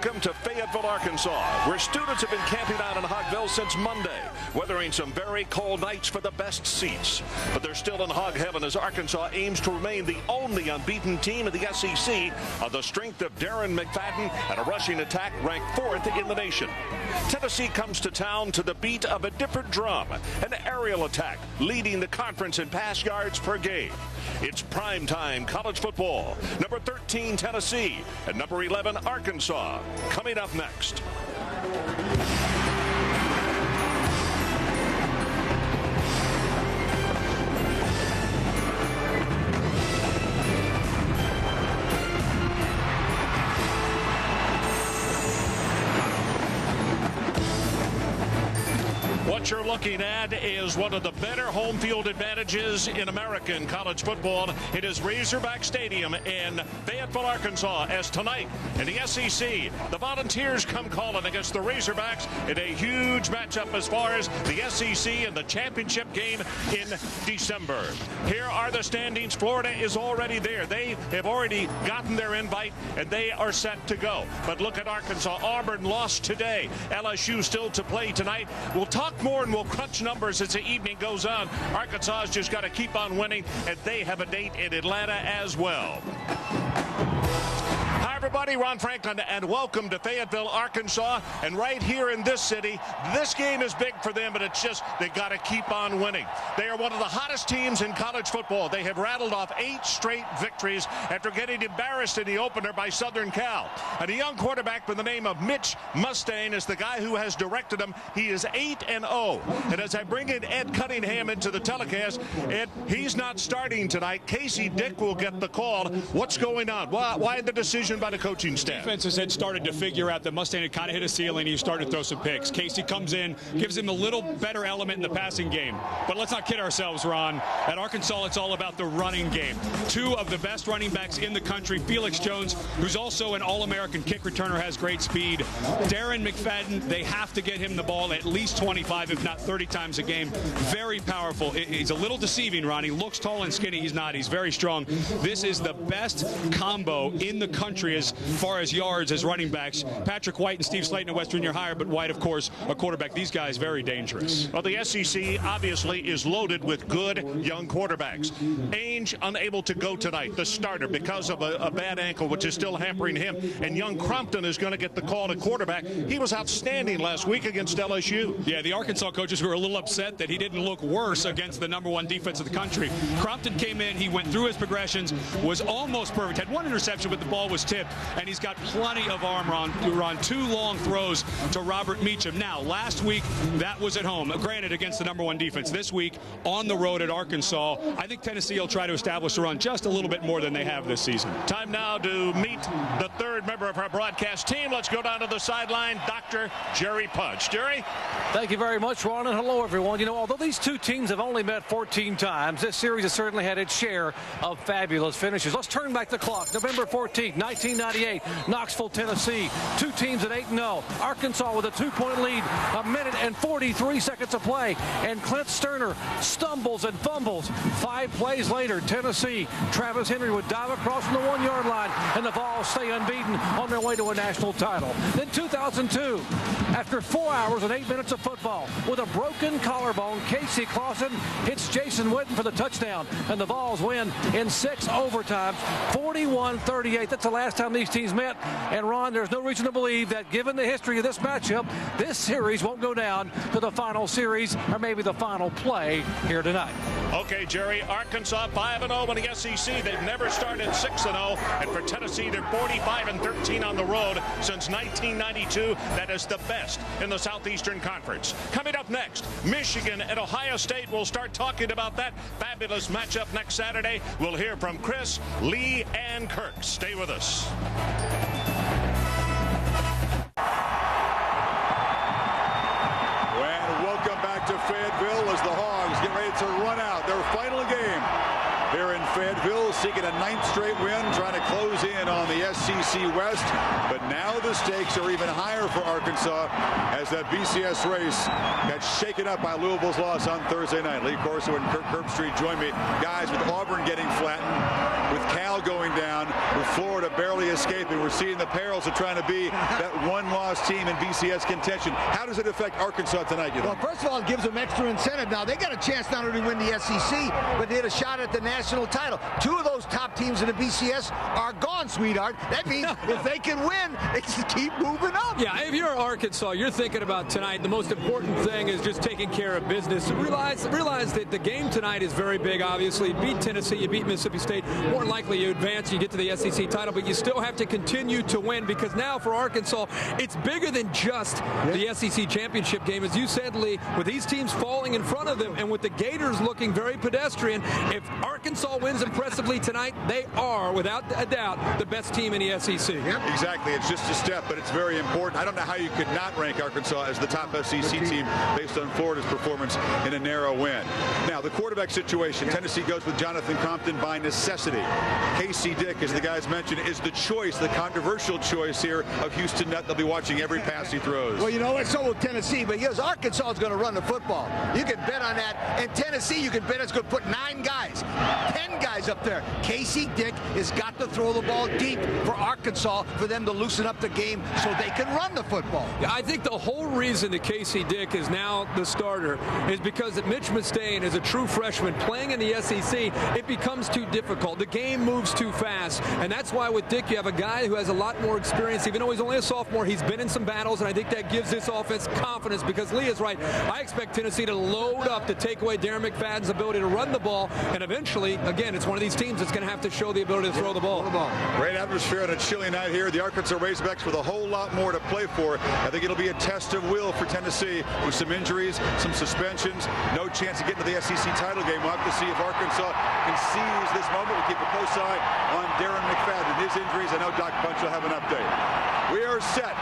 Welcome to Fayetteville, Arkansas, where students have been camping out in Hogville since Monday, weathering some very cold nights for the best seats. But they're still in hog heaven as Arkansas aims to remain the only unbeaten team in the SEC on the strength of Darren McFadden and a rushing attack ranked 4th in the nation. Tennessee comes to town to the beat of a different drum, an aerial attack leading the conference in pass yards per game. It's primetime college football. Number 13, Tennessee, and number 11, Arkansas, coming up next. What you're looking at is one of the better home field advantages in American college football. It is Razorback Stadium in Fayetteville, Arkansas, as tonight in the SEC, the Volunteers come calling against the Razorbacks in a huge matchup as far as the SEC and the championship game in December. Here are the standings. Florida is already there. They have already gotten their invite, and they are set to go. But look at Arkansas. Auburn lost today. LSU still to play tonight. We'll talk more and we'll crunch numbers as the evening goes on. Arkansas has just got to keep on winning, and they have a date in Atlanta as well. Hi, everybody. Ron Franklin, and welcome to Fayetteville, Arkansas. And right here in this city, this game is big for them, but it's just they got to keep on winning. They are one of the hottest teams in college football. They have rattled off 8 straight victories after getting embarrassed in the opener by Southern Cal. And a young quarterback by the name of Mitch Mustain is the guy who has directed them. He is 8-0. And as I bring in Ed Cunningham into the telecast, Ed, he's not starting tonight. Casey Dick will get the call. What's going on? Why the decision by the coaching staff? Defenses had started to figure out that Mustain had kind of hit a ceiling. He started to throw some picks. Casey comes in, gives him a little better element in the passing game. But let's not kid ourselves, Ron. At Arkansas, it's all about the running game. 2 of the best running backs in the country. Felix Jones, who's also an All-American kick returner, has great speed. Darren McFadden, they have to get him the ball at least 25, if not 30 times a game. Very powerful. He's a little deceiving, Ron. He looks tall and skinny. He's not. He's very strong. This is the best combo in the country as far as yards as running backs. Patrick White and Steve Slayton of West Virginia are higher, but White, of course, a quarterback. These guys very dangerous. Well, the SEC obviously is loaded with good young quarterbacks. Ainge unable to go tonight, the starter, because of a bad ankle, which is still hampering him. And young Crompton is going to get the call to quarterback. He was outstanding last week against LSU. Yeah, the Arkansas coaches were a little upset that he didn't look worse against the #1 defense of the country. Crompton came in, he went through his progressions, was almost perfect, had 1 interception, but the ball was tipped, and he's got plenty of arm to run 2 long throws to Robert Meacham. Now, last week, that was at home, granted against the #1 defense. This week, on the road at Arkansas, I think Tennessee will try to establish the run just a little bit more than they have this season. Time now to meet the 3rd member of our broadcast team. Let's go down to the sideline, Dr. Jerry Pudge. Jerry? Thank you very much, Ron, and hello, everyone. You know, although these 2 teams have only met 14 times, this series has certainly had its share of fabulous finishes. Let's turn back the clock. November 14th, 1998, Knoxville, Tennessee. 2 teams at 8-0. Arkansas with a 2-point lead, 1 minute and 43 seconds of play, and Clint Sterner stumbles and fumbles. 5 plays later, Tennessee, Travis Henry would dive across from the 1-yard line, and the Vols stay unbeaten on their way to a national title. Then 2002, after 4 hours and 8 minutes of football, with a broken collarbone, Casey Clausen hits Jason Witten for the touchdown, and the Vols win in 6 overtimes, 41-38. That's the last time these teams met. And Ron, there's no reason to believe that, given the history of this matchup, this series won't go down to the final series or maybe the final play here tonight. Okay, Jerry, Arkansas 5-0 in the SEC. They've never started 6-0. And for Tennessee, they're 45-13 on the road since 1992. That is the best in the Southeastern Conference. Coming up next, Michigan and Ohio State. We'll start talking about that fabulous matchup next Saturday. We'll hear from Chris, Lee, and Kirk. Stay with us. And welcome back to Fayetteville as the Hogs get ready to run out their final game here in Fayetteville. seeking a 9th straight win, trying to close in on the SEC West. But now the stakes are even higher for Arkansas as that BCS race got shaken up by Louisville's loss on Thursday night. Lee Corso and Kirk Herbstreit join me. Guys, with Auburn getting flattened, with Cal going down, with Florida barely escaping, we're seeing the perils of trying to be that one-loss team in BCS contention. How does it affect Arkansas tonight, you think? Well, first of all, it gives them extra incentive. Now, they got a chance not only to win the SEC, but they had a shot at the national title. 2 of those top teams in the BCS are gone, sweetheart. That means if they can win, they just keep moving up. Yeah, if you're Arkansas, you're thinking about tonight. The most important thing is just taking care of business. Realize that the game tonight is very big, obviously. You beat Tennessee, you beat Mississippi State. More than likely, you advance, you get to the SEC title, but you still have to continue to win because now for Arkansas, it's bigger than just the SEC championship game. As you said, Lee, with these teams falling in front of them and with the Gators looking very pedestrian, if Arkansas wins impressively tonight, they are, without a doubt, the best team in the SEC. Exactly. It's just a step, but it's very important. I don't know how you could not rank Arkansas as the top SEC team based on Florida's performance in a narrow win. Now, the quarterback situation. Tennessee goes with Jonathan Compton by necessity. Casey Dick, as the guys mentioned, is the choice, the controversial choice here of Houston Nutt. They'll be watching every pass he throws. Well, you know what? So will Tennessee, but yes, Arkansas is going to run the football. You can bet on that. And Tennessee, you can bet it's going to put 9 guys, 10 guys up there. Casey Dick has got to throw the ball deep for Arkansas for them to loosen up the game so they can run the football. Yeah, I think the whole reason that Casey Dick is now the starter is because that Mitch Mustaine is a true freshman playing in the SEC. It becomes too difficult. The game moves too fast. And that's why with Dick, you have a guy who has a lot more experience. Even though he's only a sophomore, he's been in some battles, and I think that gives this offense confidence because Lee is right. I expect Tennessee to load up to take away Darren McFadden's ability to run the ball, and eventually, again, it's one of these teams that's going to have to show the ability to throw the ball. Great atmosphere on a chilly night here. The Arkansas Razorbacks with a whole lot more to play for. I think it'll be a test of will for Tennessee with some injuries, some suspensions, no chance to get into the SEC title game. We'll have to see if Arkansas can seize this moment. We'll keep a close eye on Darren McFadden. His injuries, I know Doc Bunch will have an update. We are set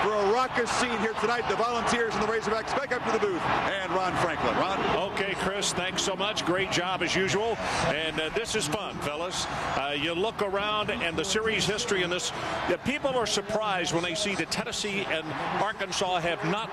for a raucous scene here tonight. The Volunteers and the Razorbacks back up to the booth. And Ron Franklin. Ron? Okay, Chris, thanks so much. Great job as usual. And this is fun, fellas. You look around and the series history in this, people are surprised when they see that Tennessee and Arkansas have not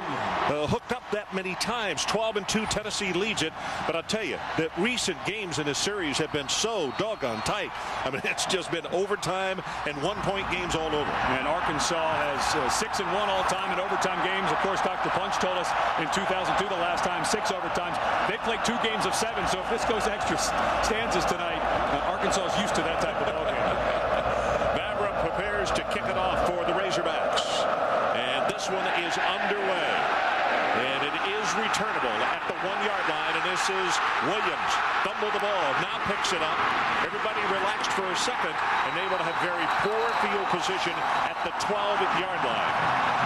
hooked up that many times. 12-2 Tennessee leads it. But I'll tell you that recent games in this series have been so doggone tight. I mean, it's just been overtime and one-point games all over. And Arkansas has 6-1 all-time in overtime games. Of course, Dr. Punch told us in 2002, the last time, 6 overtimes. They played 2 games of 7, so if this goes extra stanzas tonight, Arkansas is used to that type of ball game. Vavra prepares to kick it off for the Razorbacks. And this one is underway. And it is returnable at the 1-yard line. And this is Williams. Fumble the ball. Now picks it up. Everybody relaxed for a second. And able to have very poor field position at the 12-yard line.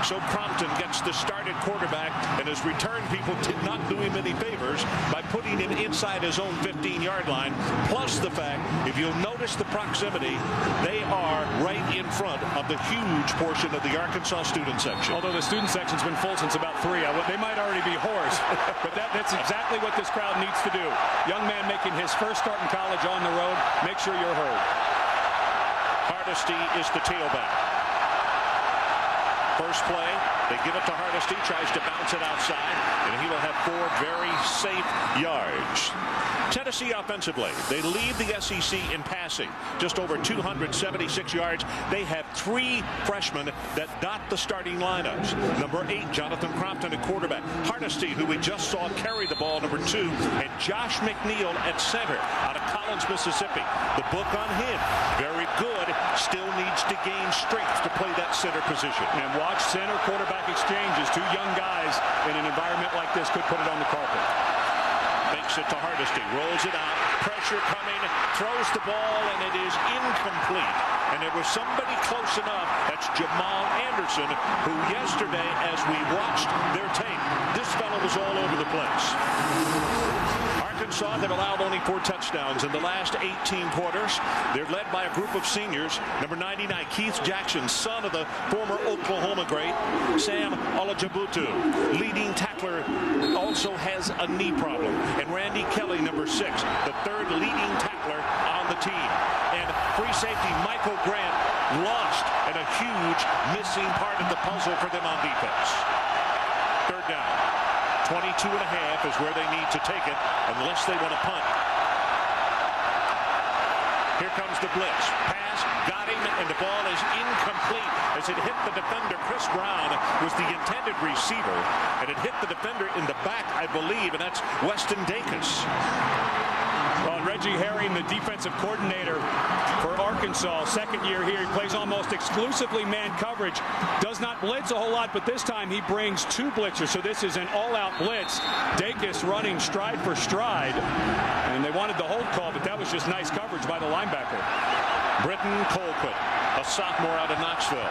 So Crompton gets the started quarterback, and his return people did not do him any favors by putting him inside his own 15-yard line. Plus the fact, if you'll notice the proximity, they are right in front of the huge portion of the Arkansas student section. Although the student section's been full since about 3. They might already be hoarse, but that's exactly what this crowd needs to do. Young man making his first start in college on the road. Make sure you're heard. Hardesty is the tailback. First play, they give it to Hardesty, tries to bounce it outside, and he will have 4 very safe yards. Tennessee offensively, they lead the SEC in passing, just over 276 yards. They have 3 freshmen that dot the starting lineups. Number 8, Jonathan Crompton at quarterback. Hardesty, who we just saw carry the ball, number 2, and Josh McNeil at center out of Collins, Mississippi. The book on him, very good, still needs to gain strength to play that center position. And watch center quarterback exchanges. 2 young guys in an environment like this could put it on the carpet. Makes it to Hardesty, rolls it out, pressure coming, throws the ball, and it is incomplete. And there was somebody close enough, that's Jamal Anderson, who yesterday, as we watched their tape, this fellow was all over the place. Arkansas, they've allowed only 4 touchdowns in the last 18 quarters. They're led by a group of seniors. Number 99, Keith Jackson, son of the former Oklahoma great Sam Olajubutu, leading tackler Tackler also has a knee problem. And Randy Kelly, number 6, the third leading tackler on the team. And free safety Michael Grant lost, and a huge missing part of the puzzle for them on defense. Third down. 22.5 is where they need to take it unless they want to punt. Here comes the blitz. Pass, got him, and the ball is incomplete as it hit the defender. Chris Brown was the intended receiver, and it hit the defender in the back, I believe, and that's Weston Dacus. Well, Reggie Herring, the defensive coordinator for Arkansas, second year here. He plays almost exclusively man coverage. Does not blitz a whole lot, but this time he brings 2 blitzers. So this is an all-out blitz. Dacus running stride for stride. And they wanted the hold call, but that was just nice coverage by the linebacker. Britton Colquitt, a sophomore out of Knoxville.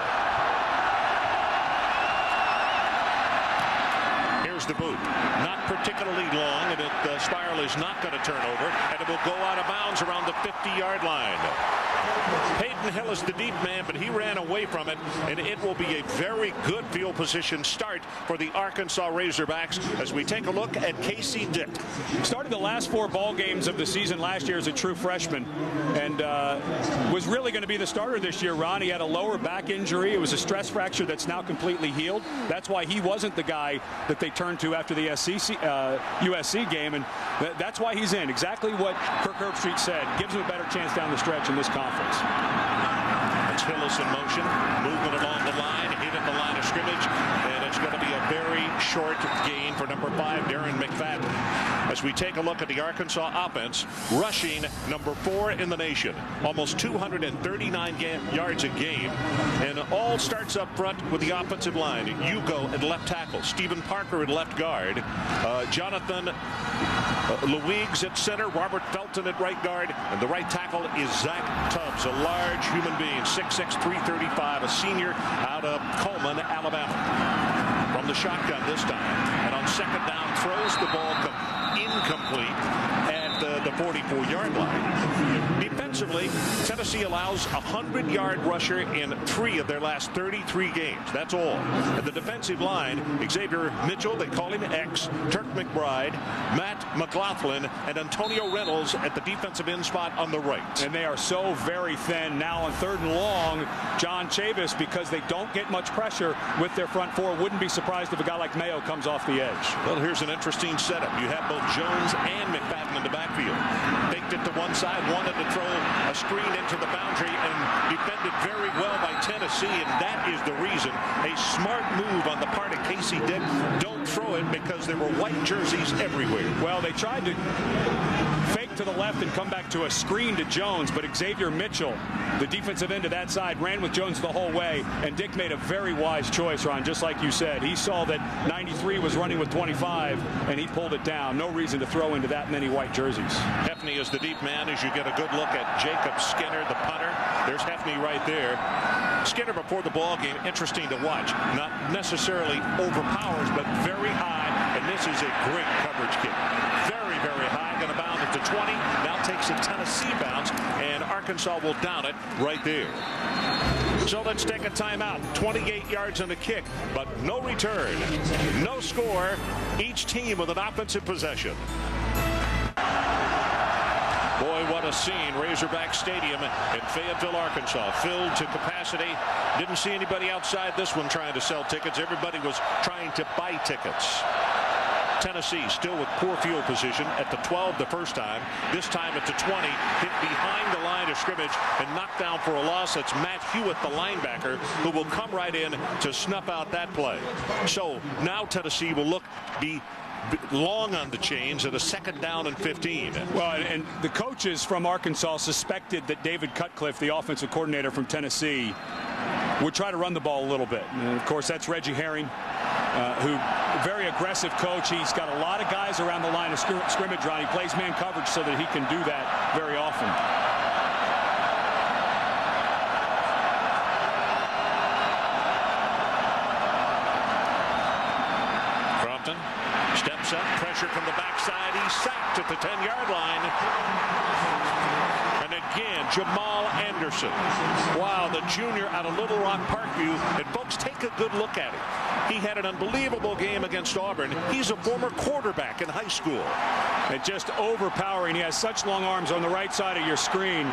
Here's the boot. Not particularly long, and the spiral is not going to turn over, and it will go out of bounds around the 50-yard line. Peyton Hill is the deep man, but he ran away from it, and it will be a very good field position start for the Arkansas Razorbacks as we take a look at Casey Dick. Started the last 4 ball games of the season last year as a true freshman, and was really going to be the starter this year, Ron. He had a lower back injury. It was a stress fracture that's now completely healed. That's why he wasn't the guy that they turned to after the USC game, and that's why he's in. Exactly what Kirk Herbstreit said. Gives him a better chance down the stretch in this conference. That's Hillis in motion, movement along the line, hit at the line of scrimmage, and it's going to be a very short gain for number 5, Darren McFadden. As we take a look at the Arkansas offense, rushing number 4 in the nation, almost 239 yards a game, and all starts up front with the offensive line. Hugo at left tackle, Stephen Parker at left guard, Jonathan Louigs at center, Robert Felton at right guard, and the right tackle is Zach Tubbs, a large human being, 6'6", 335, a senior out of Coleman, Alabama. From the shotgun this time, and on second down throws the ball incomplete at the 44-yard line. Defensively, Tennessee allows a 100-yard rusher in 3 of their last 33 games. That's all. At the defensive line, Xavier Mitchell, they call him X, Turk McBride, Matt McLaughlin, and Antonio Reynolds at the defensive end spot on the right. And they are so very thin. Now on 3rd and long, John Chavis, because they don't get much pressure with their front 4, wouldn't be surprised if a guy like Mayo comes off the edge. Well, here's an interesting setup. You have both Jones and McFadden in the backfield. Faked it to one side, wanted to throw a screen into the boundary, and defended very well by Tennessee, and that is the reason. A smart move on the part of Casey Dick. Don't throw it because there were white jerseys everywhere. Well, they tried to fake to the left and come back to a screen to Jones, but Xavier Mitchell, the defensive end to that side, ran with Jones the whole way, and Dick made a very wise choice, Ron, just like you said. He saw that 93 was running with 25, and he pulled it down. No reason to throw into that many white jerseys. Hefney is the deep man as you get a good look at Jacob Skinner, the punter. There's Hefney right there. Skinner before the ball game, interesting to watch. Not necessarily overpowers, but very high, and this is a great coverage kick. Very, very high, going to bound it to 20. Now takes a Tennessee bounce, and Arkansas will down it right there. So let's take a timeout. 28 yards on the kick, but no return. No score. Each team with an offensive possession. Boy, what a scene. Razorback Stadium in Fayetteville, Arkansas, filled to capacity. Didn't see anybody outside this one trying to sell tickets. Everybody was trying to buy tickets. Tennessee still with poor field position at the 12 the first time. This time at the 20, hit behind the line of scrimmage and knocked down for a loss. That's Matt Hewitt, the linebacker, who will come right in to snuff out that play. So now Tennessee will be long on the chains at a 2nd down and 15. Well, and the coaches from Arkansas suspected that David Cutcliffe, the offensive coordinator from Tennessee, would try to run the ball a little bit. And of course, that's Reggie Herring, who very aggressive coach. He's got a lot of guys around the line of scrimmage, Ron. He plays man coverage so that he can do that very often. Steps up, pressure from the backside. He's sacked at the 10-yard line. And it again, Jamal Anderson. Wow, the junior out of Little Rock Parkview. And folks, take a good look at him. He had an unbelievable game against Auburn. He's a former quarterback in high school. And just overpowering. He has such long arms on the right side of your screen.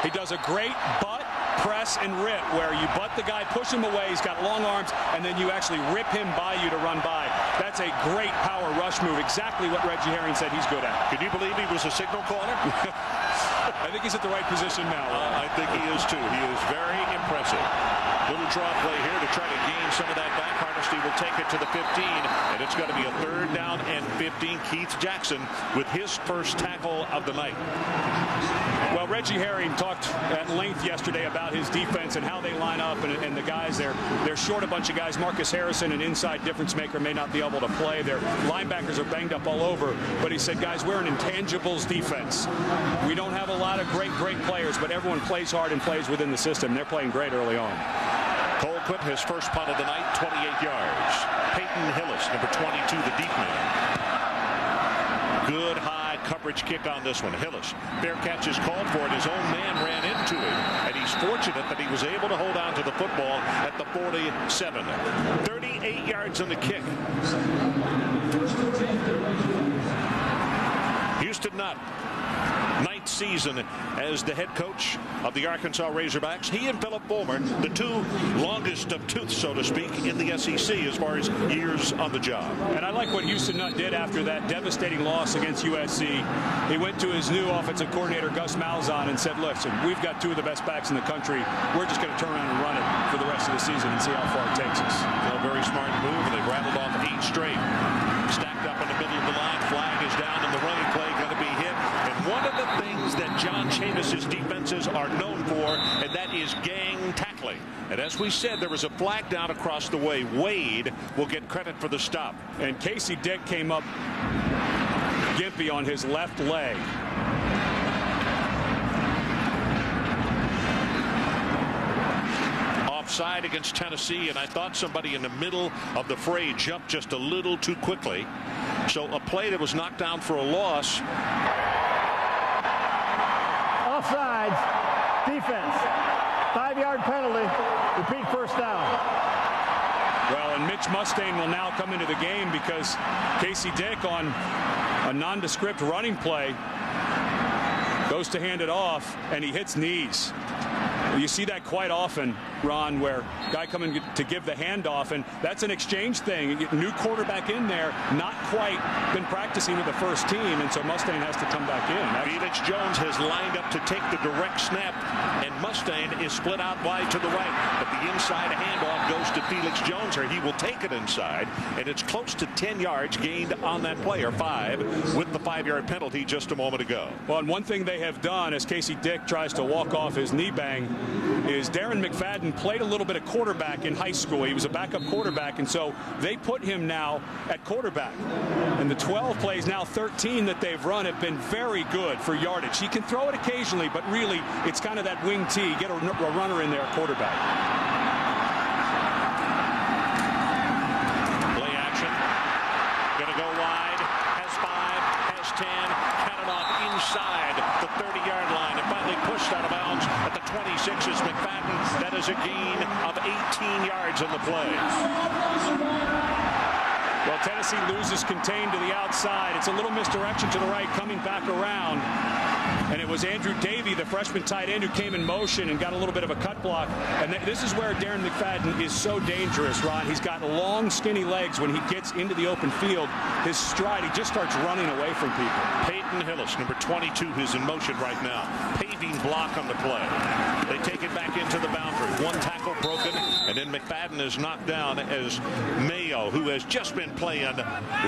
He does a great butt, press, and rip, where you butt the guy, push him away. He's got long arms, and then you actually rip him by you to run by. That's a great power rush move. Exactly what Reggie Herring said he's good at. Can you believe he was a signal caller? I think he's at the right position now. I think he is, too. He is very impressive. Little draw play here to try to gain some of that back. Hardesty will take it to the 15, and it's going to be a 3rd down and 15. Keith Jackson with his first tackle of the night. Well, Reggie Herring talked at length yesterday about his defense and how they line up, and the guys there. They're short a bunch of guys. Marcus Harrison, an inside difference maker, may not be able to play. Their linebackers are banged up all over. But he said, guys, we're an intangibles defense. We don't have a lot of great players, but everyone plays hard and plays within the system. They're playing great early on. Colquitt, his first punt of the night, 28 yards. Peyton Hillis, number 22, the deep man. Good high coverage kick on this one. Hillis, fair catch is called for it. His own man ran into him, and he's fortunate that he was able to hold on to the football at the 47. 38 yards on the kick. Houston Nutt, 9th season as the head coach of the Arkansas Razorbacks. He and Philip Fulmer, the 2 longest of tooth, so to speak, in the SEC as far as years on the job. And I like what Houston Nutt did after that devastating loss against USC. He went to his new offensive coordinator, Gus Malzahn, and said, listen, we've got 2 of the best backs in the country. We're just going to turn around and run it for the rest of the season and see how far it takes us. A very smart move, and they've rattled off 8 straight. Stacked up in the middle of the line. Flag is down, and the running play going to be hit. One of the things that John Chavis' defenses are known for, and that is gang tackling. And as we said, there was a flag down across the way. Wade will get credit for the stop. And Casey Dick came up gimpy on his left leg. Offside against Tennessee, and I thought somebody in the middle of the fray jumped just a little too quickly. So a play that was knocked down for a loss. Offsides, defense, 5-yard penalty, repeat first down. Well, and Mitch Mustaine will now come into the game because Casey Dick on a nondescript running play goes to hand it off, and he hits knees. You see that quite often, Ron, where guy coming to give the handoff, and that's an exchange thing. New quarterback in there, not quite been practicing with the first team, and so Mustaine has to come back in. Felix Jones has lined up to take the direct snap, and Mustaine is split out wide to the right. But the inside handoff goes to Felix Jones, or he will take it inside, and it's close to 10 yards gained on that play, or 5, with the 5-yard penalty just a moment ago. Well, and one thing they have done as Casey Dick tries to walk off his knee bang is Darren McFadden played a little bit of quarterback in high school. He was a backup quarterback, and so they put him now at quarterback. And the 12 plays, now 13 that they've run, have been very good for yardage. He can throw it occasionally, but really it's kind of that wing T. Get a runner in there at quarterback. Play action. Going to go wide. Has 5, has 10. Counted off inside the 30-yard line and finally pushed out of bounds at the 26 is McFadden. That is a gain of 18 yards on the play. Well, Tennessee loses contained to the outside. It's a little misdirection to the right, coming back around. And it was Andrew Davey, the freshman tight end, who came in motion and got a little bit of a cut block. And this is where Darren McFadden is so dangerous, Ron. He's got long, skinny legs. When he gets into the open field, his stride, he just starts running away from people. Peyton Hillis, number 22, who's in motion right now. Paving block on the play. They take it back into the boundary. One tackle broken, and then McFadden is knocked down as Mayo, who has just been playing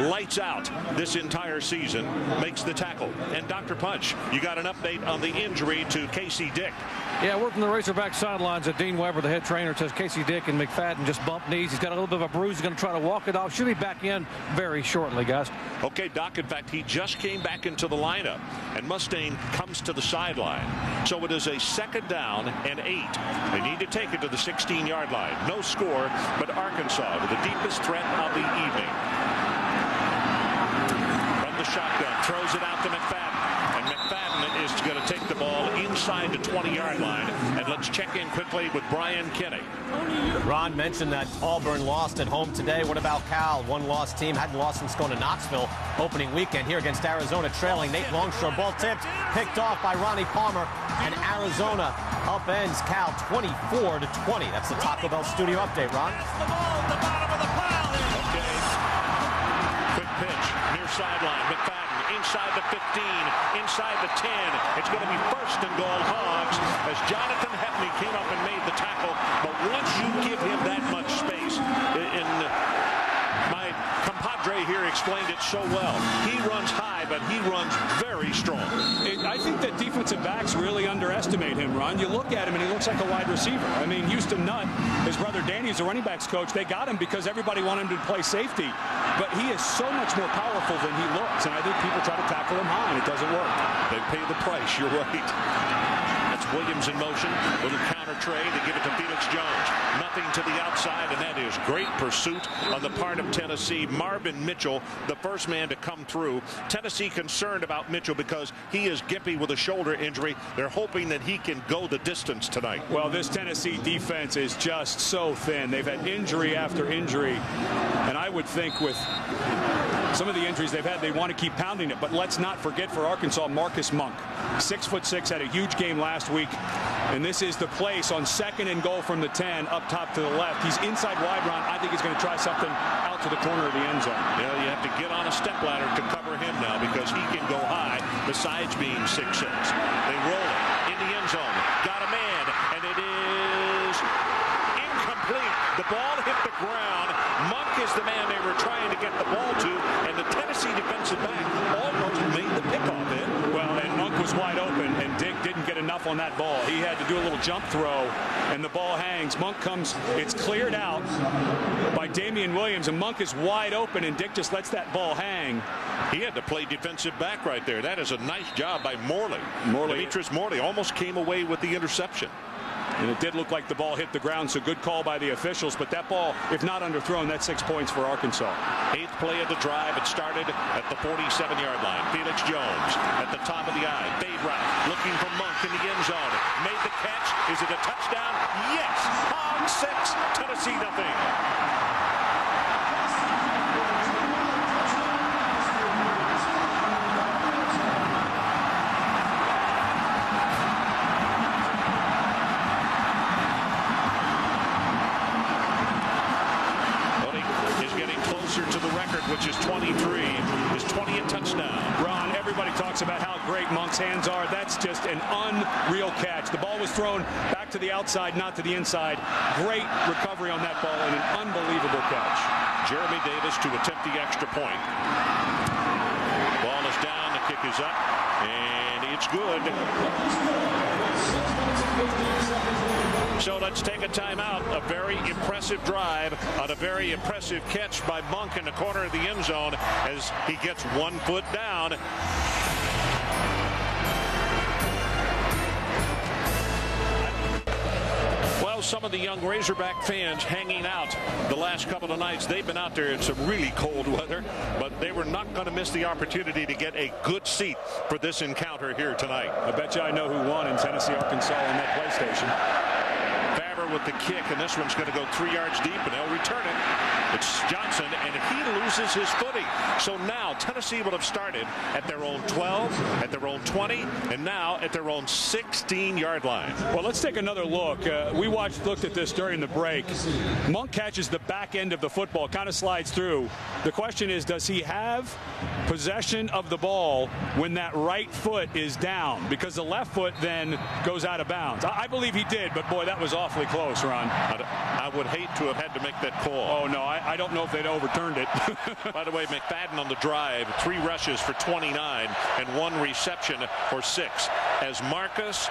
lights out this entire season, makes the tackle. And Dr. Punch, you got an update on the injury to Casey Dick. Yeah, we're from the Razorback sidelines. Dean Weber, the head trainer, says Casey Dick and McFadden just bumped knees. He's got a little bit of a bruise. He's going to try to walk it off. Should be back in very shortly, guys. Okay, Doc, in fact, he just came back into the lineup, and Mustaine comes to the sideline. So it is a 2nd down and 8. They need to take it to the 16-yard line. No score, but Arkansas with the deepest threat of the evening. From the shotgun, throws it out to McFadden, and McFadden McFadden is going to take the ball inside the 20-yard line. And let's check in quickly with Brian Kinney. Ron mentioned that Auburn lost at home today. What about Cal? One loss team, hadn't lost since going to Knoxville opening weekend here against Arizona, trailing. Nate Longshore, ball tipped, picked off by Ronnie Palmer, and Arizona upends Cal 24-20. That's the Taco Bell studio update, Ron. Okay. Quick pitch, near sideline. McFadden inside the 15, inside the 10. It's going to be first and goal Hogs as Jonathan Hepney came up and made the tackle. But once you give him that much space, my compadre here explained it so well. He runs high, but he runs very strong. I think that defensive backs really underestimate him, Ron. You look at him, and he looks like a wide receiver. I mean, Houston Nutt, his brother Danny is the running backs coach. They got him because everybody wanted him to play safety. But he is so much more powerful than he looks, and I think people try to tackle him high, and it doesn't work. They pay the price. You're right. That's Williams in motion. Little counter trade to give it to Felix Jones. Nothing to the outside, and that is great pursuit on the part of Tennessee. Marvin Mitchell, the first man to come through. Tennessee concerned about Mitchell because he is gimpy with a shoulder injury. They're hoping that he can go the distance tonight. Well, this Tennessee defense is just so thin. They've had injury after injury, and I would think with some of the injuries they've had, they want to keep pounding it. But let's not forget for Arkansas, Marcus Monk, 6'6", had a huge game last week. And this is the place on 2nd and goal from the 10, up top to the left. He's inside wide, Ron. I think he's going to try something out to the corner of the end zone. Yeah, you have to get on a stepladder to cover him now because he can go high, besides being 6'6". They roll it in the end zone. Got a man, and it is incomplete. The ball hit the ground. Monk is the man they were trying to get the ball to, and the Tennessee defensive back almost made the pickoff in. Well, and Monk was wide open, and Dick didn't get enough on that ball. He had to do a little jump throw, and the ball hangs. Monk comes, it's cleared out by Damian Williams, and Monk is wide open, and Dick just lets that ball hang. He had to play defensive back right there. That is a nice job by Morley. Demetrius Morley almost came away with the interception. And it did look like the ball hit the ground, so good call by the officials. But that ball, if not underthrown, that's 6 points for Arkansas. 8th play of the drive. It started at the 47-yard line. Felix Jones at the top of the eye. Fade route, looking for Monk in the end zone. Made the catch. Is it a touchdown? Yes. Hogs 6, Tennessee nothing. To the record, which is 23, his 20th touchdown. Ron, everybody talks about how great Monk's hands are. That's just an unreal catch. The ball was thrown back to the outside, not to the inside. Great recovery on that ball and an unbelievable catch. Jeremy Davis to attempt the extra point. Ball is down, the kick is up, and it's good. So let's take a timeout. A very impressive drive on a very impressive catch by Monk in the corner of the end zone as he gets 1 foot down. Well, some of the young Razorback fans hanging out the last couple of nights. They've been out there in some really cold weather, but they were not going to miss the opportunity to get a good seat for this encounter here tonight. I bet you I know who won in Tennessee, Arkansas on that PlayStation. Faber with the kick, and this one's going to go 3 yards deep, and they'll return it. It's Johnson, and he loses his footing. So now Tennessee will have started at their own 12, at their own 20, and now at their own 16-yard line. Well, let's take another look. We looked at this during the break. Monk catches the back end of the football, kind of slides through. The question is, does he have possession of the ball when that right foot is down? Because the left foot then goes out of bounds. I believe he did, but boy, that was awfully close, Ron. I would hate to have had to make that call. Oh, no, I don't know if they'd overturned it. By the way, McFadden on the drive, 3 rushes for 29 and 1 reception for 6. As LaMarcus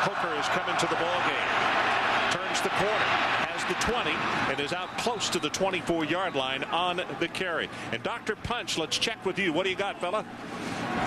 Coker is coming to the ball game. Turns the corner, has the 20, and is out close to the 24-yard line on the carry. And Dr. Punch, let's check with you. What do you got, fella?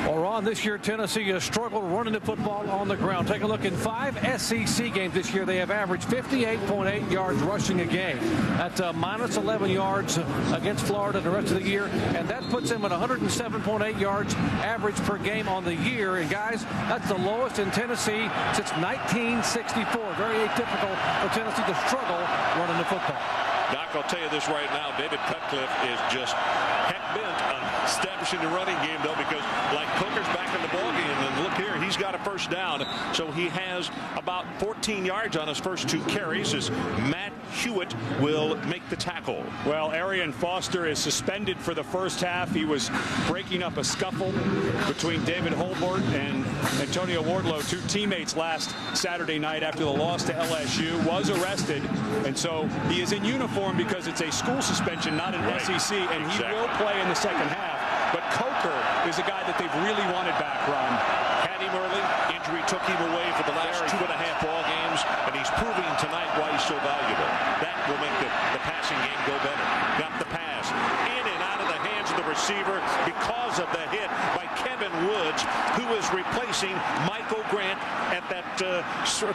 Well, Ron, this year Tennessee has struggled running the football on the ground. Take a look in 5 SEC games this year. They have averaged 58.8 yards rushing a game. That's minus 11 yards against Florida the rest of the year, and that puts them at 107.8 yards average per game on the year. And guys, that's the lowest in Tennessee since 1964. Very atypical for Tennessee to struggle running the football. Doc, I'll tell you this right now. David Cutcliffe is just heck-bent on establishing the running game, though, because like Coker's back in the ballgame, and look here, he's got a first down. So he has about 14 yards on his first 2 carries as Matt Hewitt will make the tackle. Well, Arian Foster is suspended for the first half. He was breaking up a scuffle between David Holbert and Antonio Wardlow, 2 teammates last Saturday night after the loss to LSU, was arrested, and so he is in uniform because it's a school suspension, not an SEC, and he will play in the second half. But Coker is a guy that they've really wanted back, Ron. Had him early. Injury took him away for the last 2.5 ball games, and he's proving tonight why he's so valuable. That will make the passing game go better. Got the pass in and out of the hands of the receiver because of the hit by Kevin Woods, who is replacing Michael Grant at that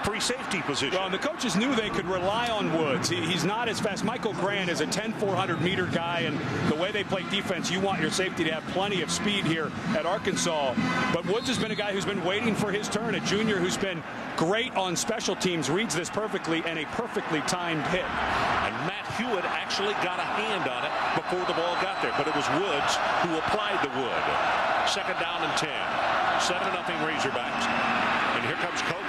free safety position. Well, and the coaches knew they could rely on Woods. He's not as fast. Michael Grant is a 10-400-meter guy, and the way they play defense, you want your safety to have plenty of speed here at Arkansas. But Woods has been a guy who's been waiting for his turn, a junior who's been great on special teams, reads this perfectly, and a perfectly timed hit. And Matt Hewitt actually got a hand on it before the ball got there, but it was Woods who applied the wood. Second down and 10. 7-0 Razorbacks. And here comes Coker.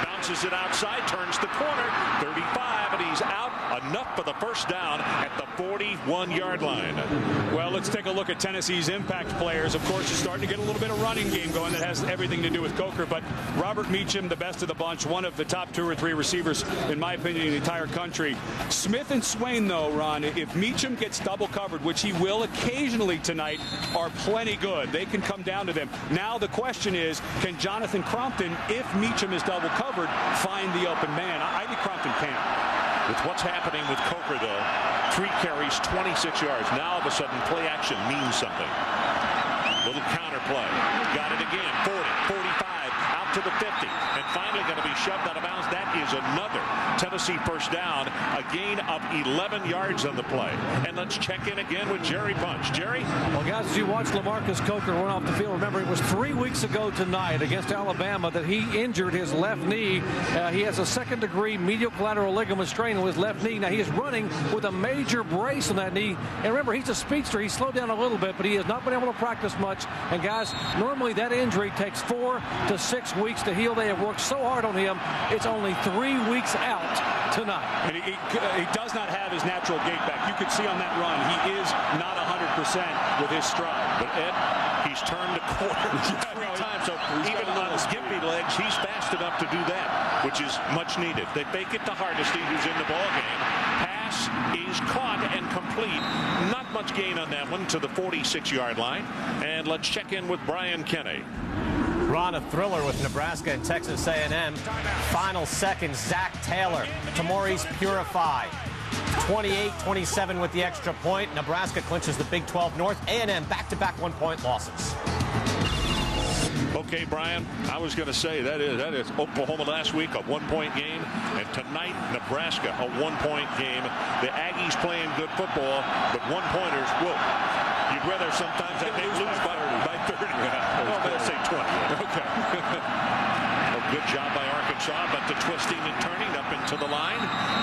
Bounces it outside, turns the corner, 35, and he's out. Enough for the first down at the 41-yard line. Well, let's take a look at Tennessee's impact players. Of course, you're starting to get a little bit of running game going that has everything to do with Coker, but Robert Meacham, the best of the bunch, one of the top 2 or 3 receivers, in my opinion, in the entire country. Smith and Swain, though, Ron, if Meacham gets double covered, which he will occasionally tonight, are plenty good. They can come down to them. Now the question is, can Jonathan Crompton, if Meacham is double covered, find the open man? I think Crompton can. With what's happening with Coker, though, 3 carries, 26 yards. Now, all of a sudden, play action means something. Little counter play. Got it again. 40, 45, out to the 50. And finally going to be shoved out of bounds. That is another Tennessee first down. A gain of 11 yards on the play. And let's check in again with Jerry Punch. Jerry? Well, guys, as you watch LaMarcus Coker run off the field, remember it was 3 weeks ago tonight against Alabama that he injured his left knee. He has a 2nd-degree medial collateral ligament strain on his left knee. Now, he is running with a major brace on that knee. And remember, he's a speedster. He's slowed down a little bit, but he has not been able to practice much. And, guys, normally that injury takes 4 to 6 weeks to heal. They have worked so hard on him. It's only 3 weeks out tonight. And he does not have his natural gait back. You could see on that run, he is not 100% with his stride. But, Ed, he's turned the corner 3 times. So even on skimpy legs, he's fast enough to do that, which is much needed. They fake it to Hardesty, who's in the ballgame. Pass is caught and complete. Not much gain on that one to the 46-yard line. And let's check in with Brian Kenny. Ron, a thriller with Nebraska and Texas A&M. Final seconds, Zach Taylor to Maurice Purify. 28-27 with the extra point. Nebraska clinches the Big 12 North. A&M back-to-back 1-point losses. Okay, Brian, I was going to say that is Oklahoma last week, a 1-point game, and tonight Nebraska, a 1-point game. The Aggies playing good football, but 1-pointers, whoa. You'd rather sometimes that they lose by 30. Well, let's say 20. Okay. Well, good job by Arkansas, but the twisting and turning up into the line.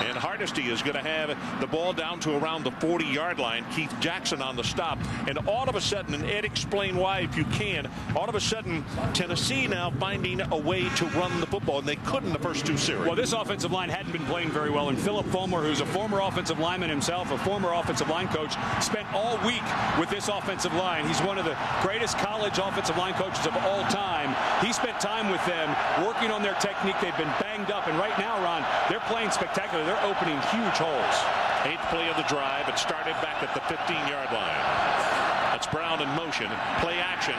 And Hardesty is going to have the ball down to around the 40-yard line. Keith Jackson on the stop. And all of a sudden, and Ed, explain why if you can, all of a sudden, Tennessee now finding a way to run the football, and they couldn't the first 2 series. Well, this offensive line hadn't been playing very well, and Philip Fulmer, who's a former offensive lineman himself, a former offensive line coach, spent all week with this offensive line. He's one of the greatest college offensive line coaches of all time. He spent time with them, working on their technique. They've been banged up, and right now, Ron, they're playing spectacular. They're opening huge holes. 8th play of the drive. It started back at the 15-yard line. That's Brown in motion. Play action.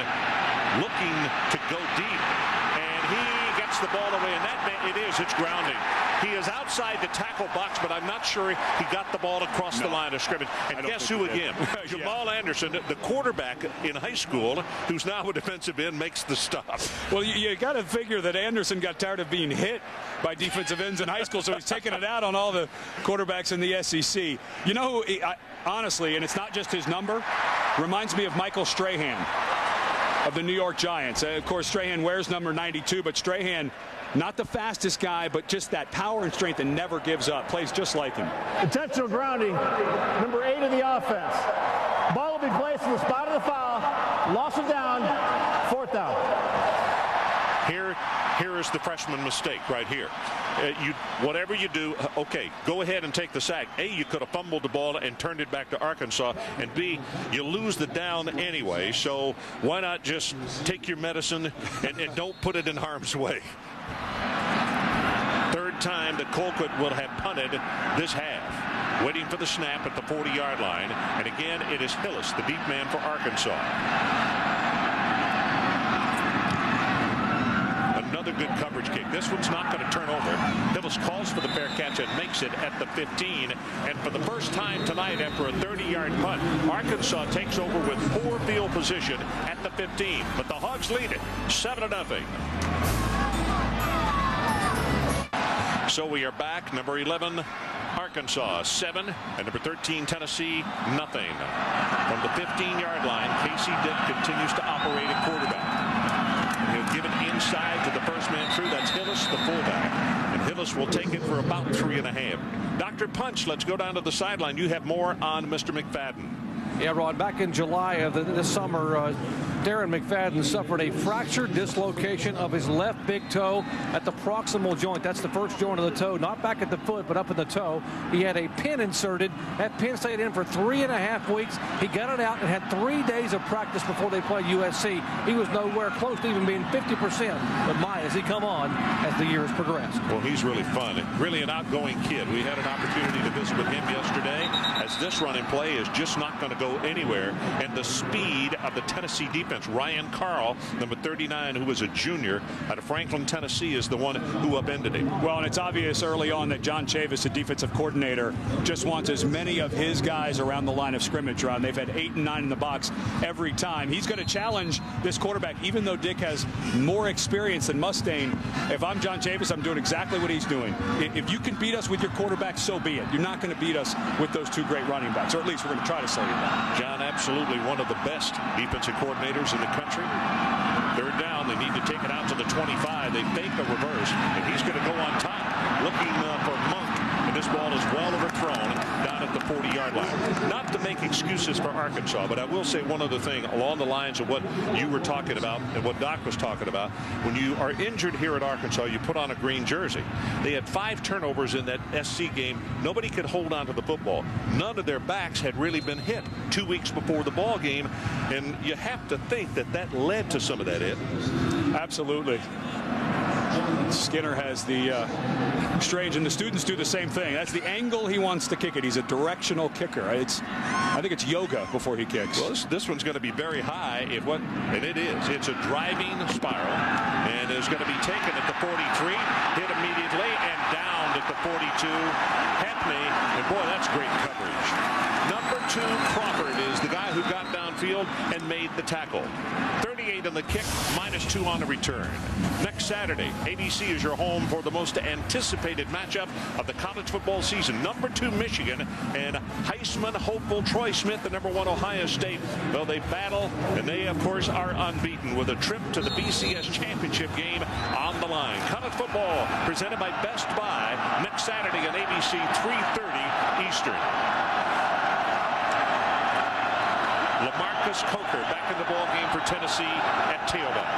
Looking to go deep. And he gets takes the ball away, and it's grounding. He is outside the tackle box, but I'm not sure he got the ball across the line of scrimmage. And guess who again? Jamal Anderson, the quarterback in high school, who's now a defensive end, makes the stop. Well, you got to figure that Anderson got tired of being hit by defensive ends in high school, so he's taking it out on all the quarterbacks in the SEC. You know, honestly, and it's not just his number, reminds me of Michael Strahan of the New York Giants. Of course, Strahan wears number 92, but Strahan, not the fastest guy, but just that power and strength and never gives up. Plays just like him. Intentional grounding, number 8 of the offense. Ball will be placed in the spot of the foul. Loss of down, 4th down. Here is the freshman mistake right here. Whatever you do, okay, go ahead and take the sack. A, you could have fumbled the ball and turned it back to Arkansas, and B, you lose the down anyway, so why not just take your medicine and don't put it in harm's way. Third time that Colquitt will have punted this half. Waiting for the snap at the 40-yard line, and again, it is Hillis, the deep man for Arkansas. Another good coverage kick. This one's not going to turn over. Hillis calls for the fair catch and makes it at the 15. And for the first time tonight, after a 30-yard punt, Arkansas takes over with poor field position at the 15. But the Hogs lead it 7-0. So we are back. Number 11, Arkansas 7, and number 13, Tennessee, nothing. From the 15-yard line, Casey Dick continues to operate at quarterback. He'll give it inside to the first man through. That's Hillis, the fullback. And Hillis will take it for about 3.5. Dr. Punch, let's go down to the sideline. You have more on Mr. McFadden. Yeah, Rod, back in July of this summer, Darren McFadden suffered a fractured dislocation of his left big toe at the proximal joint. That's the first joint of the toe, not back at the foot, but up in the toe. He had a pin inserted. That pin stayed in for 3.5 weeks. He got it out and had 3 days of practice before they played USC. He was nowhere close to even being 50%. But my, has he come on as the years progressed. Well, he's really fun. Really an outgoing kid. We had an opportunity to visit with him yesterday, as this running play is just not going to go anywhere. And the speed of the Tennessee defense. Ryan Carl, number 39, who was a junior out of Franklin, Tennessee, is the one who upended him. Well, and it's obvious early on that John Chavis, the defensive coordinator, just wants as many of his guys around the line of scrimmage. Ron, they've had 8 and 9 in the box every time. He's going to challenge this quarterback, even though Dick has more experience than Mustaine. If I'm John Chavis, I'm doing exactly what he's doing. If you can beat us with your quarterback, so be it. You're not going to beat us with those 2 great running backs, or at least we're going to try to slow you down. John, absolutely one of the best defensive coordinators in the country. Third down, they need to take it out to the 25. They fake a reverse, and he's going to go on top, looking for Monk, and this ball is well overthrown down at the 40-yard line. Not to make excuses for Arkansas, but I will say one other thing along the lines of what you were talking about and what Doc was talking about. When you are injured here at Arkansas, you put on a green jersey. They had 5 turnovers in that SC game. Nobody could hold on to the football. None of their backs had really been hit 2 weeks before the ball game, and you have to think that that led to some of that hit. Absolutely. Skinner has the strange, and the students do the same thing. That's the angle he wants to kick it. He's a directional kicker. I think it's yoga before he kicks. Well, this one's going to be very high, and it is. It's a driving spiral, and is going to be taken at the 43, hit immediately, and down at the 42. Hackney, and boy, that's great coverage. Number 2, Crawford, is the guy who got downfield and made the tackle. 38 on the kick, -2 on the return. Next Saturday, ABC is your home for the most anticipated matchup of the college football season. Number 2, Michigan, and Heisman hopeful Troy Smith, the number 1 Ohio State. Well, they battle, and they, of course, are unbeaten with a trip to the BCS championship game on the line. College football presented by Best Buy next Saturday on ABC, 3:30 Eastern. LaMarcus Coker back in the ball game for Tennessee at tailback.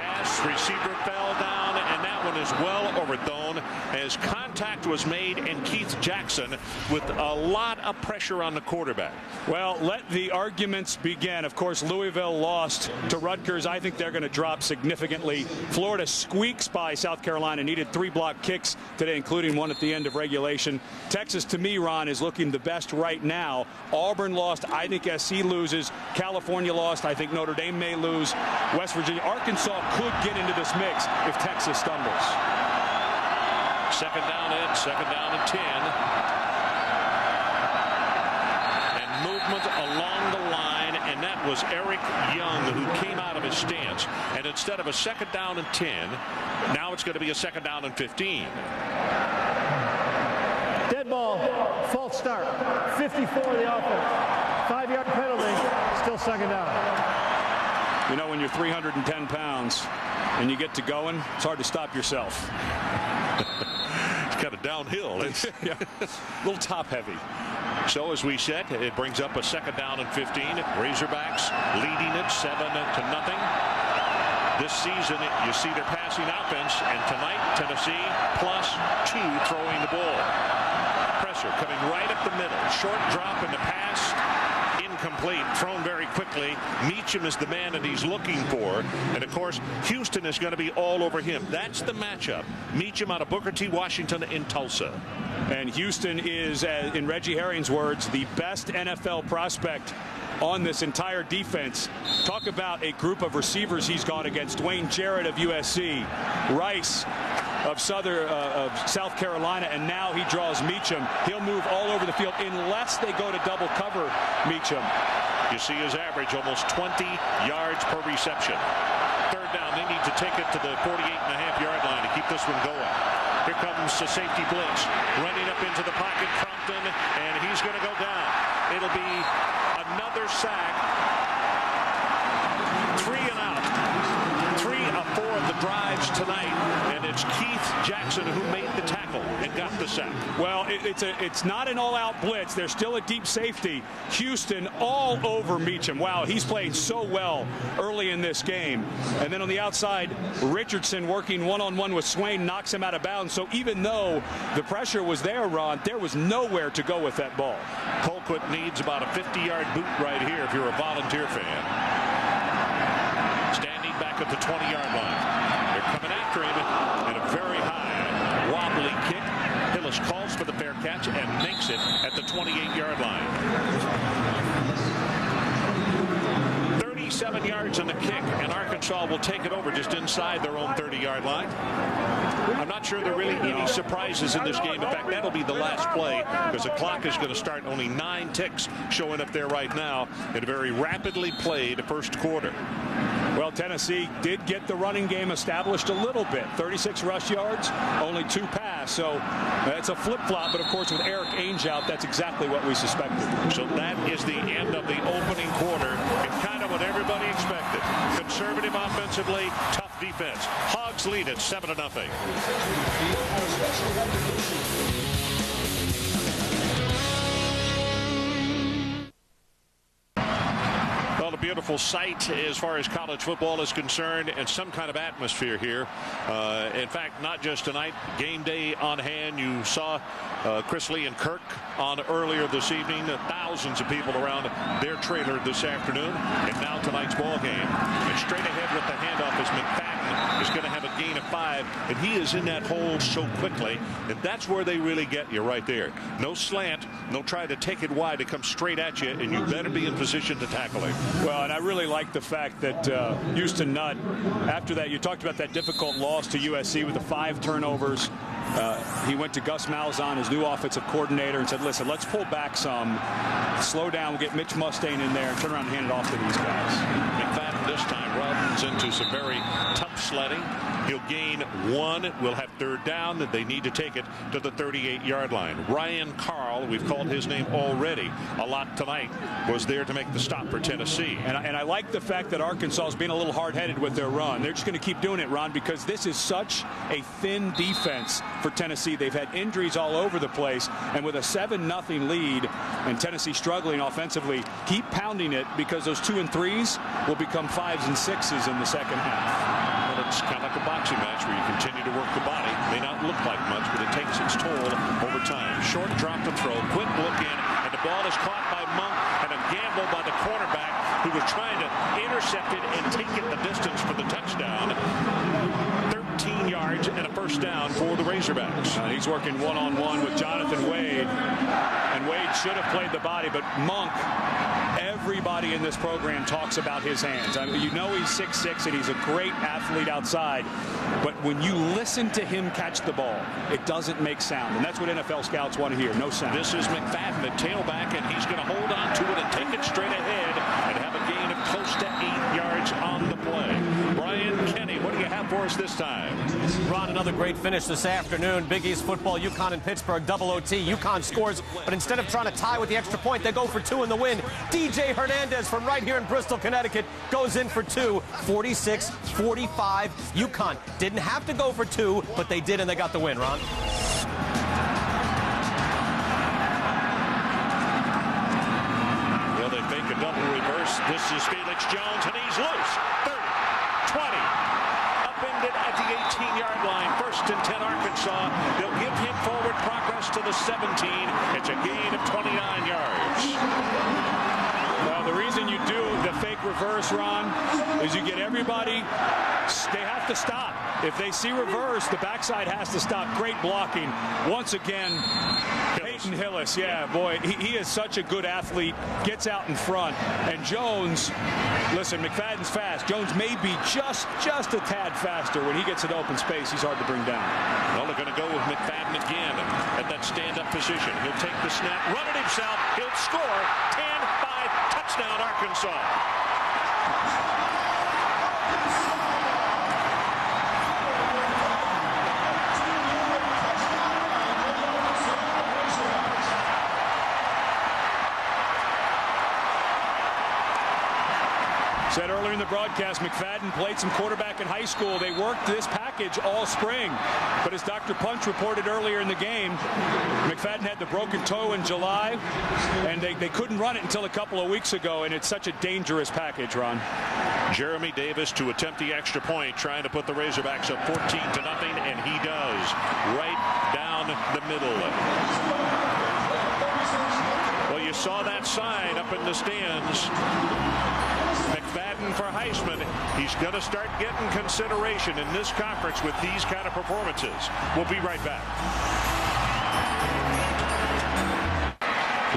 Pass, receiver fell down and that one is well overthrown as contact was made, and Keith Jackson with a lot of pressure on the quarterback. Well, let the arguments begin. Of course, Louisville lost to Rutgers. I think they're going to drop significantly. Florida squeaks by South Carolina, needed 3 block kicks today, including one at the end of regulation. Texas, to me, Ron, is looking the best right now. Auburn lost. I think SC loses. California lost. I think Notre Dame may lose. West Virginia. Arkansas could get into this mix if Texas stumbles. Second down and 10. And movement along the line, and that was Eric Young who came out of his stance. And instead of a second down and 10, now it's going to be a second down and 15. Dead ball, false start. 54 of the offense. 5-yard penalty, still second down. You know, when you're 310 pounds and you get to going, it's hard to stop yourself. It's kind of downhill. It's yeah, a little top heavy. So as we said, it brings up a second down and 15. Razorbacks leading it 7-0. This season, you see their passing offense, and tonight, Tennessee +2 throwing the ball. Pressure coming right up the middle. Short drop in the pass. Incomplete, thrown very quickly. Meacham is the man that he's looking for, and of course Houston is going to be all over him. That's the matchup. Meacham out of Booker T. Washington in Tulsa. And Houston is, in Reggie Herring's words, the best NFL prospect on this entire defense. Talk about a group of receivers he's gone against. Dwayne Jarrett of USC, Rice of South Carolina, and now he draws Meacham. He'll move all over the field unless they go to double cover Meacham. You see his average almost 20 yards per reception. Third down, they need to take it to the 48.5-yard line to keep this one going. Here comes the safety blitz, running up into the pocket, Crompton, and he's going to go down. It'll be another sack. 3 and out. 3 of 4 of the drives tonight, and it's Keith Jackson who made the tackle and got the sack. Well, it's not an all-out blitz. There's still a deep safety. Houston all over Meacham. Wow, he's played so well early in this game. And then on the outside, Richardson working one-on-one with Swain knocks him out of bounds. So even though the pressure was there, Ron, there was nowhere to go with that ball. Colquitt needs about a 50-yard boot right here if you're a Volunteer fan. Standing back at the 20-yard line. They're coming after him, and a very high wobbly kick. Hillis calls for the fair catch and makes it at the 28-yard line. 37 yards on the kick, and Arkansas will take it over just inside their own 30-yard line. I'm not sure there are really any surprises in this game. In fact, that'll be the last play because the clock is going to start. Only 9 ticks showing up there right now in a very rapidly played first quarter. Well, Tennessee did get the running game established a little bit. 36 rush yards, only 2 pass. So that's a flip-flop. But, of course, with Eric Ainge out, that's exactly what we suspected. So that is the end of the opening quarter. And kind of what everybody expected. Conservative offensively, tough defense. Hogs lead it 7-0. A beautiful sight as far as college football is concerned, and some kind of atmosphere here. In fact, not just tonight, game day on hand. You saw Chris Lee and Kirk on earlier this evening. Thousands of people around their trailer this afternoon, and now tonight's ball game. And straight ahead with the handoff is McFadden is going to have a gain of 5, and he is in that hole so quickly, and that's where they really get you right there. No slant, no try to take it wide. It comes straight at you, and you better be in position to tackle it. Well, and I really like the fact that Houston Nutt, after that, you talked about that difficult loss to USC with the 5 turnovers. He went to Gus Malzahn, his new offensive coordinator, and said, listen, let's pull back some, slow down, we'll get Mitch Mustaine in there, and turn around and hand it off to these guys. McFadden this time runs into some very tough sledding. He'll gain 1. We'll have third down. They need to take it to the 38-yard line. Ryan Carl, we've called his name already a lot tonight, was there to make the stop for Tennessee. And I like the fact that Arkansas is being a little hard-headed with their run. They're just going to keep doing it, Ron, because this is such a thin defense for Tennessee. They've had injuries all over the place, and with a 7-0 lead and Tennessee struggling offensively, keep pounding it because those 2 and 3s will become 5s and 6s in the second half. Well, it's kind of like a boxing match where you continue to work the body. May not look like much, but it takes its toll over time. Short drop to throw, quick look in, and the ball is caught by Monk, and a gamble by the cornerback who was trying to intercept it and take it the distance for the touchdown. 13 yards and a first down for the Razorbacks. He's working one-on-one with Jonathan Wade, and Wade should have played the body, but Monk, everybody in this program talks about his hands. I mean, you know he's 6'6", and he's a great athlete outside, but when you listen to him catch the ball, it doesn't make sound, and that's what NFL scouts want to hear, no sound. This is McFadden, the tailback, and he's going to hold on to it and take it straight ahead and have a gain of close to 8 yards on the play. Brian Kenny, what do you have for us this time? Ron, another great finish this afternoon. Big East football, UConn and Pittsburgh, double OT. UConn scores, but instead of trying to tie with the extra point, they go for 2 in the win. DJ Hernandez from right here in Bristol, Connecticut, goes in for 2, 46-45. UConn didn't have to go for 2, but they did, and they got the win, Ron. Well, they fake a double reverse. This is Felix Jones, and he's loose. 30, 20. Upended at the 18-yard line. 1st and 10 Arkansas. They'll give him forward progress to the 17. It's a gain of 29 yards. Well, the reason you do the fake reverse, Ron, is you get everybody, they have to stop. If they see reverse, the backside has to stop. Great blocking. Once again, Peyton Hillis, yeah, boy, he is such a good athlete, gets out in front. And Jones, listen, McFadden's fast. Jones may be just a tad faster. When he gets in open space, he's hard to bring down. Well, they're going to go with McFadden again at that stand-up position. He'll take the snap, run it himself, he'll score. 10-5, touchdown, Arkansas. Said earlier in the broadcast, McFadden played some quarterback in high school. They worked this package all spring. But as Dr. Punch reported earlier in the game, McFadden had the broken toe in July, and they couldn't run it until a couple of weeks ago, and it's such a dangerous package, Ron. Jeremy Davis to attempt the extra point, trying to put the Razorbacks up 14-0, and he does. Right down the middle. Well, you saw that sign up in the stands. McFadden for Heisman. He's going to start getting consideration in this conference with these kind of performances. We'll be right back.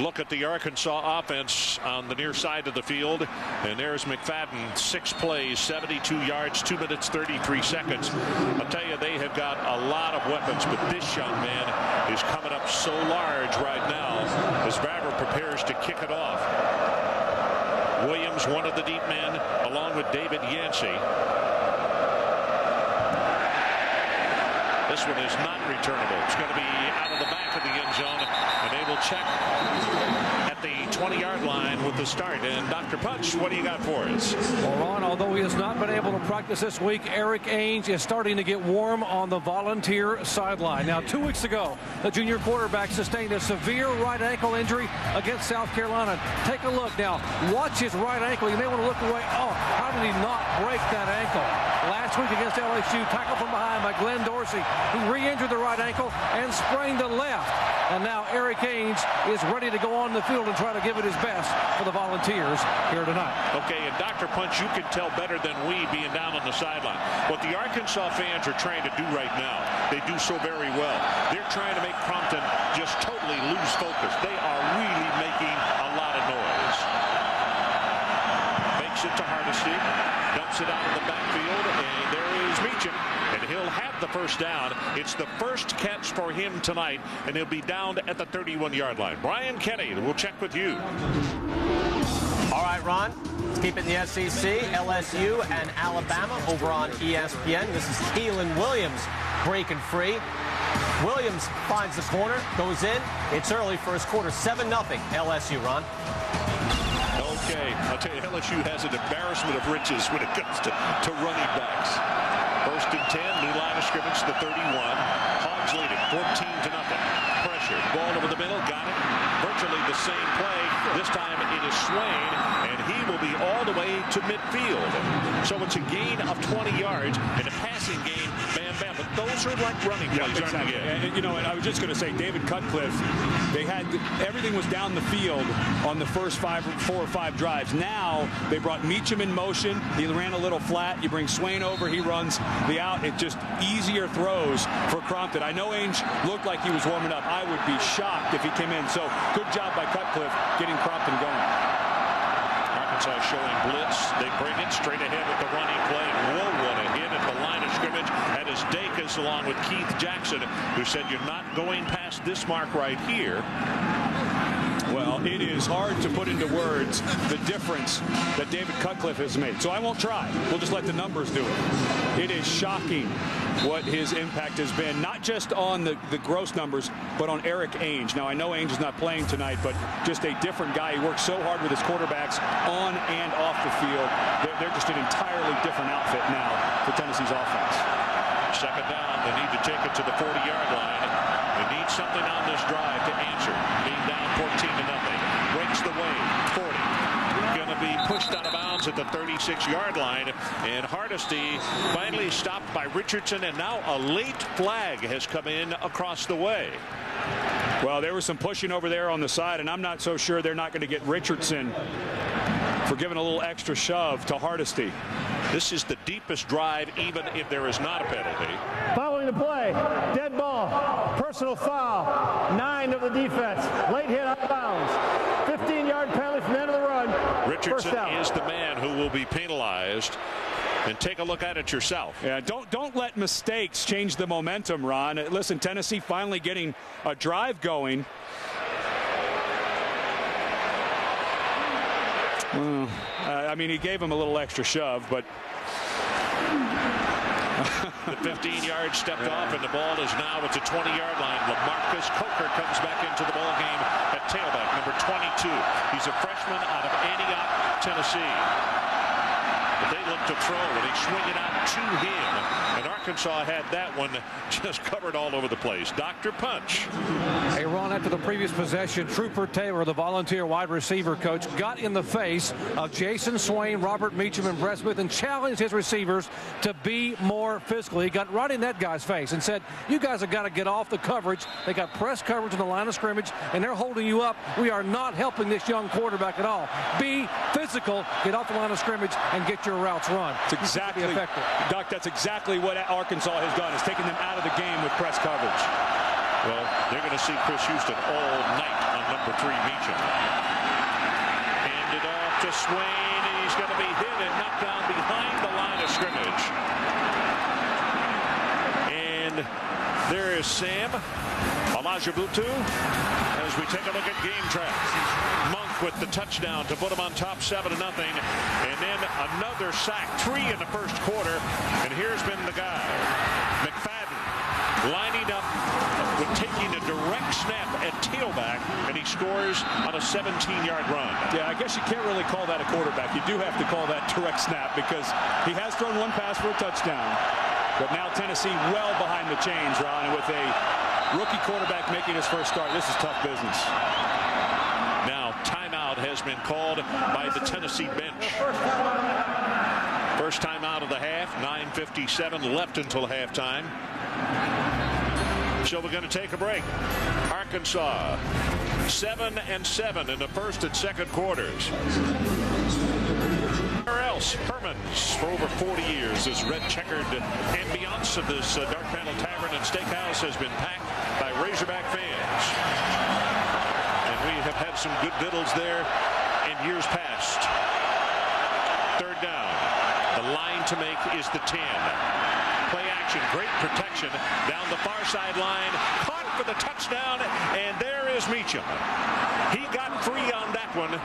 Look at the Arkansas offense on the near side of the field. And there's McFadden, 6 plays, 72 yards, 2 minutes, 33 seconds. I'll tell you, they have got a lot of weapons, but this young man is coming up so large right now as Vavra prepares to kick it off. Williams, one of the deep men, along with David Yancey. This one is not returnable. It's going to be out of the back of the end zone, and they will check at the 20-yard line with the start. And Dr. Punch, what do you got for us? Well, Ron, although he has not been able to practice this week, Eric Ainge is starting to get warm on the Volunteer sideline. Now, 2 weeks ago, the junior quarterback sustained a severe right ankle injury against South Carolina. Take a look now. Watch his right ankle. You may want to look away. Oh, how did he not break that ankle? Last week against LSU, tackled from behind by Glenn Dorsey. He re-injured the right ankle and sprained the left. And now Eric Ainge is ready to go on the field and try to give it his best for the Volunteers here tonight. Okay, and Dr. Punch, you can tell better than we being down on the sideline. What the Arkansas fans are trying to do right now, they do so very well. They're trying to make Compton just totally lose focus. They are really making a lot of noise. Makes it to Hardesty, dumps it out of the backfield, and there is Meacham. And he'll have the first down. It's the first catch for him tonight, and he'll be down at the 31-yard line. Brian Kenny, we'll check with you. All right, Ron, let's keep it in the SEC. LSU and Alabama over on ESPN. This is Keelan Williams breaking free. Williams finds the corner, goes in. It's early first quarter, 7-0 LSU, Ron. Okay, I'll tell you, LSU has an embarrassment of riches when it comes to running backs. 1st and 10, new line of scrimmage, the 31. Hogs leading 14-0. Pressure, ball over the middle, got it. Virtually the same play. This time it is Swain, and he will be all the way to midfield. So it's a gain of 20 yards and a passing game. Van bad, but those are like running plays, exactly. And, you know, and I was just going to say, David Cutcliffe, everything was down the field on the first 4 or 5 drives. Now they brought Meacham in motion. He ran a little flat. You bring Swain over. He runs the out. It just easier throws for Crompton. I know Ainge looked like he was warming up. I would be shocked if he came in. So good job by Cutcliffe getting Crompton going. Arkansas showing blitz. They bring it straight ahead with the running play. Whoa, what a hit at the line of scrimmage. That is Dacus along with Keith Jackson, who said you're not going past this mark right here. Well, it is hard to put into words the difference that David Cutcliffe has made. So I won't try. We'll just let the numbers do it. It is shocking what his impact has been, not just on the gross numbers, but on Eric Ainge. Now, I know Ainge is not playing tonight, but just a different guy. He works so hard with his quarterbacks on and off the field. They're just an entirely different outfit now for Tennessee's offense. Second down, they need to take it to the 40-yard line. They need something on this drive to answer. Being down 14-0. Breaks the way. 40. Going to be pushed out of bounds at the 36-yard line. And Hardesty finally stopped by Richardson. And now a late flag has come in across the way. Well, there was some pushing over there on the side, and I'm not so sure they're not going to get Richardson for giving a little extra shove to Hardesty. This is the deepest drive, even if there is not a penalty. Following the play, dead ball, personal foul, 9 of the defense, late hit out of bounds, 15-yard penalty from the end of the run. Richardson is the man who will be penalized. And take a look at it yourself. Yeah, don't let mistakes change the momentum, Ron. Listen, Tennessee finally getting a drive going. I mean, he gave him a little extra shove, but the 15-yard stepped off, and the ball is now at the 20-yard line. LaMarcus Coker comes back into the ball game at tailback, number 22. He's a freshman out of Antioch, Tennessee. But they look to throw, and he's swinging out to him. And Arkansas had that one just covered all over the place. Dr. Punch. Hey, Ron, after the previous possession, Trooper Taylor, the volunteer wide receiver coach, got in the face of Jason Swain, Robert Meacham, and Brett Smith and challenged his receivers to be more physical. He got right in that guy's face and said, you guys have got to get off the coverage. They got press coverage in the line of scrimmage, and they're holding you up. We are not helping this young quarterback at all. Be physical, get off the line of scrimmage, and get your routes run. It's exactly effective. Doc, that's exactly what Arkansas has done, is taking them out of the game with press coverage. Well, they're going to see Chris Houston all night on number 3, Meacham. Handed off to Swain, and he's going to be hit and knocked down behind the line of scrimmage. And there is Sam Alajabutu as we take a look at game track. Monk with the touchdown to put him on top 7-0. And then another sack, 3 in the first quarter. And here's been the guy, McFadden, lining up with taking a direct snap at tailback, and he scores on a 17-yard run. Yeah, I guess you can't really call that a quarterback. You do have to call that direct snap because he has thrown one pass for a touchdown. But now Tennessee well behind the chains, Ron, and with a rookie quarterback making his first start. This is tough business. Now, timeout has been called by the Tennessee bench. First time out of the half, 9:57 left until halftime. So we're going to take a break. Arkansas 7-7 in the first and second quarters. Where else? Herman's for over 40 years. This red checkered ambiance of this dark panel tavern and steakhouse has been packed by Razorback fans. And we have had some good diddles there in years past. Third down. The line to make is the 10. Play action, great protection down the far sideline, caught for the touchdown, and there is Meacham. He got free on that one.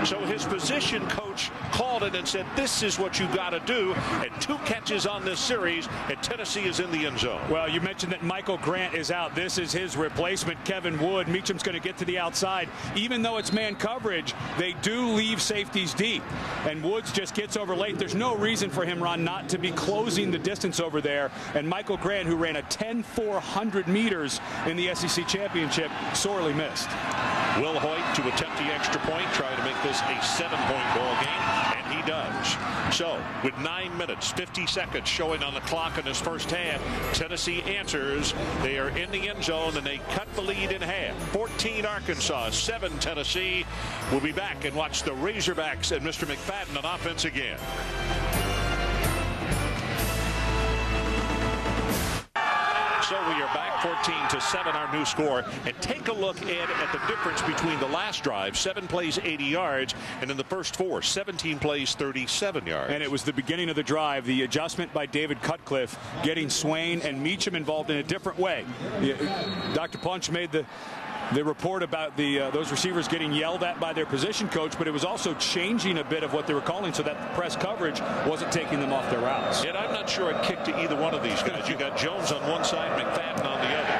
So his position coach called it and said, this is what you got to do. And 2 catches on this series, and Tennessee is in the end zone. Well, you mentioned that Michael Grant is out. This is his replacement, Kevin Wood. Meacham's going to get to the outside. Even though it's man coverage, they do leave safeties deep. And Woods just gets over late. There's no reason for him, Ron, not to be closing the distance over there. And Michael Grant, who ran a 10-400 meters in the SEC championship, sorely missed. Will Hoyt to attempt the extra point, try to make this a 7-point ball game, and he does. So, with 9 minutes, 50 seconds showing on the clock in this first half, Tennessee answers. They are in the end zone, and they cut the lead in half. 14 Arkansas, 7 Tennessee. We'll be back and watch the Razorbacks and Mr. McFadden on offense again. So we are back 14-7, our new score. And take a look, Ed, at the difference between the last drive, 7 plays, 80 yards, and in the first 4, 17 plays, 37 yards. And it was the beginning of the drive, the adjustment by David Cutcliffe, getting Swain and Meacham involved in a different way. Dr. Punch made the report about those receivers getting yelled at by their position coach, but it was also changing a bit of what they were calling so that the press coverage wasn't taking them off their routes. And I'm not sure it kicked to either one of these guys. You got Jones on one side, McFadden on the other.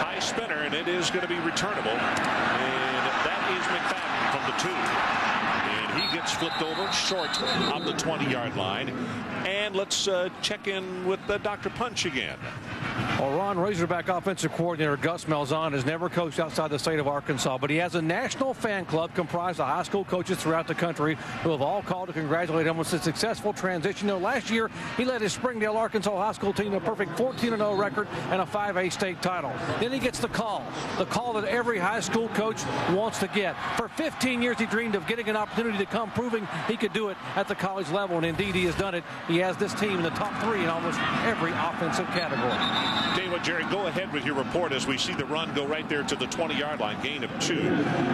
High spinner, and it is going to be returnable. And that is McFadden from the 2. And he gets flipped over short on the 20-yard line. And let's check in with Dr. Punch again. Well, Ron, Razorback offensive coordinator Gus Malzahn has never coached outside the state of Arkansas, but he has a national fan club comprised of high school coaches throughout the country who have all called to congratulate him on his successful transition. Last year, he led his Springdale, Arkansas high school team to a perfect 14-0 record and a 5A state title. Then he gets the call that every high school coach wants to get. For 15 years, he dreamed of getting an opportunity to come, proving he could do it at the college level, and indeed he has done it. He has this team in the top 3 in almost every offensive category. David, Jerry, go ahead with your report as we see the run go right there to the 20-yard line, gain of 2.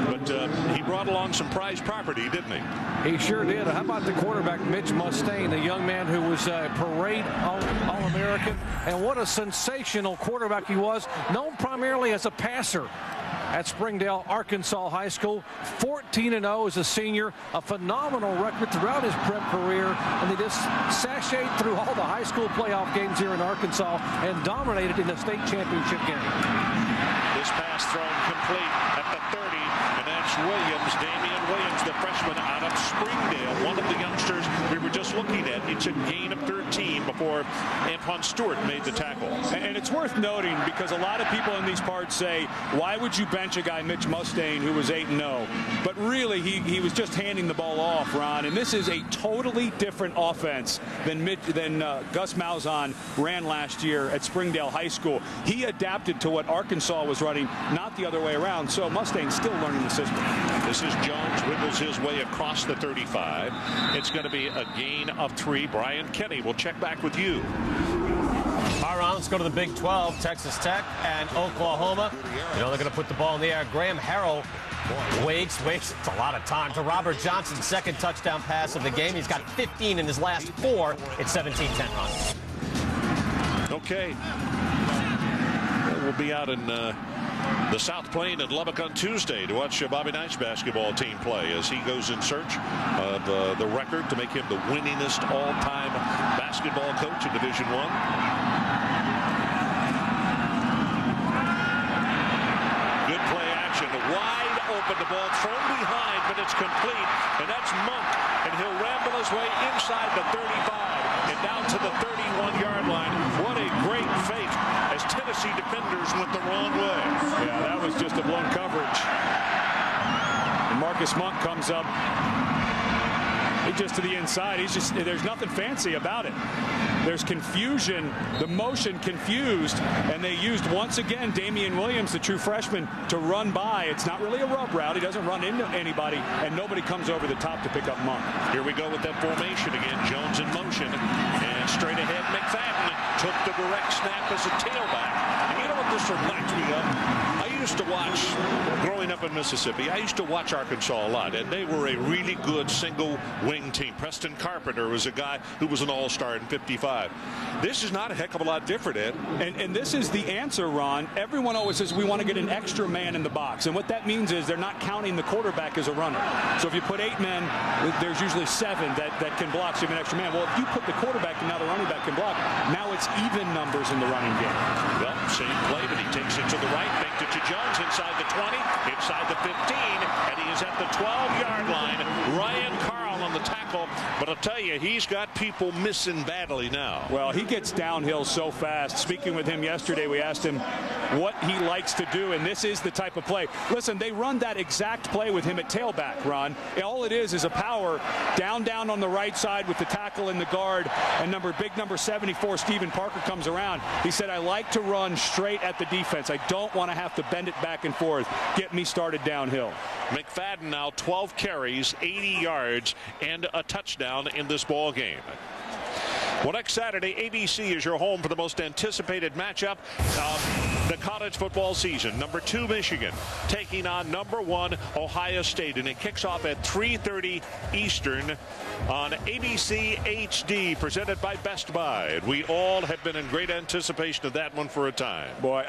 But he brought along some prize property, didn't he? He sure did. How about the quarterback, Mitch Mustaine, the young man who was a parade All-American? And what a sensational quarterback he was, known primarily as a passer at Springdale, Arkansas High School. 14-0 as a senior, a phenomenal record throughout his prep career, and they just sashayed through all the high school playoff games here in Arkansas and dominated in the state championship game. This pass thrown complete at the 30, and that's Williams, Damian Williams, the freshman out of Springdale, one of the youngsters we were just looking at. It's a gain of 13 before Antoine Stewart made the tackle. And it's worth noting because a lot of people in these parts say, why would you bench a guy, Mitch Mustaine, who was 8-0? But really, he was just handing the ball off, Ron. And this is a totally different offense than Gus Malzahn ran last year at Springdale High School. He adapted to what Arkansas was running, not the other way around. So Mustaine's still learning the system. This is Jones, wiggles his way across the 35. It's going to be a gain of 3. Brian Kenny will check back with you. All right, let's go to the Big 12. Texas Tech and Oklahoma. They're going to put the ball in the air. Graham Harrell waits. It's a lot of time. To Robert Johnson's second touchdown pass of the game. He's got 15 in his last 4. It's 17-10 run. Okay. We'll be out in the South Plain in Lubbock on Tuesday to watch Bobby Knight's basketball team play as he goes in search of the record to make him the winningest all-time basketball coach in Division I. Good play action, wide open, the ball thrown behind, but it's complete, and that's Monk, and he'll ramble his way inside the 35 and down to the 31-yard line. What a great fake as Tennessee defenders went the wrong way. Yeah, that was just a blown coverage. And Marcus Monk comes up. He's just to the inside. There's nothing fancy about it. There's confusion, the motion confused, and they used once again Damian Williams, the true freshman, to run by. It's not really a rub route. He doesn't run into anybody, and nobody comes over the top to pick up Monk. Here we go with that formation again. Jones in motion, and straight ahead McFadden took the direct snap as a tailback. And you know what this reminds me of? I used to watch, growing up in Mississippi, I used to watch Arkansas a lot, and they were a really good single wing team. Preston Carpenter was a guy who was an all-star in 55. This is not a heck of a lot different, Ed. And this is the answer, Ron. Everyone always says we want to get an extra man in the box. And what that means is they're not counting the quarterback as a runner. So if you put 8 men, there's usually 7 that can block, so you have an extra man. Well, if you put the quarterback and now the running back can block, now it's even numbers in the running game. Well, same play, but he takes it to the right, makes it to Jones inside the 20, inside the 15, and he is at the 12-yard line. Ryan Carl on on the tackle, but I'll tell you, he's got people missing badly now. Well, he gets downhill so fast. Speaking with him yesterday, we asked him what he likes to do, and this is the type of play. Listen, they run that exact play with him at tailback, Ron. All it is a power down on the right side with the tackle and the guard, and big number 74, Stephen Parker, comes around. He said, I like to run straight at the defense. I don't want to have to bend it back and forth. Get me started downhill. McFadden now 12 carries, 80 yards, and a touchdown in this ball game. Well, next Saturday, ABC is your home for the most anticipated matchup of the college football season. Number 2, Michigan, taking on number 1, Ohio State. And it kicks off at 3:30 Eastern on ABC HD, presented by Best Buy. And we all have been in great anticipation of that one for a time. Boy,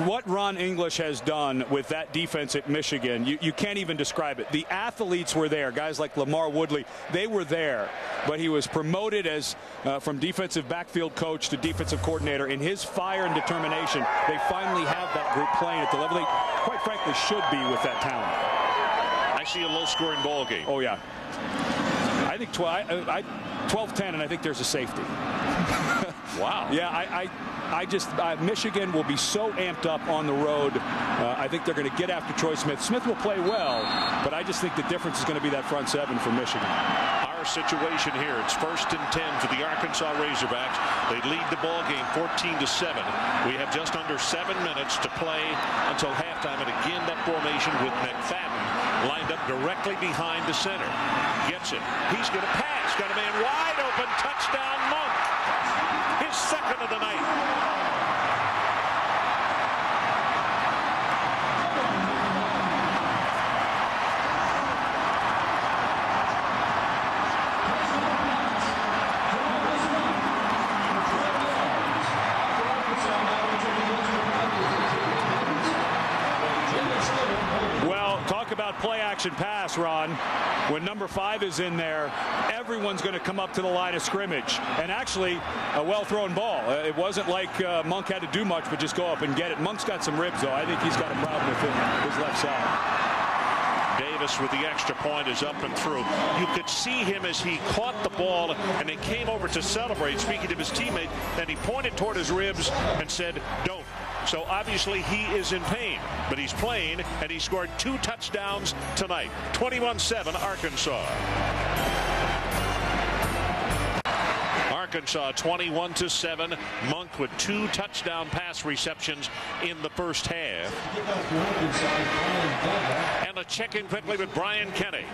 what Ron English has done with that defense at Michigan, you can't even describe it. The athletes were there. Guys like Lamar Woodley, they were there. But he was promoted as from defensive backfield coach to defensive coordinator. In his fire and determination, they finally have that group playing at the level they, quite frankly, should be with that talent. I see a low-scoring ball game. Oh, yeah. I think 12-10, and I think there's a safety. Wow. Yeah, Michigan will be so amped up on the road. I think they're going to get after Troy Smith. Smith will play well, but I just think the difference is going to be that front seven for Michigan. Our situation here, it's 1st and 10 for the Arkansas Razorbacks. They lead the ball game 14-7. We have just under 7 minutes to play until halftime, and again that formation with McFadden lined up directly behind the center. Gets it. He's going to pass. Got a man wide open. Touchdown, Monk. His second of the night. Play action pass, Ron. When number 5 is in there, everyone's going to come up to the line of scrimmage. And actually, a well-thrown ball. It wasn't like Monk had to do much, but just go up and get it. Monk's got some ribs, though. I think he's got a problem with his left side. Davis with the extra point is up and through. You could see him as he caught the ball and then came over to celebrate, speaking to his teammate, and he pointed toward his ribs and said, don't. So obviously he is in pain, but he's playing, and he scored 2 touchdowns tonight. 21-7 Arkansas. Arkansas 21-7. Monk with 2 touchdown pass receptions in the first half. And a check-in quickly with Brian Kenny.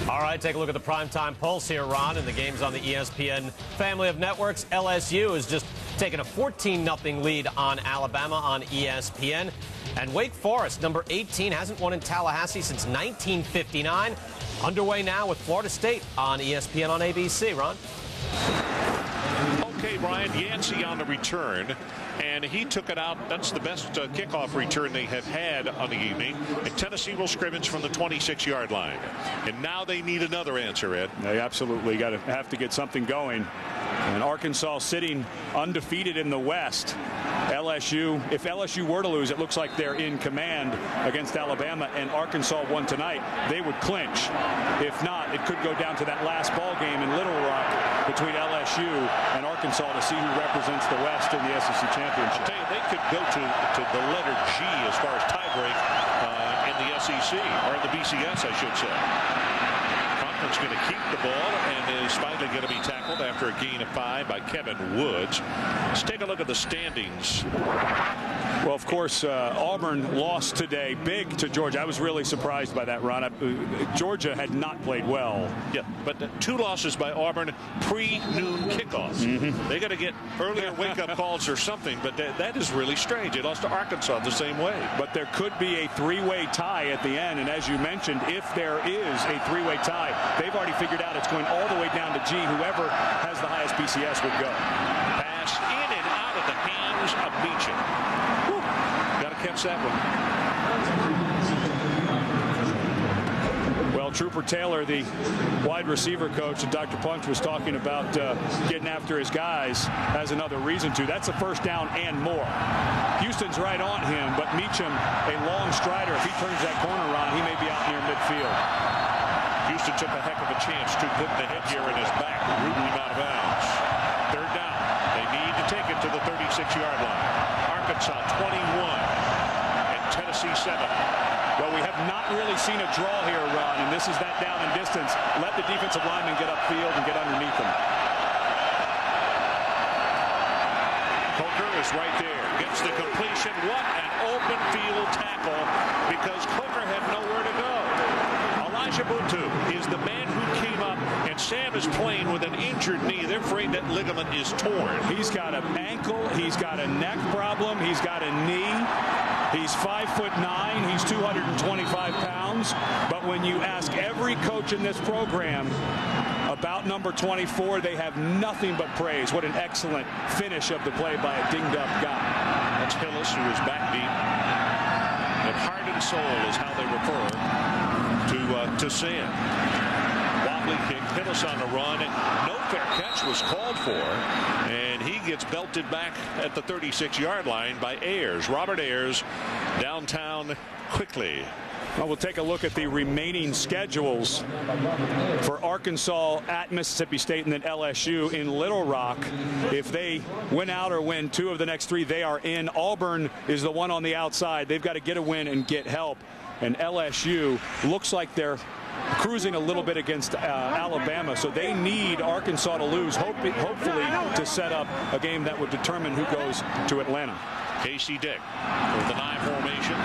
All right, take a look at the primetime pulse here, Ron, and the games on the ESPN family of networks. LSU is just taking a 14-0 lead on Alabama on ESPN. And Wake Forest, number 18, hasn't won in Tallahassee since 1959. Underway now with Florida State on ESPN on ABC. Ron? Okay, Brian, Yancey on the return, and he took it out. That's the best kickoff return they have had on the evening. And Tennessee will scrimmage from the 26-yard line. And now they need another answer, Ed. They absolutely have to get something going. And Arkansas sitting undefeated in the West. If LSU were to lose, it looks like they're in command against Alabama, and Arkansas won tonight, they would clinch. If not, it could go down to that last ball game in Little Rock between LSU and Arkansas to see who represents the West in the SEC championship. I'll tell you, they could go to the letter G as far as tiebreak in the SEC, or in the BCS, I should say. Conklin's going to keep the ball and is finally going to be tackled after a gain of 5 by Kevin Woods. Let's take a look at the standings. Well, of course, Auburn lost today big to Georgia. I was really surprised by that, Ron. Georgia had not played well. Yeah, but 2 losses by Auburn pre-noon kickoffs. Mm-hmm. They got to get earlier wake-up calls or something, but that is really strange. They lost to Arkansas the same way. But there could be a 3-way tie at the end, and as you mentioned, if there is a 3-way tie, they've already figured out it's going all the way down to G. Whoever has the highest BCS would go. Pass in and out of the hands of Meacham. Got to catch that one. Well, Trooper Taylor, the wide receiver coach that Dr. Punch was talking about getting after his guys, has another reason to. That's a first down and more. Houston's right on him, but Meacham, a long strider, if he turns that corner around, he may be out near midfield. Houston took a heck of a chance to put the headgear in his back, rooting him out of bounds. Third down. They need to take it to the 36-yard line. Arkansas 21 and Tennessee 7. Well, we have not really seen a draw here, Ron, and this is that down and distance. Let the defensive linemen get upfield and get underneath them. Coker is right there. Gets the completion. What an open field tackle because Coker had nowhere to go. Elijah Butu is the man who came up, and Sam is playing with an injured knee. They're afraid that ligament is torn. He's got an ankle. He's got a neck problem. He's got a knee. He's 5'9". He's 225 pounds. But when you ask every coach in this program about number 24, they have nothing but praise. What an excellent finish of the play by a dinged-up guy. That's Hillis, who is back deep. And heart and soul is how they refer to Sam. Wobbly kick, Hillis on the run, and no fair catch was called for, and he gets belted back at the 36-yard line by Ayers. Robert Ayers downtown quickly. Well, we'll take a look at the remaining schedules for Arkansas at Mississippi State and then LSU in Little Rock. If they win out or win 2 of the next 3, they are in. Auburn is the one on the outside. They've got to get a win and get help. And LSU looks like they're cruising a little bit against Alabama, so they need Arkansas to lose, hopefully to set up a game that would determine who goes to Atlanta. Casey Dick with the 9 formation.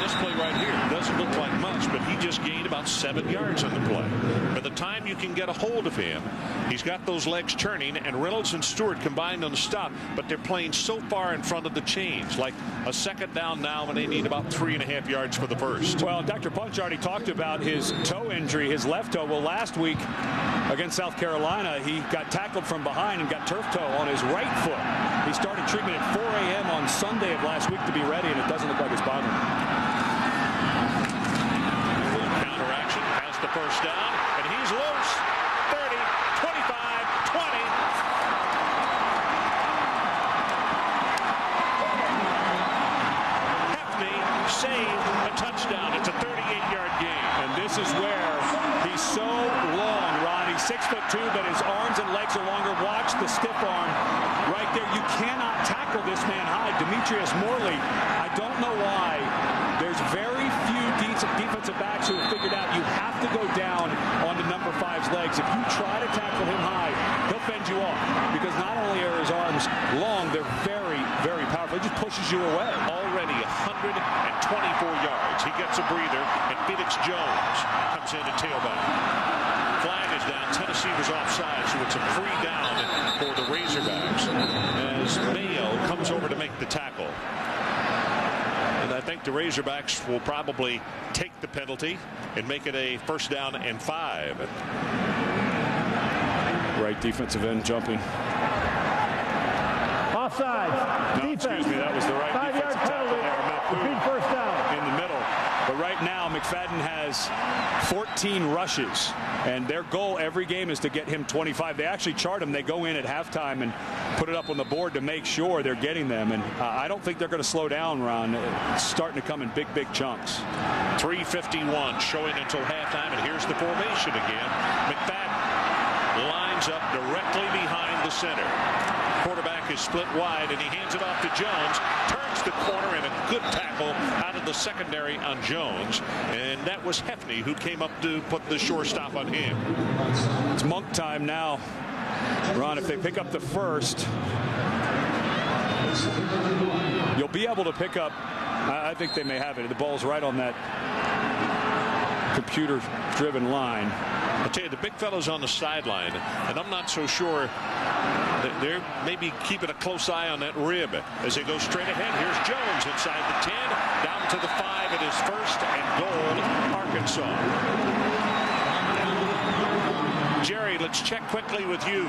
This play right here doesn't look like much, but he just gained about 7 yards on the play. By the time you can get a hold of him, he's got those legs turning, and Reynolds and Stewart combined on the stop, but they're playing so far in front of the chains, like a second down now, and they need about 3.5 yards for the first. Well, Dr. Punch already talked about his toe injury, his left toe. Well, last week against South Carolina, he got tackled from behind and got turf toe on his right foot. He started treatment at 4 a.m. on Sunday of last week to be ready, and it doesn't look like it's bothering him. The first down, and he's loose. 30, 25, 20. Hefney saved a touchdown. It's a 38-yard gain. And this is where he's so long, Ron. He's 6'2", but his arms and legs are longer. Watch the stiff arm right there. You cannot tackle this man high. Demetrius Morley, I don't know why. There's very few defensive backs who have figured out you have to go down on the number 5's legs. If you try to tackle him high, he'll fend you off because not only are his arms long, they're very, very powerful. It just pushes you away. Already 124 yards. He gets a breather, and Felix Jones comes in to tailback. Flag is down. Tennessee was offside, so it's a free down for the Razorbacks as Mayo comes over to make the tackle. And I think the Razorbacks will probably take the penalty and make it a first down and 5. Right defensive end jumping. Offside. No, excuse me, that was the right 5-yard penalty. Repeat first down. In the middle. But right now, McFadden has 14 rushes, and their goal every game is to get him 25. They actually chart him. They go in at halftime and put it up on the board to make sure they're getting them. And I don't think they're going to slow down, Ron. It's starting to come in big, big chunks. 3:51 showing until halftime, and here's the formation again. McFadden lines up directly behind the center. Quarterback is split wide, and he hands it off to Jones. Turns the corner, and a good tackle out of the secondary on Jones. And that was Hefney who came up to put the shortstop on him. It's Monk time now. Ron, if they pick up the first, you'll be able to pick up. I think they may have it. The ball's right on that computer-driven line. I'll tell you, the big fellow's on the sideline, and I'm not so sure that they're maybe keeping a close eye on that rib as they go straight ahead. Here's Jones inside the 10, down to the 5. It is first and goal, Arkansas. Jerry Jerry, let's check quickly with you.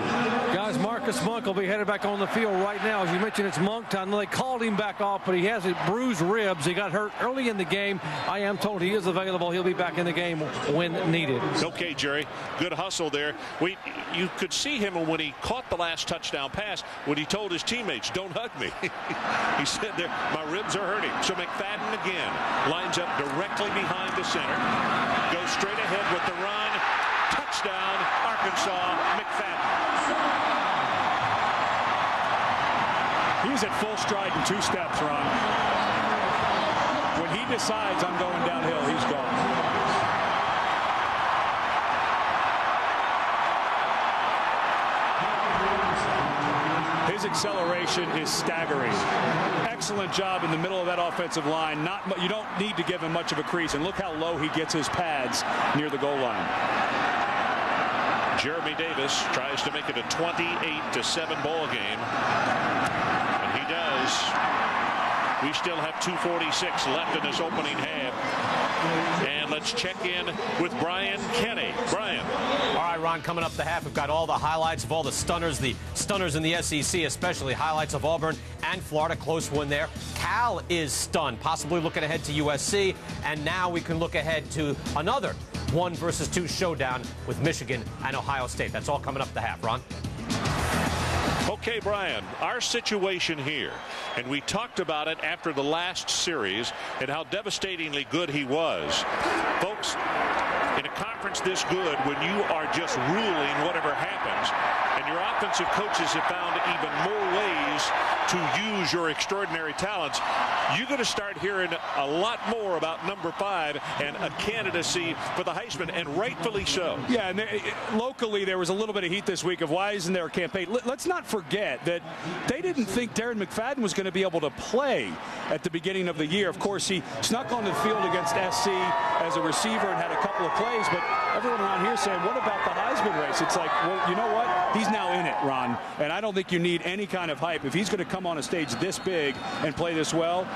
Guys, Marcus Monk will be headed back on the field right now. As you mentioned, it's Monk time. They called him back off, but he has bruised ribs. He got hurt early in the game. I am told he is available. He'll be back in the game when needed. Okay, Jerry. Good hustle there. You could see him when he caught the last touchdown pass when he told his teammates, don't hug me. He said there, my ribs are hurting. So McFadden again lines up directly behind the center. Goes straight ahead with the run. Touchdown, Arkansas, McFadden. He's at full stride in 2 steps, Ron. When he decides I'm going downhill, he's gone. His acceleration is staggering. Excellent job in the middle of that offensive line. You don't need to give him much of a crease, and look how low he gets his pads near the goal line. Jeremy Davis tries to make it a 28-7 ball game. And he does. We still have 2:46 left in this opening half. And let's check in with Brian Kenny. Brian. All right, Ron, coming up the half, we've got all the highlights of all the stunners in the SEC, especially highlights of Auburn and Florida. Close one there. Cal is stunned, possibly looking ahead to USC. And now we can look ahead to another 1 versus 2 showdown with Michigan and Ohio State. That's all coming up the half, Ron. Okay, Brian, our situation here, and we talked about it after the last series and how devastatingly good he was. Folks, in a conference this good, when you are just ruling whatever happens, and your offensive coaches have found even more ways to use your extraordinary talents, you're going to start hearing a lot more about number 5 and a candidacy for the Heisman, and rightfully so. Yeah, and locally there was a little bit of heat this week of why isn't there a campaign. Let's not forget that they didn't think Darren McFadden was going to be able to play at the beginning of the year. Of course, he snuck onto the field against SC as a receiver and had a couple of plays, but everyone around here saying, what about the Heisman race? It's like, well, you know what? He's now in it, Ron, and I don't think you need any kind of hype. If he's going to come on a stage this big and play this well,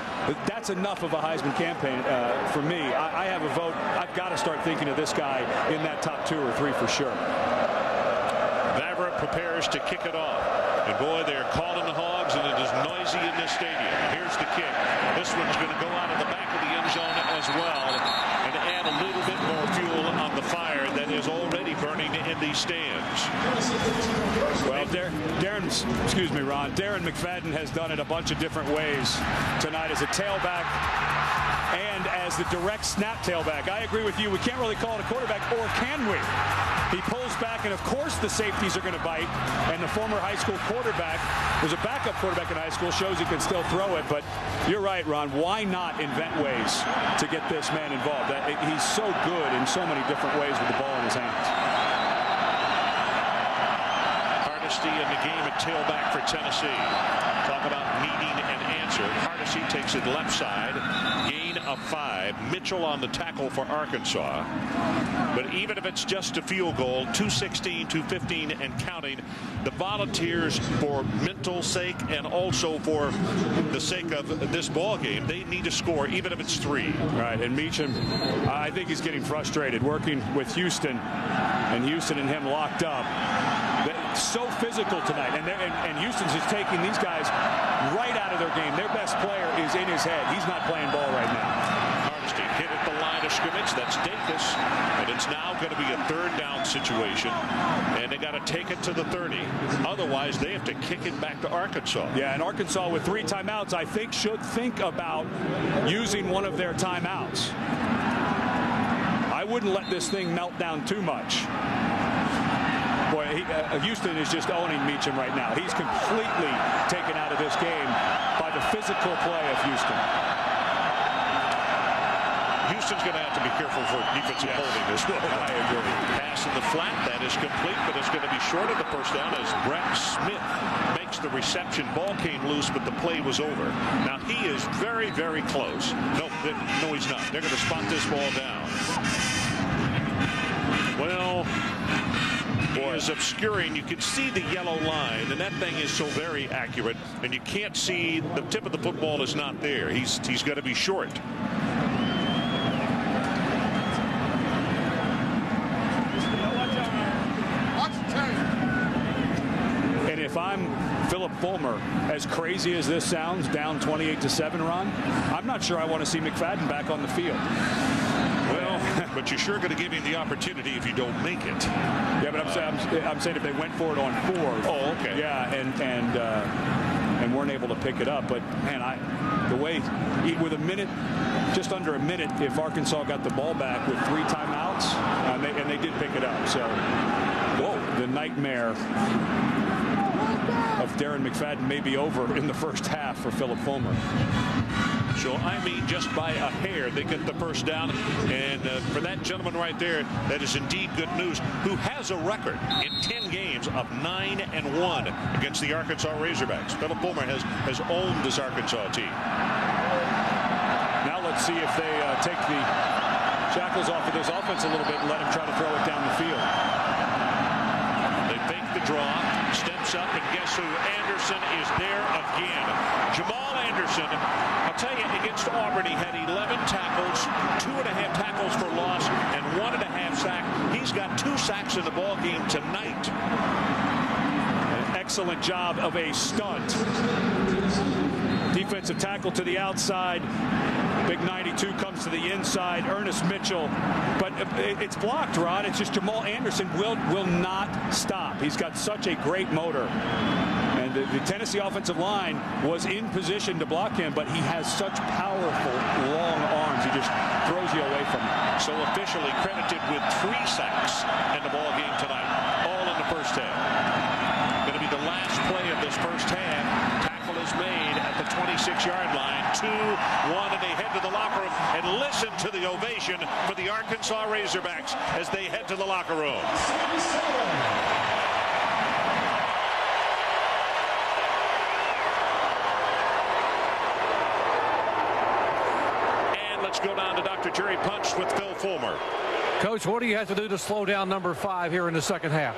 that's enough of a Heisman campaign for me. I have a vote. I've got to start thinking of this guy in that top 2 or 3 for sure. Maverick prepares to kick it off. And boy, they're calling the Hogs, and it is noisy in this stadium. Here's the kick. This one's going to go out of the back of the end zone as well and add a little bit more fuel on the fire that is already burning in these stands. Well, Darren McFadden has done it a bunch of different ways tonight as a tailback and as the direct snap tailback. I agree with you. We can't really call it a quarterback, or can we? He pulls back, and of course the safeties are going to bite. And the former high school quarterback, was a backup quarterback in high school, shows he can still throw it. But you're right, Ron. Why not invent ways to get this man involved? He's so good in so many different ways with the ball in his hands. Hardesty in the game at tailback for Tennessee. Talk about needing an answer. Hardesty takes it left side. Gain of 5. Mitchell on the tackle for Arkansas. But even if it's just a field goal, 2:16, 2:15 and counting, the Volunteers, for mental sake and also for the sake of this ball game, they need to score even if it's 3. Right, and Meacham, I think he's getting frustrated working with Houston, and Houston and him locked up. So physical tonight, and Houston's just taking these guys right out of their game. Their best player is in his head. He's not playing ball right now. Hardesty hit at the line of scrimmage. That's Dacus, and it's now going to be a 3rd down situation, and they got to take it to the 30. Otherwise, they have to kick it back to Arkansas. Yeah, and Arkansas with 3 timeouts, I think, should think about using one of their timeouts. I wouldn't let this thing melt down too much. Boy, Houston is just owning Meacham right now. He's completely taken out of this game by the physical play of Houston. Houston's going to have to be careful for defensive holding as well. I agree. Pass in the flat, that is complete, but it's going to be short of the first down as Brett Smith makes the reception. Ball came loose, but the play was over. Now, he is very, very close. No, he's not. They're going to spot this ball down. Well, he is obscuring. You can see the yellow line, and that thing is so very accurate, and you can't see the tip of the football is not there. He's got to be short. if I'm Philip Fulmer, as crazy as this sounds, down 28-7, Ron, I'm not sure I want to see McFadden back on the field. Well, but you're sure going to give him the opportunity if you don't make it. Yeah, but I'm saying if they went for it on 4th. Oh, okay. Yeah, and weren't able to pick it up. But man, the way with a minute, just under a minute, if Arkansas got the ball back with 3 timeouts, and they did pick it up. So, the nightmare of Darren McFadden may be over in the first half for Philip Fulmer. So, I mean, just by a hair, they get the first down. And for that gentleman right there, that is indeed good news, who has a record in 10 games of 9-1 against the Arkansas Razorbacks. Philip Fulmer has owned this Arkansas team. Now let's see if they take the shackles off of this offense a little bit and let him try to throw it down the field. They fake the draw, steps up, and guess who? Anderson is there again. Jamal Anderson, I'll tell you, against Auburn, he had 11 tackles, 2.5 tackles for loss, and 1.5 sacks. He's got 2 sacks in the ball game tonight. An excellent job of a stunt. Defensive tackle to the outside. Big 92 comes to the inside. Ernest Mitchell. But it's blocked, Ron. It's just Jamal Anderson will not stop. He's got such a great motor. And the Tennessee offensive line was in position to block him, but he has such powerful, long arms. He just throws you away from him. So officially credited with 3 sacks in the ball game tonight, all in the first half. Going to be the last play of this first half. Tackle is made at the 26-yard line. 2-1, and they head to the locker room. And listen to the ovation for the Arkansas Razorbacks as they head to the locker room. Let's go down to Dr. Jerry Punch with Phil Fulmer. Coach, what do you have to do to slow down number 5 here in the second half?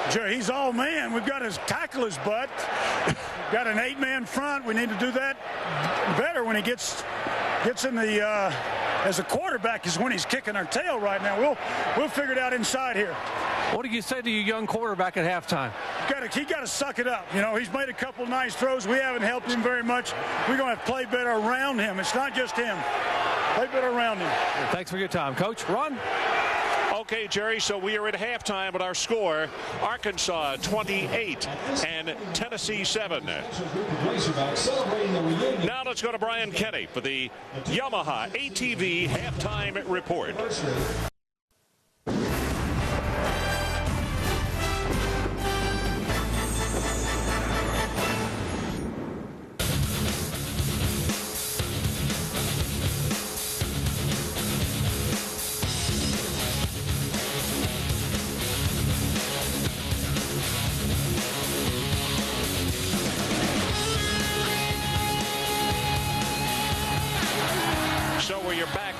Jerry, he's all man. We've got to tackle his butt. Got an 8-man front. We need to do that better when he gets in the as a quarterback is when he's kicking our tail right now. We'll figure it out inside here. What do you say to your young quarterback at halftime? He got to suck it up. You know, he's made a couple nice throws. We haven't helped him very much. We're going to have to play better around him. It's not just him. Play better around him. Thanks for your time, Coach. Ron? Okay, Jerry, so we are at halftime at our score. Arkansas 28 and Tennessee 7. Now let's go to Brian Kenny for the Yamaha ATV halftime report.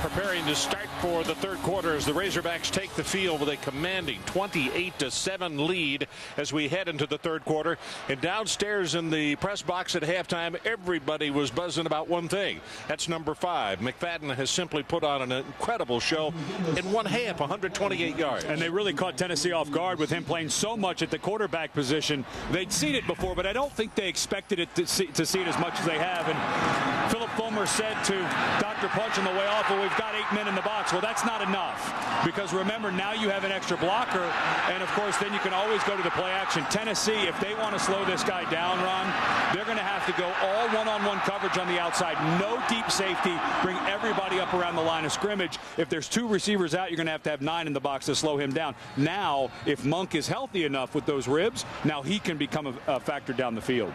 Preparing to start for the third quarter as the Razorbacks take the field with a commanding 28-7 lead as we head into the third quarter. And downstairs in the press box at halftime, everybody was buzzing about one thing. That's number 5. McFadden has simply put on an incredible show in one half, 128 yards. And they really caught Tennessee off guard with him playing so much at the quarterback position. They'd seen it before, but I don't think they expected it to see it as much as they have. And Philip Fulmer said to Dr. Punch on the way off, well, we've got 8 men in the box. Well, that's not enough, because remember, now you have an extra blocker, and of course then you can always go to the play action. Tennessee, if they want to slow this guy down, Ron, they're going to have to go all one-on-one coverage on the outside, no deep safety, bring everybody up around the line of scrimmage. If there's 2 receivers out, you're going to have 9 in the box to slow him down. Now, if Monk is healthy enough with those ribs, now he can become a factor down the field.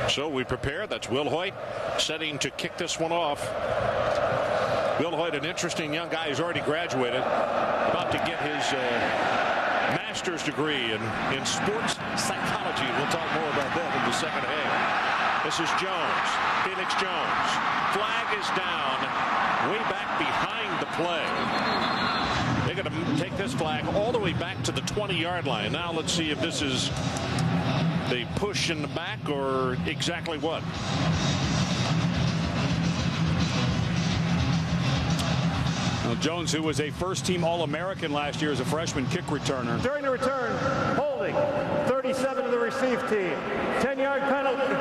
So we prepare. That's Will Hoyt setting to kick this one off. Will Hoyt, an interesting young guy who's already graduated, about to get his master's degree in sports psychology. We'll talk more about that in the second half. This is Jones, Felix Jones. Flag is down, way back behind the play. They're going to take this flag all the way back to the 20-yard line. Now let's see if this is the push in the back or exactly what. Well, Jones, who was a first-team All-American last year as a freshman kick returner. During the return, holding 37 to the receive team. 10-yard penalty,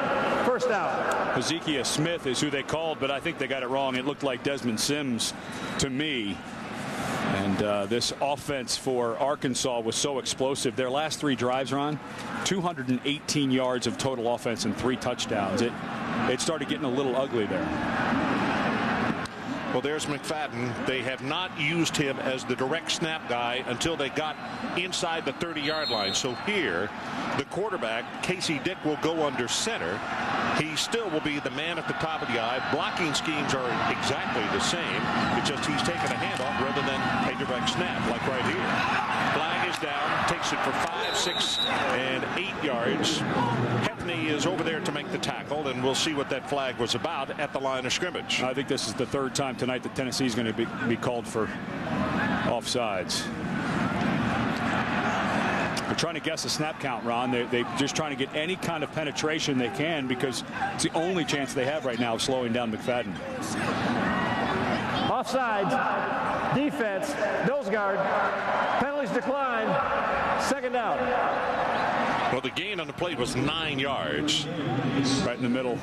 first out. Hezekiah Smith is who they called, but I think they got it wrong. It looked like Desmond Sims to me. And this offense for Arkansas was so explosive. Their last 3 drives, Ron, 218 yards of total offense and 3 touchdowns. It started getting a little ugly there. Well, there's McFadden. They have not used him as the direct snap guy until they got inside the 30-yard line. So here, the quarterback, Casey Dick, will go under center. He still will be the man at the top of the eye. Blocking schemes are exactly the same. It's just he's taking a handoff rather than a direct snap, like right here. Flag is down, takes it for 5, 6, and 8 yards. Hefney is over there to make the tackle, and we'll see what that flag was about at the line of scrimmage. I think this is the 3rd time tonight that Tennessee is going to be called for offsides. They're trying to guess a snap count, Ron. They're just trying to get any kind of penetration they can because it's the only chance they have right now of slowing down McFadden. Offsides, defense, nose guard, penalties decline, 2nd down. Well, the gain on the play was 9 yards. Right in the middle.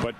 But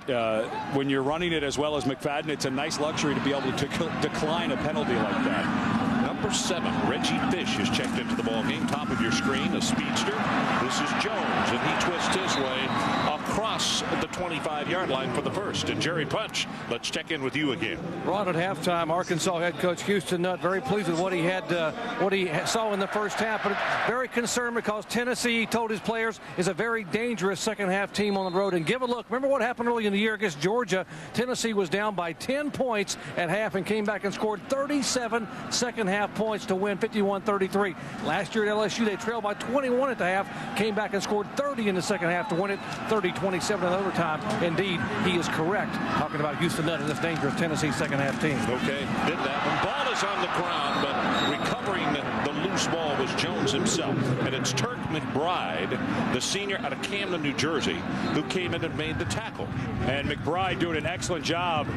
when you're running it as well as McFadden, it's a nice luxury to be able to decline a penalty like that. Number 7, Reggie Fish is checked into the ball game. Top of your screen, a speedster. This is Jones, and he twists his way across the 25-yard line for the first. And Jerry Punch, let's check in with you again. Ron, at halftime, Arkansas head coach Houston Nutt very pleased with what he saw in the first half, but very concerned because Tennessee, he told his players, is a very dangerous second-half team on the road. And give a look. Remember what happened early in the year against Georgia? Tennessee was down by 10 points at half and came back and scored 37 second-half points to win 51-33. Last year at LSU, they trailed by 21 at the half, came back and scored 30 in the second half to win it 30-27 in overtime. Indeed, he is correct talking about Houston Nutt and this dangerous Tennessee second-half team. Okay, did that one. Ball is on the ground, but recovering the loose ball was Jones himself. And it's Turk McBride, the senior out of Camden, New Jersey, who came in and made the tackle. And McBride doing an excellent job.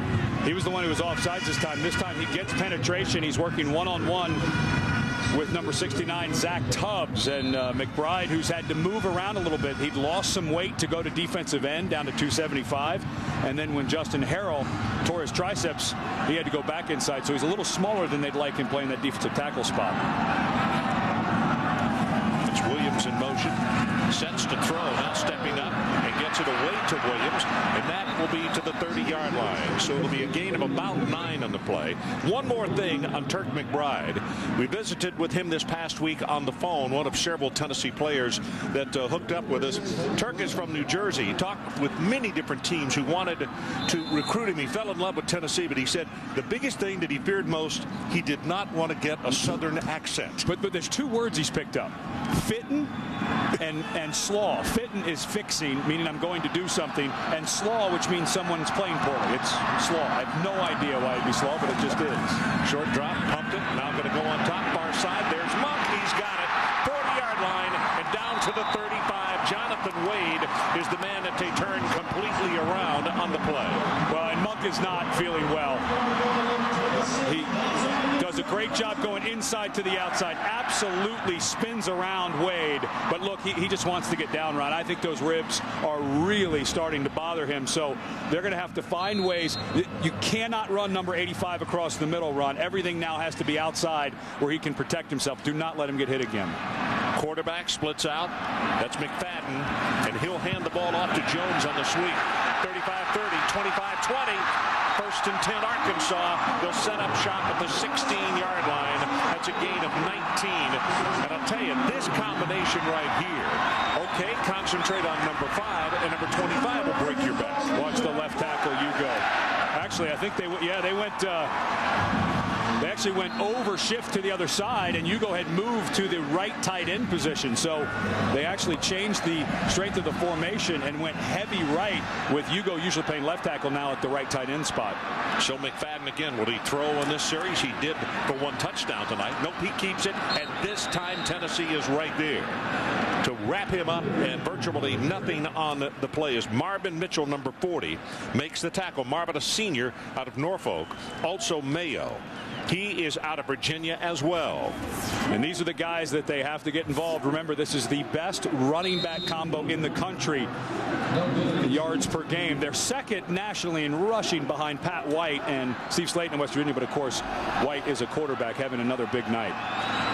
He was the one who was offsides this time. This time he gets penetration. He's working one-on-one with number 69, Zach Tubbs. And McBride, who's had to move around a little bit. He'd lost some weight to go to defensive end down to 275. And then when Justin Harrell tore his triceps, he had to go back inside. So he's a little smaller than they'd like him playing that defensive tackle spot. It's Williams in motion. Sets to throw. Now stepping up and gets it away to Williams. And that will be to the 30-yard line. So it'll be a gain of about 9 on the play. One more thing on Turk McBride. We visited with him this past week on the phone, one of several Tennessee players that hooked up with us. Turk is from New Jersey. He talked with many different teams who wanted to recruit him. He fell in love with Tennessee, but he said the biggest thing that he feared most, he did not want to get a Southern accent. But there's 2 words he's picked up. Fitting and slaw. Fitting is fixing, meaning I'm going to do something, and slaw, which means someone's playing poorly. It's slaw. I have no idea why it'd be slaw, but it just is. Short drop, pumped it. Now going to go on top, far side. There's Monk. He's got it. 40-yard line and down to the 35. Jonathan Wade is the man that they turn completely around on the play. Well, and Monk is not feeling well. He does a great job going inside to the outside. Absolutely spins around Wade. But look, he just wants to get down, Ron. I think those ribs are really starting to bother him. So they're going to have to find ways. You cannot run number 85 across the middle, Ron. Everything now has to be outside where he can protect himself. Do not let him get hit again. Quarterback splits out. That's McFadden. And he'll hand the ball off to Jones on the sweep. 35-30, 25-20. 1st and 10 Arkansas. They'll set up shop at the 16-yard line. That's a gain of 19. And I'll tell you, this combination right here, okay, concentrate on number 5, and number 25 will break your back. Watch the left tackle, you go. Actually, I think they went They actually went over shift to the other side, and Hugo had moved to the right tight end position. So they actually changed the strength of the formation and went heavy right, with Hugo usually playing left tackle now at the right tight end spot. So McFadden again, will he throw in this series? He did for 1 touchdown tonight. Nope, he keeps it, and this time Tennessee is right there to wrap him up, and virtually nothing on the play as Marvin Mitchell, number 40, makes the tackle. Marvin, a senior out of Norfolk, also Mayo. He is out of Virginia as well. And these are the guys that they have to get involved. Remember, this is the best running back combo in the country, yards per game. They're second nationally in rushing behind Pat White and Steve Slayton in West Virginia, but of course White is a quarterback having another big night.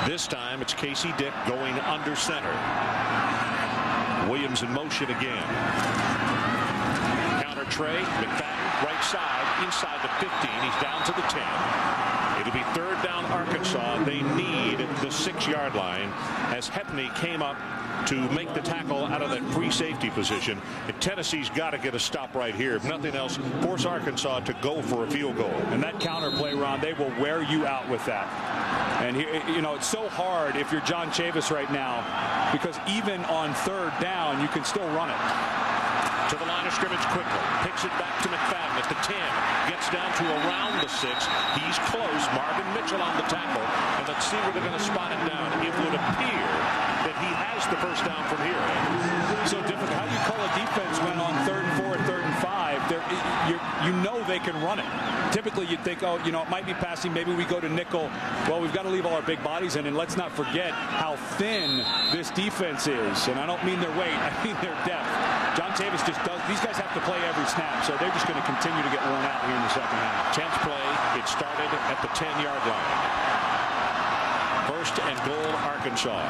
This time it's Casey Dick going under center. Williams in motion again. Counter Trey, McFadden right side, inside the 15. He's down to the 10. It'll be 3rd down Arkansas. They need the 6-yard line as Hepney came up to make the tackle out of that free safety position. And Tennessee's got to get a stop right here. If nothing else, force Arkansas to go for a field goal. And that counter play, Ron, they will wear you out with that. And, you know, it's so hard if you're John Chavis right now, because even on 3rd down, you can still run it. To the line of scrimmage quickly. Picks it back to McFadden at the 10. Gets down to around the 6. He's close. Marvin Mitchell on the tackle. And let's see where they're going to spot it down. It would appear that he has the first down from here. So difficult. How do you call a defense when on 3rd and 4, 3rd and 5? You know they can run it. Typically you'd think, oh, you know, it might be passing. Maybe we go to nickel. Well, we've got to leave all our big bodies in. And let's not forget how thin this defense is. And I don't mean their weight. I mean their depth. John Chavis just does. These guys have to play every snap. So they're just going to continue to get worn out here in the second half. 10th play. It started at the 10-yard line. 1st and goal, Arkansas.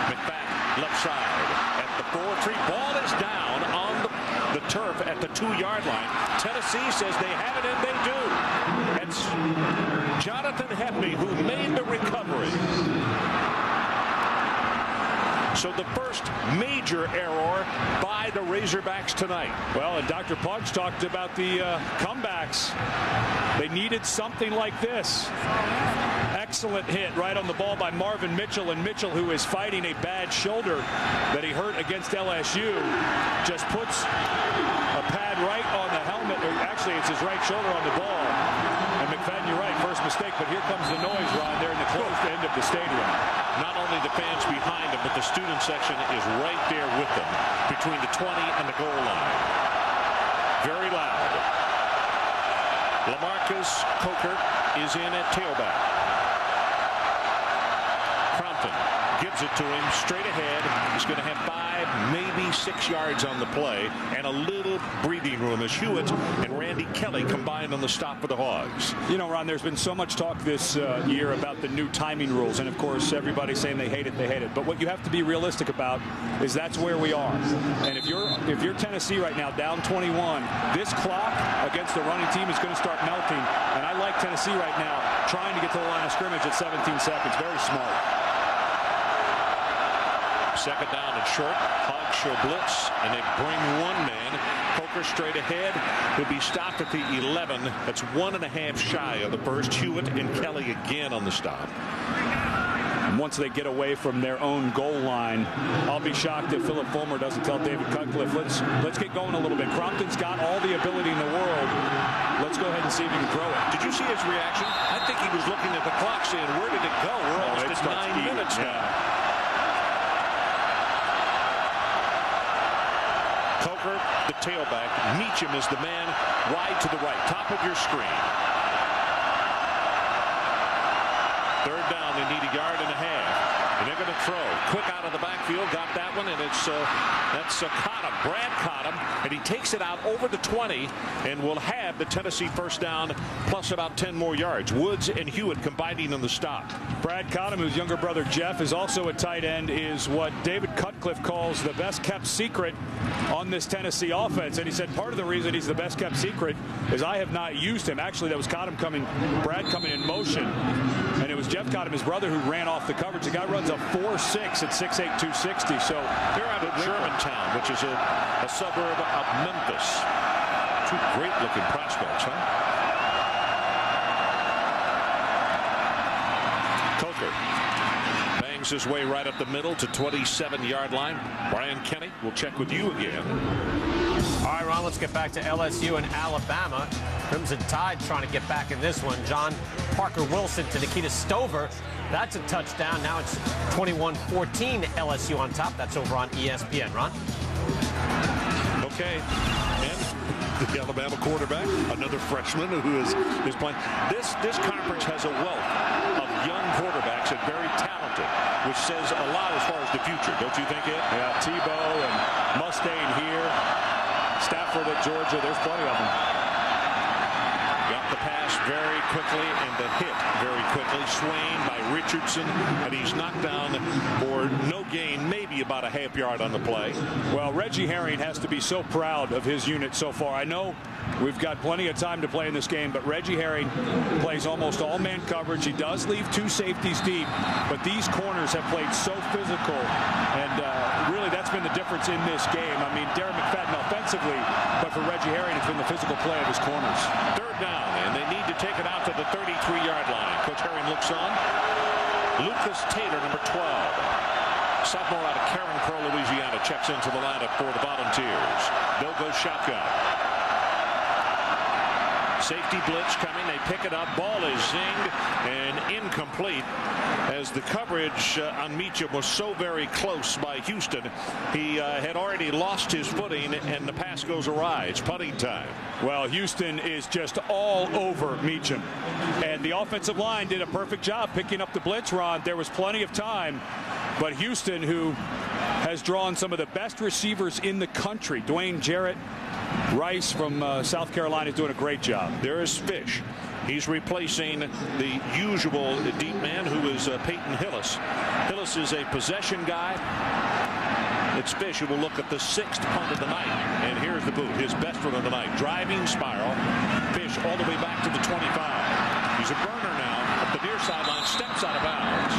McFadden, left side at the 4-3. Ball is down on the turf at the 2-yard line. Tennessee says they have it, and they do. It's Jonathan Hepney who made the recovery. So the first major error by the Razorbacks tonight. Well, and Dr. Pugh talked about the comebacks. They needed something like this. Excellent hit right on the ball by Marvin Mitchell, and Mitchell, who is fighting a bad shoulder that he hurt against LSU, just puts a pad right on the helmet. Or actually, it's his right shoulder on the ball. And McFadden, you're right, first mistake, but here comes the noise, Ron. They're in the closed end of the stadium. Not only the fans behind him, but the student section is right there with them between the 20 and the goal line. Very loud. LaMarcus Coker is in at tailback. Crompton gives it to him straight ahead. He's going to have 5, maybe 6 yards on the play, and a little breathing room as Hewitt and Randy Kelly combined on the stop for the Hogs. You know, Ron, there's been so much talk this year about the new timing rules, and of course everybody's saying they hate it. But what you have to be realistic about is that's where we are. And if you're Tennessee right now, down 21, this clock against the running team is going to start melting. And I like Tennessee right now trying to get to the line of scrimmage at 17 seconds. Very smart. 2nd down and short. Hogs show blitz, and they bring one man. Coker straight ahead. He'll be stopped at the 11. That's 1.5 shy of the first. Hewitt and Kelly again on the stop. And once they get away from their own goal line, I'll be shocked if Philip Fulmer doesn't tell David Cutcliffe, let's get going a little bit. Crompton's got all the ability in the world. Let's go ahead and see if he can throw it. Did you see his reaction? I think he was looking at the clock saying, where did it go? We're almost at 9 minutes now. Coker, the tailback. Meacham is the man wide to the right, top of your screen. 3rd down, they need 1.5 yards. And they're going to throw. Quick out of the backfield, got that one, and that's Cottom. Brad Cottom, and he takes it out over the 20, and will have the Tennessee first down plus about 10 more yards. Woods and Hewitt combining on the stop. Brad Cottom, whose younger brother Jeff is also a tight end, is what David Cutcliffe calls the best kept secret on this Tennessee offense. And he said part of the reason he's the best kept secret is I have not used him. Actually, that was Brad coming in motion. And it was Jeff Cottom, his brother, who ran off the coverage. The guy runs a 4.6 at 6'8", 260. So they're out of Germantown, which is a suburb of Memphis. 2 great-looking prospects, huh? Digs his way right up the middle to 27-yard line. Brian Kenny will check with you again. All right, Ron, let's get back to LSU and Alabama. Crimson Tide trying to get back in this one. John Parker Wilson to Nikita Stover. That's a touchdown. Now it's 21-14 LSU on top. That's over on ESPN. Ron? Okay. And the Alabama quarterback, another freshman who is playing. This conference has a wealth of young quarterbacks and very talented, which says a lot as far as the future. Don't you think it? Yeah, Tebow and Mustaine here. Stafford at Georgia. There's plenty of them. Got the pass very quickly and the hit very quickly. Swain by Richardson, and he's knocked down for no gain, maybe about a half yard on the play. Well, Reggie Herring has to be so proud of his unit so far. I know we've got plenty of time to play in this game, but Reggie Herring plays almost all man coverage. He does leave two safeties deep, but these corners have played so physical, and really that's been the difference in this game. I mean, Darren McFadden offensively, but for Reggie Herring, it's been the physical play of his corners. Third down, and they need to take it out to the 33-yard line. Coach Herring looks on. Lucas Taylor, number 12. Sophomore out of Carencro, Louisiana, checks into the lineup for the Volunteers. They'll go shotgun. Safety blitz coming. They pick it up. Ball is zinged and incomplete as the coverage on Meacham was so very close by Houston. He had already lost his footing and the pass goes awry. It's punting time. Well, Houston is just all over Meacham. And the offensive line did a perfect job picking up the blitz, Ron. There was plenty of time. But Houston, who has drawn some of the best receivers in the country, Dwayne Jarrett, Rice from South Carolina, is doing a great job. There is Fish. He's replacing the usual deep man who is Peyton Hillis. Hillis is a possession guy. It's Fish who will look at the 6th punt of the night. And here's the boot, his best one of the night. Driving spiral. Fish all the way back to the 25. He's a burner now up the near sideline, steps out of bounds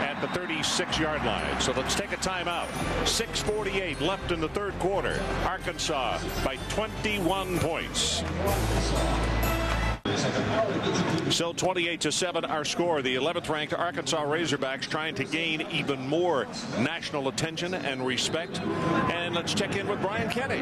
at the 36-yard line. So let's take a timeout. 6:48 left in the third quarter. Arkansas by 21 points. So 28-7 our score. The 11th ranked Arkansas Razorbacks trying to gain even more national attention and respect. And let's check in with Brian Kenny.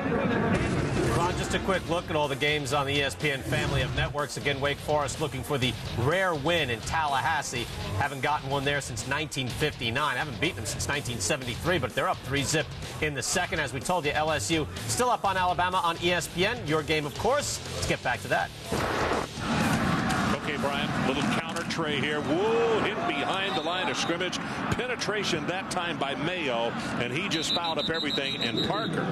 Ron, just a quick look at all the games on the ESPN family of networks. Again, Wake Forest looking for the rare win in Tallahassee. Haven't gotten one there since 1959. Haven't beaten them since 1973, but they're up 3-zip in the second. As we told you, LSU still up on Alabama on ESPN. Your game, of course. Let's get back to that. Okay, Brian, little counter tray here. Whoa, hit behind the line of scrimmage. Penetration that time by Mayo, and he just fouled up everything. And Parker,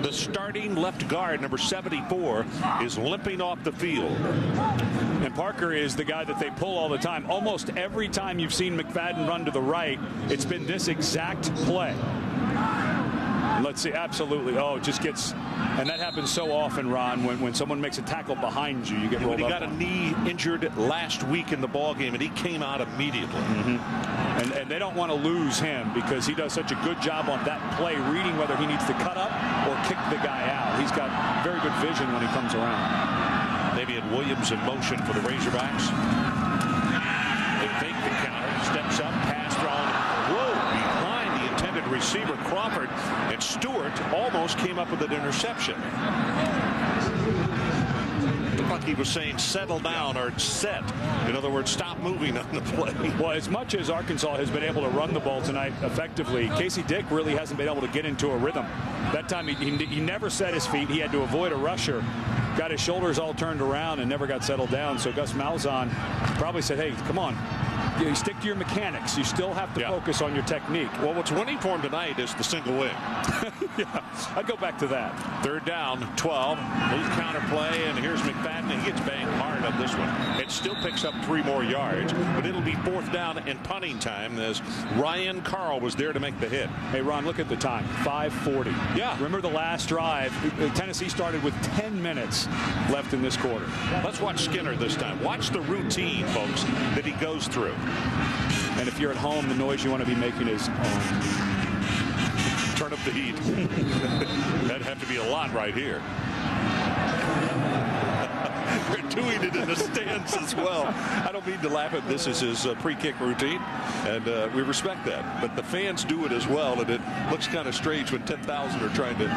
the starting left guard, number 74, is limping off the field. And Parker is the guy that they pull all the time. Almost every time you've seen McFadden run to the right, it's been this exact play. Let's see, absolutely. Oh, it just gets, and that happens so often, Ron, when someone makes a tackle behind you, you get rolled up. He got a knee injured last week in the ball game, and he came out immediately. And they don't want to lose him because he does such a good job on that play, reading whether he needs to cut up or kick the guy out. He's got very good vision when he comes around. Maybe at Williams in motion for the Razorbacks. They fake the counter, steps up, pass thrown. Whoa, behind the intended receiver, Crawford, and Stewart almost came up with an interception. Looked like he was saying settle down or set. In other words, stop moving on the play. Well, as much as Arkansas has been able to run the ball tonight effectively, Casey Dick really hasn't been able to get into a rhythm. That time he never set his feet. He had to avoid a rusher. Got his shoulders all turned around and never got settled down. So Gus Malzahn probably said, hey, come on. You stick to your mechanics. You still have to focus on your technique. Well, what's winning for him tonight is the single wing. Yeah, I'd go back to that. Third down, 12. Little counter play, and here's McFadden. He gets banged hard on this one. It still picks up 3 more yards, but it'll be 4th down and punting time as Ryan Carl was there to make the hit. Hey, Ron, look at the time. 5:40. Yeah. Remember the last drive? Tennessee started with 10 minutes left in this quarter. Let's watch Skinner this time. Watch the routine, folks, that he goes through. And if you're at home, the noise you want to be making is turn up the heat. That'd have to be a lot right here. doing it in the stands as well. I don't mean to laugh at this. Is his pre-kick routine, and we respect that. But the fans do it as well, and it looks kind of strange when 10,000 are trying to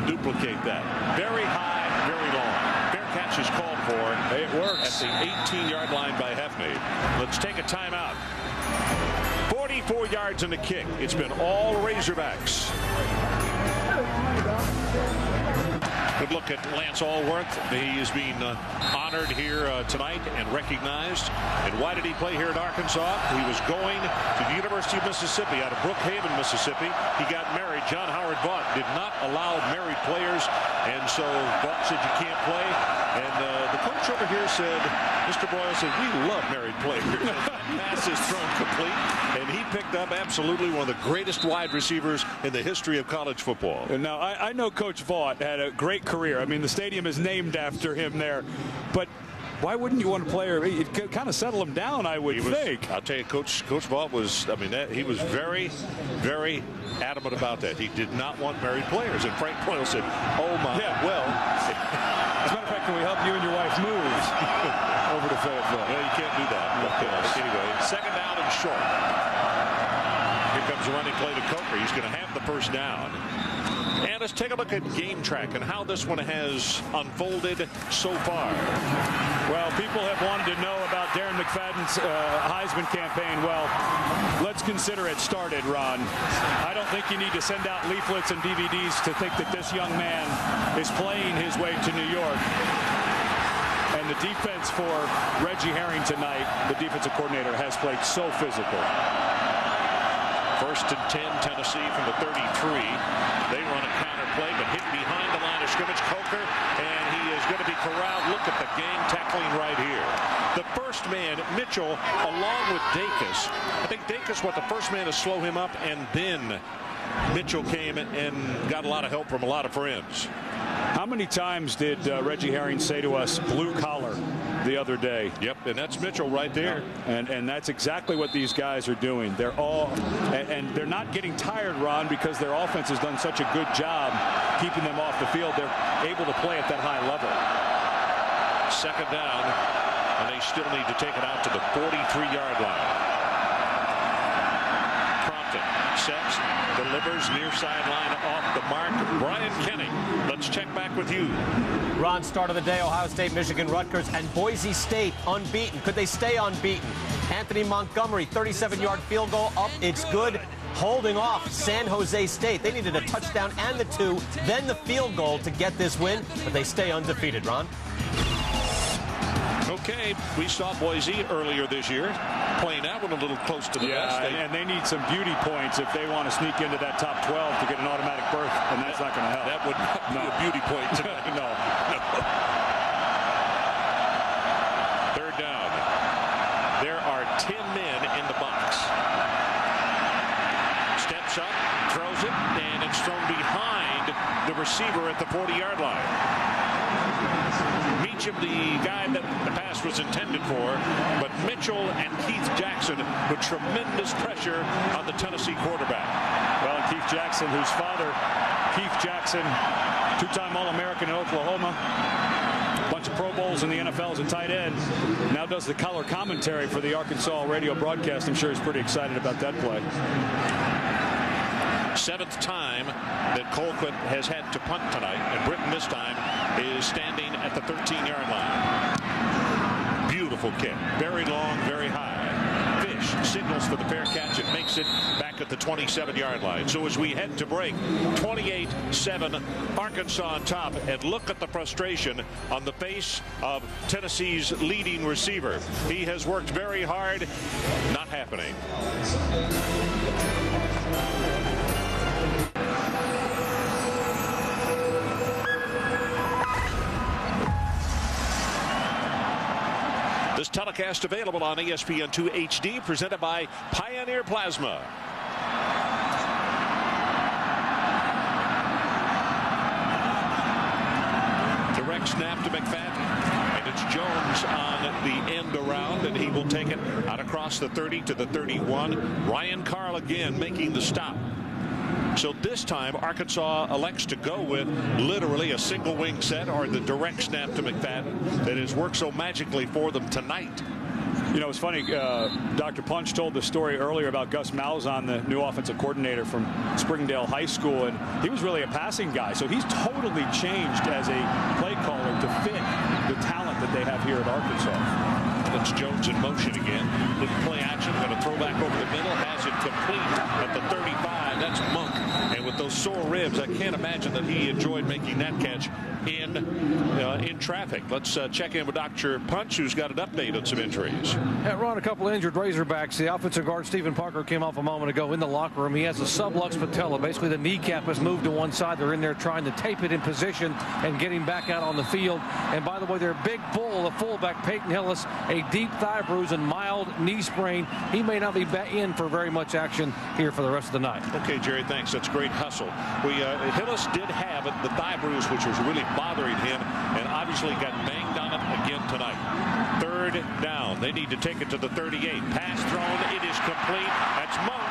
duplicate that. Very high, very long. Fair catch is called for. It works. At the 18-yard line by Hefney. Let's take a timeout. 44 yards in the kick. It's been all Razorbacks. Good look at Lance Allworth. He is being honored here tonight and recognized. And why did he play here at Arkansas? He was going to the University of Mississippi out of Brookhaven, Mississippi. He got married. John Howard Vaught did not allow married players, and so Vaught said you can't play. And the coach over here said, Mr. Boyle said, we love married players. Pass is thrown complete, and he picked up absolutely one of the greatest wide receivers in the history of college football. Now, I know Coach Vaught had a great career. I mean, the stadium is named after him there. But why wouldn't you want a player? It could kind of settle him down, I would think. I'll tell you, Coach Vaught was, I mean, he was very, very adamant about that. He did not want married players. And Frank Boyle said, oh, my, well. As a matter of fact, can we help you and your wife move over to Fayetteville? Well, you can't do that. Anyway, second down and short. Here comes a running play to Coker. He's going to have the first down. And let's take a look at Game Track and how this one has unfolded so far. Well, people have wanted to know about Darren McFadden's Heisman campaign. Well, let's consider it started, Ron. I don't think you need to send out leaflets and DVDs to think that this young man is playing his way to New York. And the defense for Reggie Herring tonight, the defensive coordinator, has played so physical. First and 10, Tennessee from the 33. They run a counter play, but hit behind the line of scrimmage. Coker, and he is going to be corralled. Look at the game tackling right here. The first man, Mitchell, along with Dacus. I think Dacus was the first man to slow him up, and then Mitchell came and got a lot of help from a lot of friends. How many times did Reggie Herring say to us, blue collar, the other day? Yep, and that's Mitchell right there. And that's exactly what these guys are doing. They're all, and they're not getting tired, Ron, because their offense has done such a good job keeping them off the field. They're able to play at that high level. Second down, and they still need to take it out to the 43-yard line. Crompton sets, delivers near sideline off the mark. Brian Kenny, let's check back with you. Ron, start of the day, Ohio State, Michigan, Rutgers, and Boise State unbeaten. Could they stay unbeaten? Anthony Montgomery, 37-yard field goal up. It's good. Holding off San Jose State. They needed a touchdown and the 2, then the field goal to get this win, but they stay undefeated, Ron. Okay, we saw Boise earlier this year playing that one a little close to the vest. And they need some beauty points if they want to sneak into that top 12 to get an automatic berth, and that's not going to help. That would not be a beauty point tonight. No. Third down. There are 10 men in the box. Steps up, throws it, and it's thrown behind the receiver at the 40-yard line. Meacham, the guy that the pass was intended for, but Mitchell and Keith Jackson with tremendous pressure on the Tennessee quarterback. Well, and Keith Jackson, whose father, Keith Jackson, two-time All-American in Oklahoma, a bunch of Pro Bowls in the NFL as a tight end, now does the color commentary for the Arkansas radio broadcast. I'm sure he's pretty excited about that play. Seventh time that Colquitt has had to punt tonight, and Britton this time is standing at the 13-yard line. Beautiful kick. Very long, very high. Fish signals for the fair catch and makes it back at the 27-yard line. So as we head to break, 28-7, Arkansas on top. And look at the frustration on the face of Tennessee's leading receiver. He has worked very hard. Not happening. This telecast available on ESPN2 HD, presented by Pioneer Plasma. Direct snap to McFadden, and it's Jones on the end around, and he will take it out across the 30 to the 31. Ryan Carl again making the stop. So this time, Arkansas elects to go with literally a single wing set or the direct snap to McFadden that has worked so magically for them tonight. You know, it's funny, Dr. Punch told the story earlier about Gus Malzahn, the new offensive coordinator from Springdale High School, and he was really a passing guy. So he's totally changed as a play caller to fit the talent that they have here at Arkansas. That's Jones in motion again. Little play action, going to throw back over the middle, has it complete at the 35. That's Monk. And with those sore ribs, I can't imagine that he enjoyed making that catch in traffic. Let's check in with Dr. Punch, who's got an update on some injuries. Yeah, Ron, a couple of injured Razorbacks. The offensive guard, Stephen Parker, came off a moment ago in the locker room. He has a sublux patella. Basically, the kneecap has moved to one side. They're in there trying to tape it in position and get him back out on the field. And by the way, their big bull, the fullback, Peyton Hillis, a deep thigh bruise and mild knee sprain. He may not be back in for very much action here for the rest of the night. Okay, Jerry, thanks. That's great hustle. Hillis did have the thigh bruise, which was really bothering him, and obviously got banged on it again tonight. Third down. They need to take it to the 38. Pass thrown. It is complete. That's Monk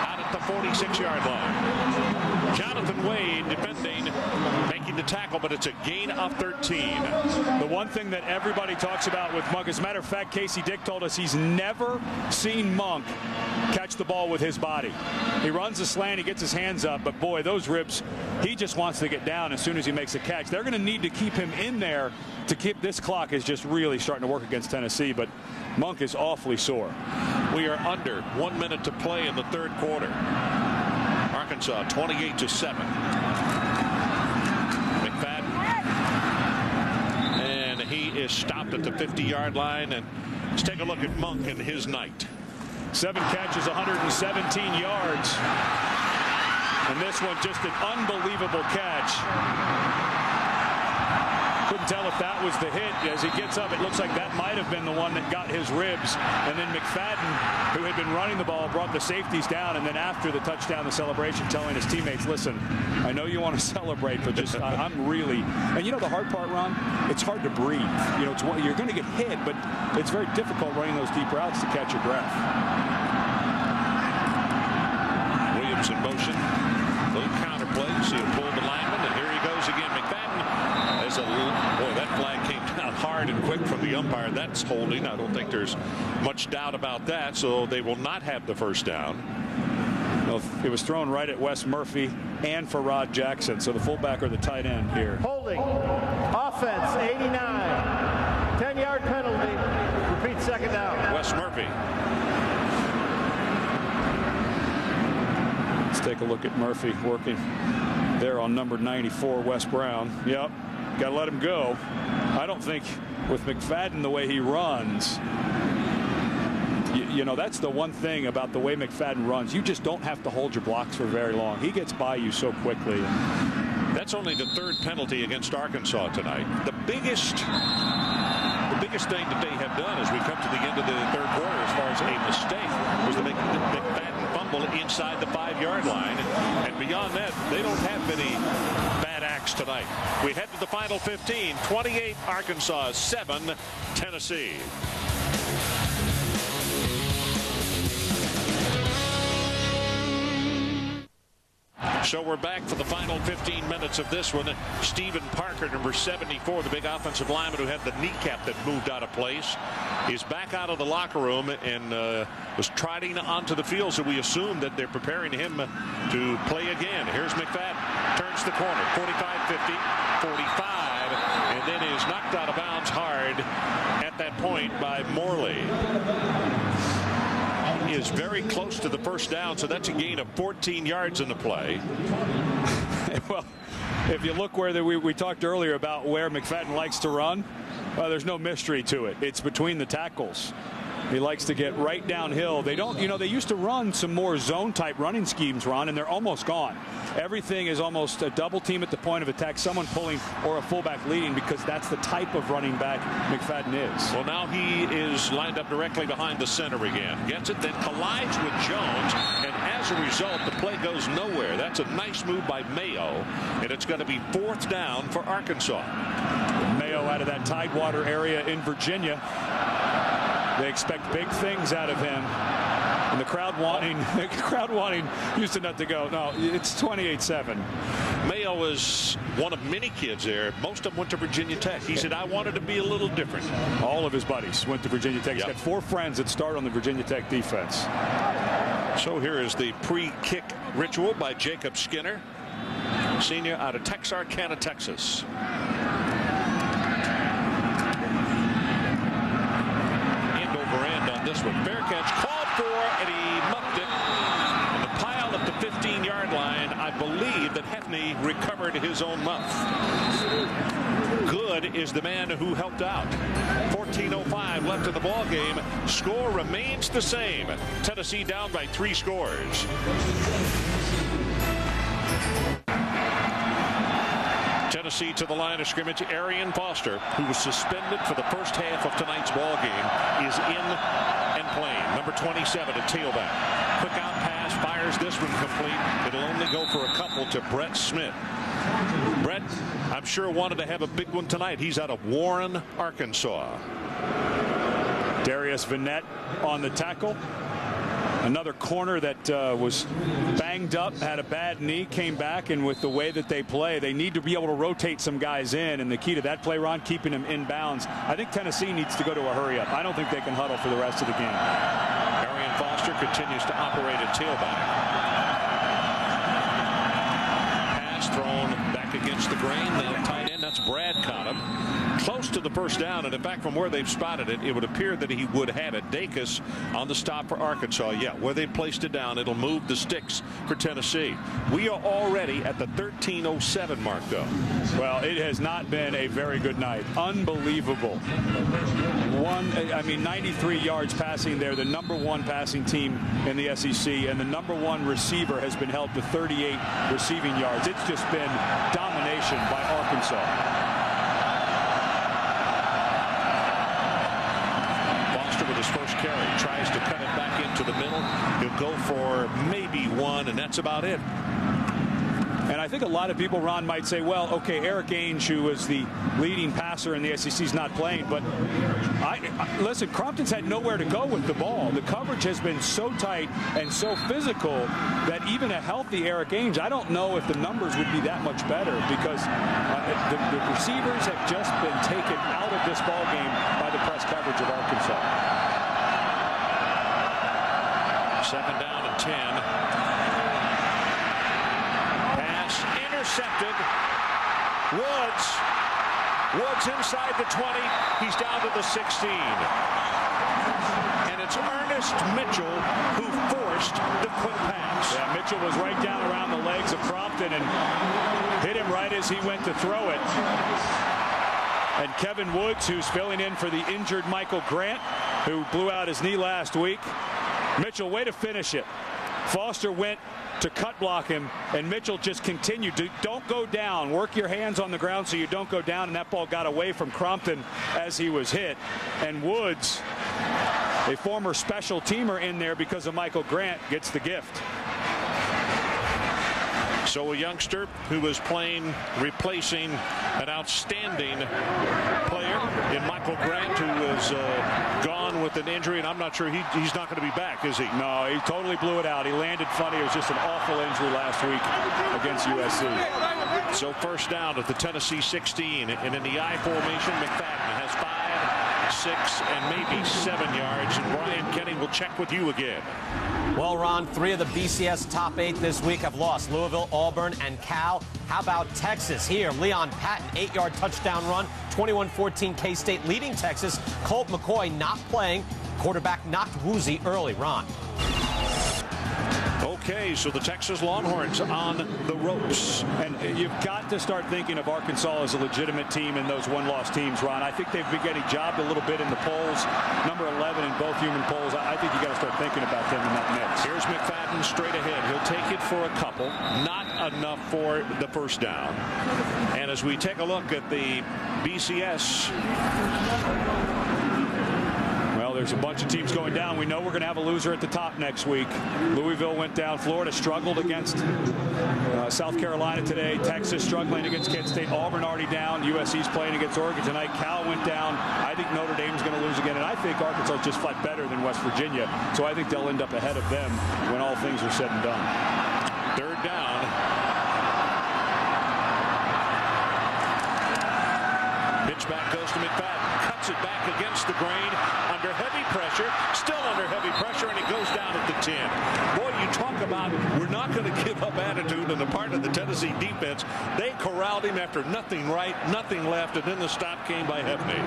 out at the 46-yard line. Jonathan Wade defending, making the tackle, but it's a gain of 13. The one thing that everybody talks about with Monk, as a matter of fact, Casey Dick told us he's never seen Monk catch the ball with his body. He runs a slant, he gets his hands up, but boy, those ribs, he just wants to get down as soon as he makes a catch. They're going to need to keep him in there to keep this clock is just really starting to work against Tennessee, but Monk is awfully sore. We are under 1 minute to play in the third quarter. Arkansas 28-7. McFadden, and he is stopped at the 50-yard line. And let's take a look at Monk in his night. 7 catches, 117 yards, and this one just an unbelievable catch. Couldn't tell if that was the hit. As he gets up, it looks like that might have been the one that got his ribs. And then McFadden, who had been running the ball, brought the safeties down. And then after the touchdown, the celebration, telling his teammates, listen, I know you want to celebrate, but just I'm really. And you know the hard part, Ron? It's hard to breathe. You know, you're going to get hit, but it's very difficult running those deep routes to catch your breath. Williams in motion. Little counter play. See him pull the lineman, and here he goes again. McFadden. Boy, that flag came down hard and quick from the umpire. That's holding. I don't think there's much doubt about that. So they will not have the first down. Well, it was thrown right at Wes Murphy and for Rod Jackson. So the fullback or the tight end here. Holding. Offense, 89. 10-yard penalty. Repeat second down. Wes Murphy. Let's take a look at Murphy working there on number 94, Wes Brown. Yep. Got to let him go. I don't think with McFadden the way he runs, you know, that's the one thing about the way McFadden runs. You just don't have to hold your blocks for very long. He gets by you so quickly. That's only the third penalty against Arkansas tonight. The biggest thing that they have done as we come to the end of the third quarter as far as a mistake was to make McFadden fumble inside the 5-yard line. And beyond that, they don't have many bad acts tonight. We head to the final 15. 28 Arkansas, 7 Tennessee. So we're back for the final 15 minutes of this one. Stephen Parker, number 74, the big offensive lineman who had the kneecap that moved out of place, is back out of the locker room and was trotting onto the field. So we assume that they're preparing him to play again. Here's McFadden. Turns the corner. 45, 50, 45, and then is knocked out of bounds hard at that point by Morley. Is very close to the first down, so that's a gain of 14 yards in the play. Well, if you look where we talked earlier about where McFadden likes to run, there's no mystery to it. It's between the tackles. He likes to get right downhill. They don't, you know, they used to run some more zone type running schemes, Ron, and they're almost gone. Everything is almost a double team at the point of attack, someone pulling or a fullback leading, because that's the type of running back McFadden is. Well, now he is lined up directly behind the center again. Gets it, then collides with Jones, and as a result, the play goes nowhere. That's a nice move by Mayo, and it's going to be 4th down for Arkansas. Mayo out of that Tidewater area in Virginia. They expect big things out of him. And the crowd wanting Houston not to go. No, it's 28-7. Mayo is one of many kids there. Most of them went to Virginia Tech. He said, I wanted to be a little different. All of his buddies went to Virginia Tech. He's got 4 friends that start on the Virginia Tech defense. So here is the pre-kick ritual by Jacob Skinner, senior out of Texarkana, Texas. End over end on this one. Fair catch called for, and he muffed it. And the pile at the 15-yard line, I believe that Hefney recovered his own muff. Good is the man who helped out. 14:05 left in the ball game. Score remains the same. Tennessee down by 3 scores. Tennessee to the line of scrimmage. Arian Foster, who was suspended for the first half of tonight's ball game, is in and playing. Number 27, a tailback. Quick out pass, fires this one complete. It'll only go for a couple to Brett Smith. Brett, I'm sure, wanted to have a big one tonight. He's out of Warren, Arkansas. Darius Vanette on the tackle. Another corner that was banged up, had a bad knee, came back, and with the way that they play, they need to be able to rotate some guys in, and the key to that play, Ron, keeping them in bounds. I think Tennessee needs to go to a hurry-up. I don't think they can huddle for the rest of the game. Arian Foster continues to operate at tailback. Pass thrown back against the grain. The tight end, that's Brad Cottom. Close to the first down, and in fact, from where they've spotted it, it would appear that he would have it. Dacus on the stop for Arkansas. Yeah, where they placed it down, it'll move the sticks for Tennessee. We are already at the 13:07 mark, though. Well, it has not been a very good night. Unbelievable. 93 yards passing there, the #1 passing team in the SEC, and the #1 receiver has been held to 38 receiving yards. It's just been domination by Arkansas. With his first carry, tries to cut it back into the middle. He'll go for maybe 1, and that's about it. And I think a lot of people, Ron, might say, well, okay, Eric Ainge, who was the leading passer in the SEC, is not playing. But listen, Crompton's had nowhere to go with the ball. The coverage has been so tight and so physical that even a healthy Eric Ainge, I don't know if the numbers would be that much better, because the receivers have just been taken out of this ball game by the press coverage of Arkansas. 2nd down and 10. Intercepted. Woods inside the 20. He's down to the 16. And it's Ernest Mitchell who forced the quick pass. Yeah, Mitchell was right down around the legs of Crompton and hit him right as he went to throw it. And Kevin Woods, who's filling in for the injured Michael Grant, who blew out his knee last week. Mitchell, way to finish it. Foster went to cut block him, and Mitchell just continued to don't go down. Work your hands on the ground so you don't go down, and that ball got away from Crompton as he was hit. And Woods, a former special teamer in there because of Michael Grant, gets the gift. So a youngster who was playing, replacing an outstanding player in Michael Grant, who was gone with an injury, and I'm not sure he's not going to be back, is he? No, he totally blew it out. He landed funny. It was just an awful injury last week against USC. So first down at the Tennessee 16, and in the I formation, McFadden has 5, 6, and maybe 7 yards, and Brian Kenny will check with you again. Well, Ron, 3 of the BCS top 8 this week have lost: Louisville, Auburn, and Cal. How about Texas? Here, Leon Patton, 8-yard touchdown run, 21-14 K-State leading Texas. Colt McCoy not playing. Quarterback knocked woozy early. Ron. Okay, so the Texas Longhorns on the ropes. And you've got to start thinking of Arkansas as a legitimate team in those one-loss teams, Ron. I think they've been getting jobbed a little bit in the polls. Number 11 in both human polls. I think you got to start thinking about them in that mix. Here's McFadden straight ahead. He'll take it for a couple. Not enough for the first down. And as we take a look at the BCS... Well, there's a bunch of teams going down. We know we're going to have a loser at the top next week. Louisville went down. Florida struggled against South Carolina today. Texas struggling against Kent State. Auburn already down. USC's playing against Oregon tonight. Cal went down. I think Notre Dame's going to lose again. And I think Arkansas is just flat better than West Virginia. So I think they'll end up ahead of them when all things are said and done. Third down. Pitch back goes to McFadden. Cuts it back against the grain. Under heavy pressure. Still under heavy pressure, and he goes down at the 10. Boy, you talk about we're not going to give up attitude on the part of the Tennessee defense. They corralled him after nothing right, nothing left, and then the stop came by Hefney.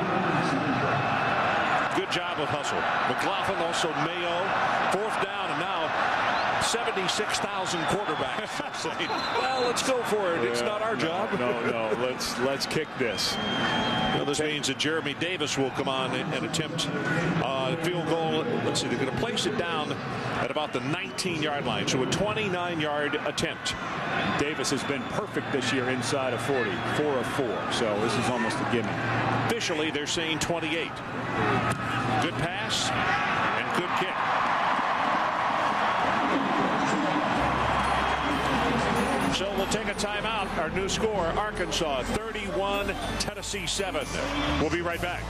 Good job of hustle. McLaughlin, also Mayo. Fourth down, and now 76,000 quarterbacks saying, well, let's go for it. It's not our job. No. Let's kick this. Well, this means that Jeremy Davis will come on and attempt field goal. Let's see, they're going to place it down at about the 19-yard line. So a 29-yard attempt. Davis has been perfect this year inside of 40, 4 of 4. So this is almost a gimme. Officially, they're saying 28. Good pass and good kick. So we'll take a timeout. Our new score, Arkansas 31, Tennessee 7. We'll be right back.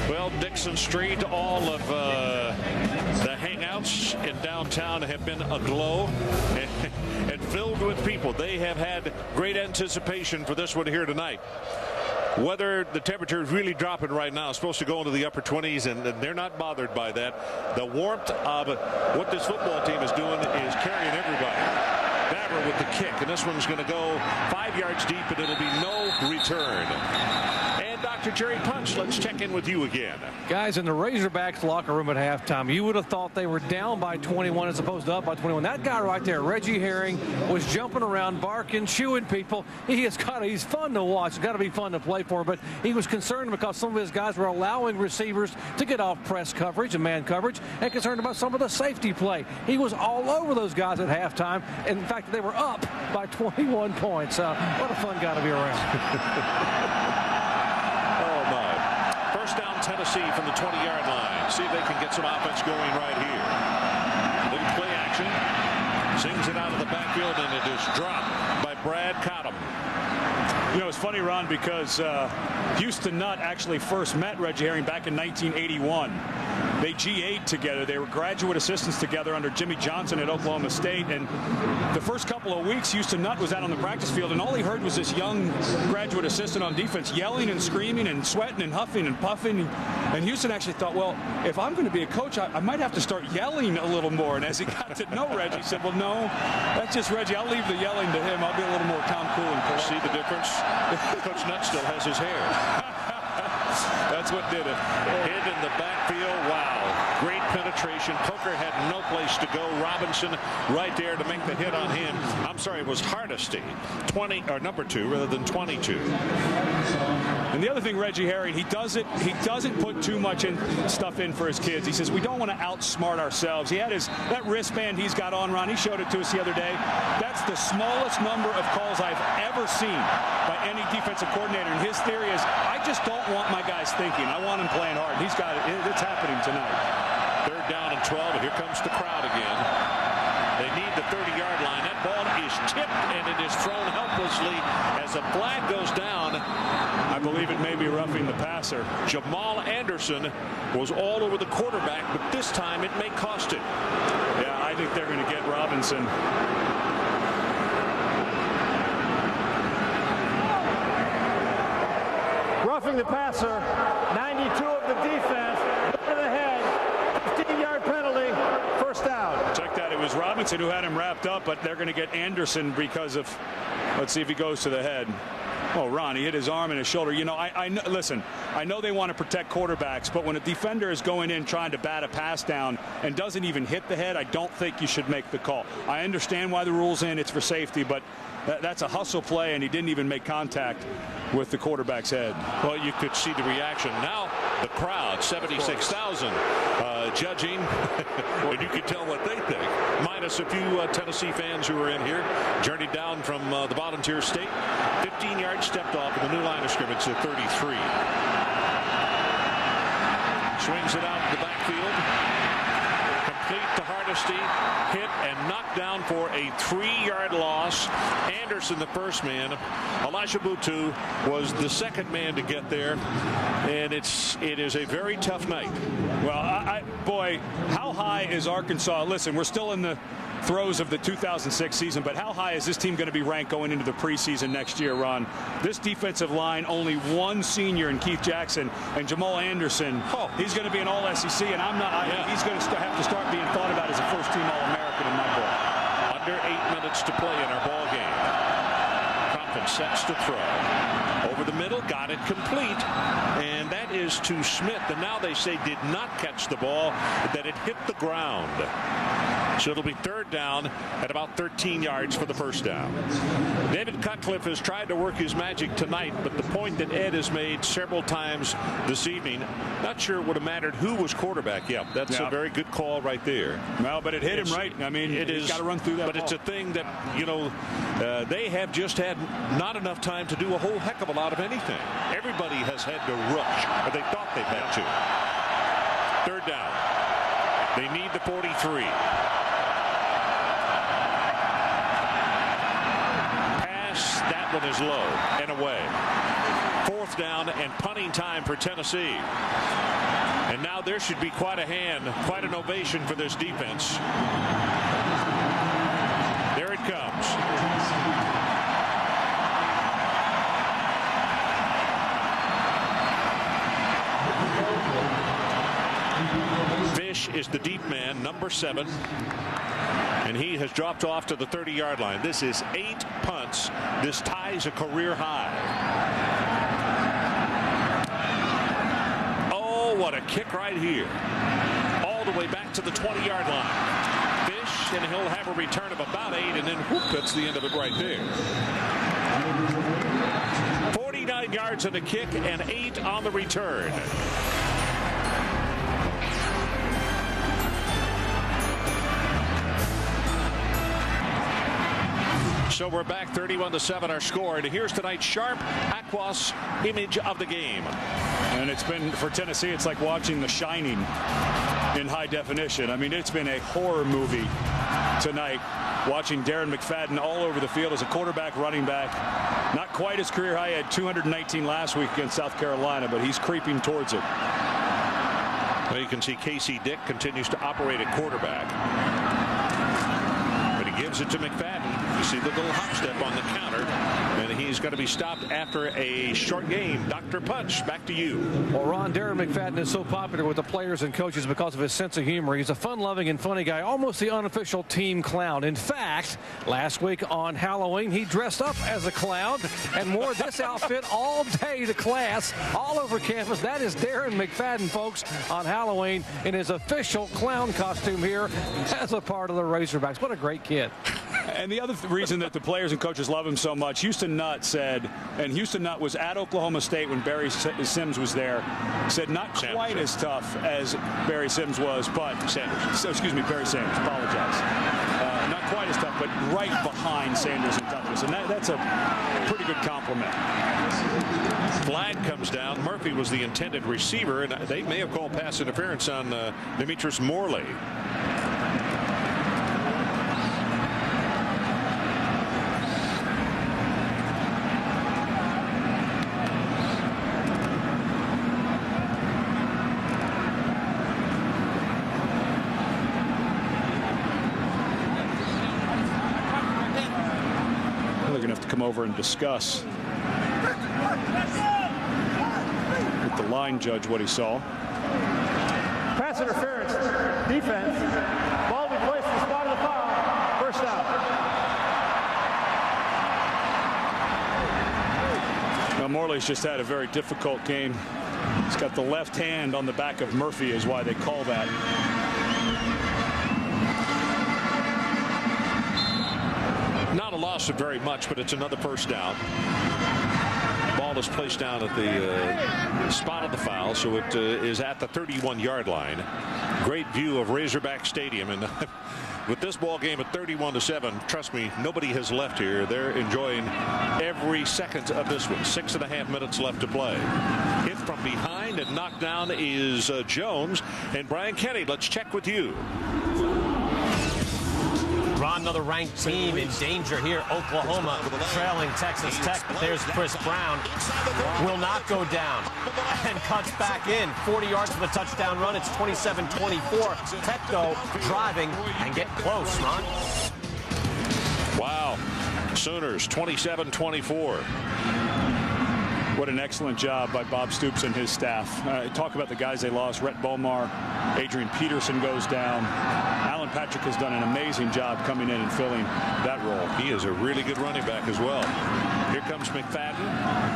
Well, Dixon Street, all of the hangouts in downtown have been aglow and filled with people. They have had great anticipation for this one here tonight. Weather, the temperature is really dropping right now. It's supposed to go into the upper 20s, and they're not bothered by that. The warmth of what this football team is doing is carrying everybody. Baver with the kick, and this one's going to go 5 yards deep, and it'll be no return. And Dr. Jerry Punch, let's check in with you again. Guys, in the Razorbacks locker room at halftime, you would have thought they were down by 21 as opposed to up by 21. That guy right there, Reggie Herring, was jumping around, barking, chewing people. He's fun to watch. It's got to be fun to play for, but he was concerned because some of his guys were allowing receivers to get off press coverage and man coverage, and concerned about some of the safety play. He was all over those guys at halftime. In fact, they were up by 21 points. What a fun guy to be around. Down Tennessee from the 20-yard line. See if they can get some offense going right here. Little play action. Sings it out of the backfield, and it is dropped by Brad Cottom. You know, it's funny, Ron, because Houston Nutt actually first met Reggie Herring back in 1981. They GA'd together. They were graduate assistants together under Jimmy Johnson at Oklahoma State. And the first couple of weeks, Houston Nutt was out on the practice field, and all he heard was this young graduate assistant on defense yelling and screaming and sweating and huffing and puffing. And Houston actually thought, well, if I'm going to be a coach, I might have to start yelling a little more. And as he got to know Reggie, he said, well, no, that's just Reggie. I'll leave the yelling to him. I'll be a little more calm, cool, and polite. See the difference? Coach Nutt still has his hair. That's what did it. Hit in the backfield. Wow. Great penetration. Coker had no place to go. Robinson right there to make the hit on him. I'm sorry, it was Hardesty. Number 2 rather than 22. And the other thing, Reggie Herring, he doesn't put too much stuff in for his kids. He says we don't want to outsmart ourselves. He had that wristband he's got on, Ron. He showed it to us the other day. That's the smallest number of calls I've ever seen by any defensive coordinator. And his theory is, I just don't want my guys thinking. I want him playing hard. He's got it. It's happening tonight. Third down and 12, and here comes the crowd again. They need the 30-yard line. That ball is tipped, and it is thrown helplessly as a flag goes down. I believe it may be roughing the passer. Jamal Anderson was all over the quarterback, but this time it may cost him. Yeah, I think they're going to get Robinson. Roughing the passer, 92 of the defense, to the head, 15-yard penalty, first down. Check that. It was Robinson who had him wrapped up, but they're going to get Anderson because of, let's see if he goes to the head. Oh, Ron, he hit his arm and his shoulder. You know, listen, I know they want to protect quarterbacks, but when a defender is going in trying to bat a pass down and doesn't even hit the head, I don't think you should make the call. I understand why the rule's in. It's for safety, but that's a hustle play, and he didn't even make contact with the quarterback's head. Well, you could see the reaction. Now the crowd, 76,000, judging, and you can tell what they think. Minus a few Tennessee fans who are in here, journeyed down from the Volunteer State. 15 yards stepped off in the new line of scrimmage to 33. Swings it out in the backfield. Complete to Hardesty. Hit and knocked down for a 3-yard loss. Anderson, the first man. Elijah Butu was the second man to get there. And it is a very tough night. Well, boy, how high is Arkansas? Listen, we're still in the throes of the 2006 season, but how high is this team going to be ranked going into the preseason next year, Ron? This defensive line, only one senior in Keith Jackson, and Jamal Anderson. He's going to be an all-SEC, and he's going to have to start being thought about as a first-team All-American in my book. Under 8 minutes to play in our ball game. Compton sets to throw. Over the middle, got it complete, and that is to Smith. And now they say did not catch the ball, that it hit the ground. So it'll be third down at about 13 yards for the first down. David Cutcliffe has tried to work his magic tonight, but the point that Ed has made several times this evening, not sure it would have mattered who was quarterback. Yep, that's a very good call right there. Well, but it hit him right. I mean, he's got to run through that But ball. it's a thing that, they have just had not enough time to do a whole heck of a lot of anything. Everybody has had to rush, or they thought they'd had to. Third down. They need the 43. That one is low and away. Fourth down and punting time for Tennessee. And now there should be quite an ovation for this defense. There it comes. Fish is the deep man, number 7. And he has dropped off to the 30-yard line. This is 8 punts. This ties a career high. Oh, what a kick right here. All the way back to the 20-yard line. Fish, and he'll have a return of about 8, and then whoop, that's the end of it right there. 49 yards on the kick and 8 on the return. So we're back 31-7 our score. And here's tonight's sharp Aquos image of the game. And it's been, for Tennessee, it's like watching The Shining in high definition. I mean, it's been a horror movie tonight. Watching Darren McFadden all over the field as a quarterback, running back. Not quite his career high. He had 219 last week against South Carolina, but he's creeping towards it. Well, you can see Casey Dick continues to operate at quarterback. But he gives it to McFadden. You see the little hop step on the counter, and he's going to be stopped after a short game. Dr. Punch, back to you. Well, Ron, Darren McFadden is so popular with the players and coaches because of his sense of humor. He's a fun-loving and funny guy, almost the unofficial team clown. In fact, last week on Halloween, he dressed up as a clown and wore this outfit all day to class, all over campus. That is Darren McFadden, folks, on Halloween in his official clown costume here as a part of the Razorbacks. What a great kid. And the other reason that the players and coaches love him so much, Houston Nutt said, and Houston Nutt was at Oklahoma State when Barry Sims was there, said not quite as tough as Barry Sims was, but Barry Sanders, apologize. Not quite as tough, but right behind Sanders in toughness, and that's a pretty good compliment. Flag comes down. Murphy was the intended receiver, and they may have called pass interference on Demetrius Morley. Come over and discuss with the line judge what he saw. Pass interference, defense. Ball will be placed in the spot of the foul. First down. Now Morley's just had a very difficult game. He's got the left hand on the back of Murphy is why they call that. Not a loss of very much, but it's another first down. Ball is placed down at the spot of the foul, so it is at the 31-yard line. Great view of Razorback Stadium, and with this ball game at 31-7, trust me, nobody has left here. They're enjoying every second of this one. 6.5 minutes left to play. Hit from behind. behind, and knocked down is Jones. And Brian Kenny, let's check with you. Ron, another ranked team in danger here. Oklahoma trailing Texas Tech, but there's Chris Brown. Will not go down and cuts back in. 40 yards for the touchdown run. It's 27-24. Tech, though, driving and getting close, Ron. Wow. Sooners, 27-24. What an excellent job by Bob Stoops and his staff. Talk about the guys they lost. Rhett Bomar, Adrian Peterson goes down. Alan Patrick has done an amazing job coming in and filling that role. He is a really good running back as well. Here comes McFadden,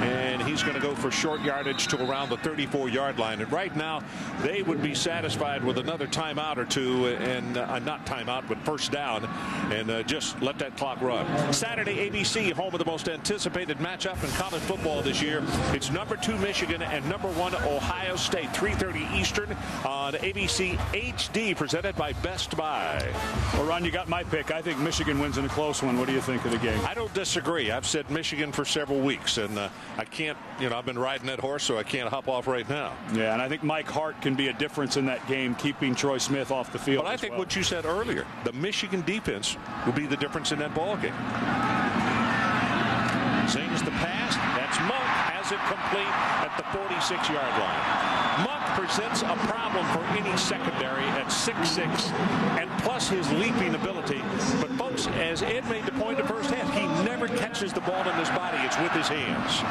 and he's going to go for short yardage to around the 34-yard line. And right now, they would be satisfied with another timeout or two, and not timeout, but first down, and just let that clock run. Saturday, ABC, home of the most anticipated matchup in college football this year. It's number 2 Michigan and number 1 Ohio State, 3:30 Eastern on ABC HD, presented by Best Buy. Well, Ron, you got my pick. I think Michigan wins in a close one. What do you think of the game? I don't disagree. I've said Michigan for several weeks, and I can't, I've been riding that horse, so I can't hop off right now. Yeah, and I think Mike Hart can be a difference in that game, keeping Troy Smith off the field. But I think what you said earlier, the Michigan defense will be the difference in that ball game. Sings the pass. That's Monk. Has it complete at the 46-yard line. Monk presents a problem for any secondary at 6'6", and plus his leaping ability. But folks, as Ed made the point in the first half, he never catches the ball in his body. It's with his hands.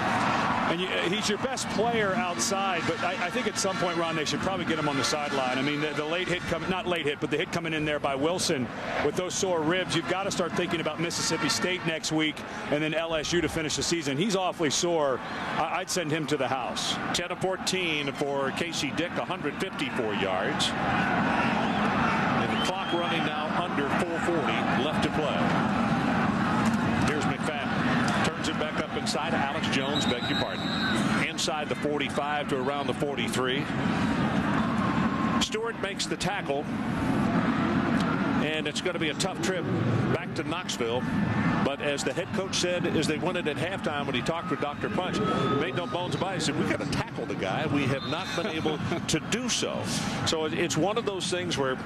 And he's your best player outside, but I think at some point, Ron, they should probably get him on the sideline. I mean, the late hit not late hit, but the hit coming in there by Wilson with those sore ribs, you've got to start thinking about Mississippi State next week and then LSU to finish the season. He's awfully sore. I'd send him to the house. 10-14 for Casey Dick, 154 yards. And the clock running now under 4:40 left to play. Here's McFadden. Turns it back up inside. Alex Jones, beg your pardon. Inside the 45 to around the 43. Stewart makes the tackle. And it's going to be a tough trip back to Knoxville. But as the head coach said, as they won it at halftime when he talked with Dr. Punch, made no bones about it. He said, we got to tackle the guy. We have not been able to do so. So it's one of those things where,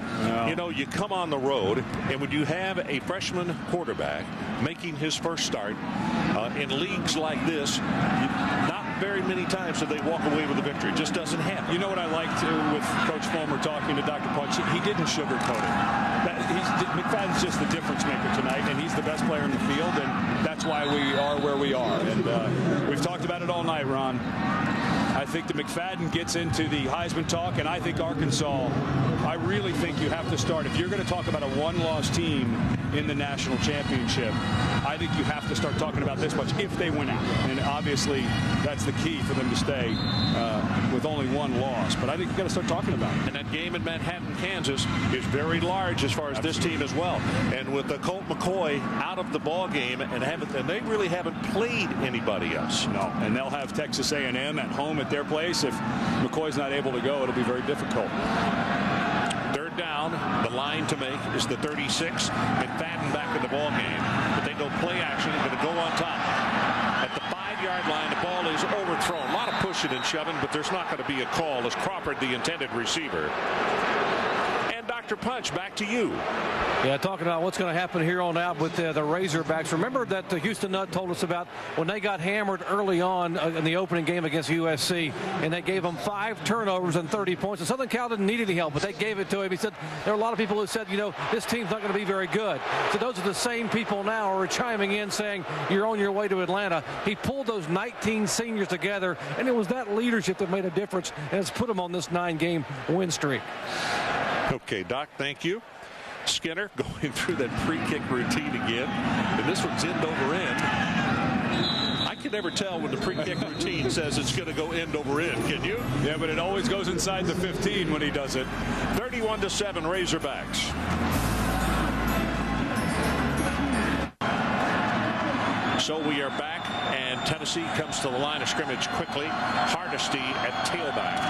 you come on the road, and when you have a freshman quarterback making his first start in leagues like this, not very many times do they walk away with a victory. It just doesn't happen. You know what I liked with Coach Fulmer talking to Dr. Punch? He didn't sugarcoat it. McFadden's just the difference maker tonight, and he's the best player in the field, and that's why we are where we are. And we've talked about it all night, Ron. I think that McFadden gets into the Heisman talk, and I think Arkansas, I really think you have to start. If you're going to talk about a one-loss team in the national championship, I think you have to start talking about this much if they win out. And obviously, that's the key for them to stay with only one loss. But I think you've got to start talking about it. And that game in Manhattan, Kansas is very large as far as this team as well. And with the Colt McCoy out of the ball game, and they really haven't played anybody else. No, and they'll have Texas A&M at home at their place. If McCoy's not able to go, it'll be very difficult. Third down, the line to make is the 36. McFadden back in the ball game. But they go play action, going to go on top. At the 5-yard line, the ball is overthrown. A lot of pushing and shoving, but there's not going to be a call as Crawford, the intended receiver. And Dr. Punch, back to you. Yeah, talking about what's going to happen here on out with the Razorbacks. Remember that Houston Nutt told us about when they got hammered early on in the opening game against USC, and they gave them 5 turnovers and 30 points. And Southern Cal didn't need any help, but they gave it to him. He said there are a lot of people who said, this team's not going to be very good. So those are the same people now who are chiming in saying you're on your way to Atlanta. He pulled those 19 seniors together, and it was that leadership that made a difference, and it's put them on this 9-game win streak. Okay, Doc, thank you. Skinner going through that free kick routine again, and this one's end over end. I can never tell when the free kick routine says it's going to go end over end, can you? Yeah, but it always goes inside the 15 when he does it. 31-7 Razorbacks. So we are back, and Tennessee comes to the line of scrimmage quickly. Hardesty at tailback.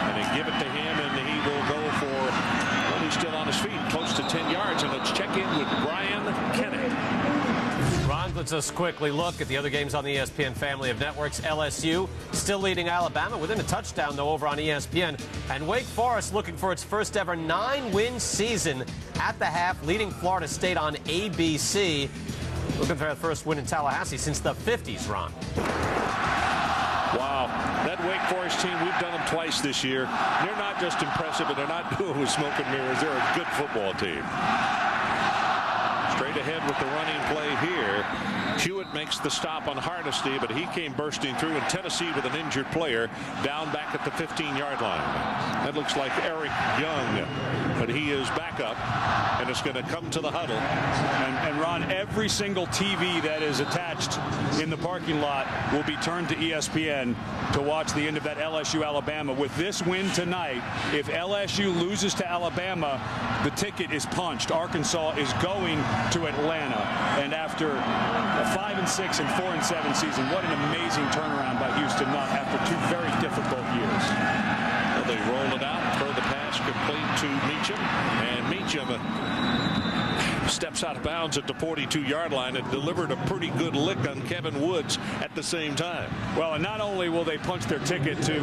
And they give it to him, and he will go for, he's still on his feet, close to 10 yards. And let's check in with Brian Kenny. Ron, Let's just quickly look at the other games on the ESPN family of networks. LSU still leading Alabama within a touchdown, though, over on ESPN. And Wake Forest looking for its first ever 9-win season at the half, leading Florida State on ABC. Looking for their first win in Tallahassee since the 50s, Ron. Wow. That Wake Forest team, we've done them twice this year. They're not just impressive, and they're not doing with smoke and mirrors. They're a good football team. Straight ahead with the running play here. Hewitt makes the stop on Hardesty, but he came bursting through, and Tennessee with an injured player down back at the 15-yard line. That looks like Eric Young, but he is back up, and it's going to come to the huddle. And Ron, every single TV that is attached in the parking lot will be turned to ESPN to watch the end of that LSU-Alabama. With this win tonight, if LSU loses to Alabama, the ticket is punched. Arkansas is going to Atlanta, and after a 5-6 and 4-7 season, what an amazing turnaround by Houston Nutt after 2 very difficult years. Well, they roll it out, throw the pass complete to Meacham, and Meacham steps out of bounds at the 42-yard line and delivered a pretty good lick on Kevin Woods at the same time. Well, and not only will they punch their ticket to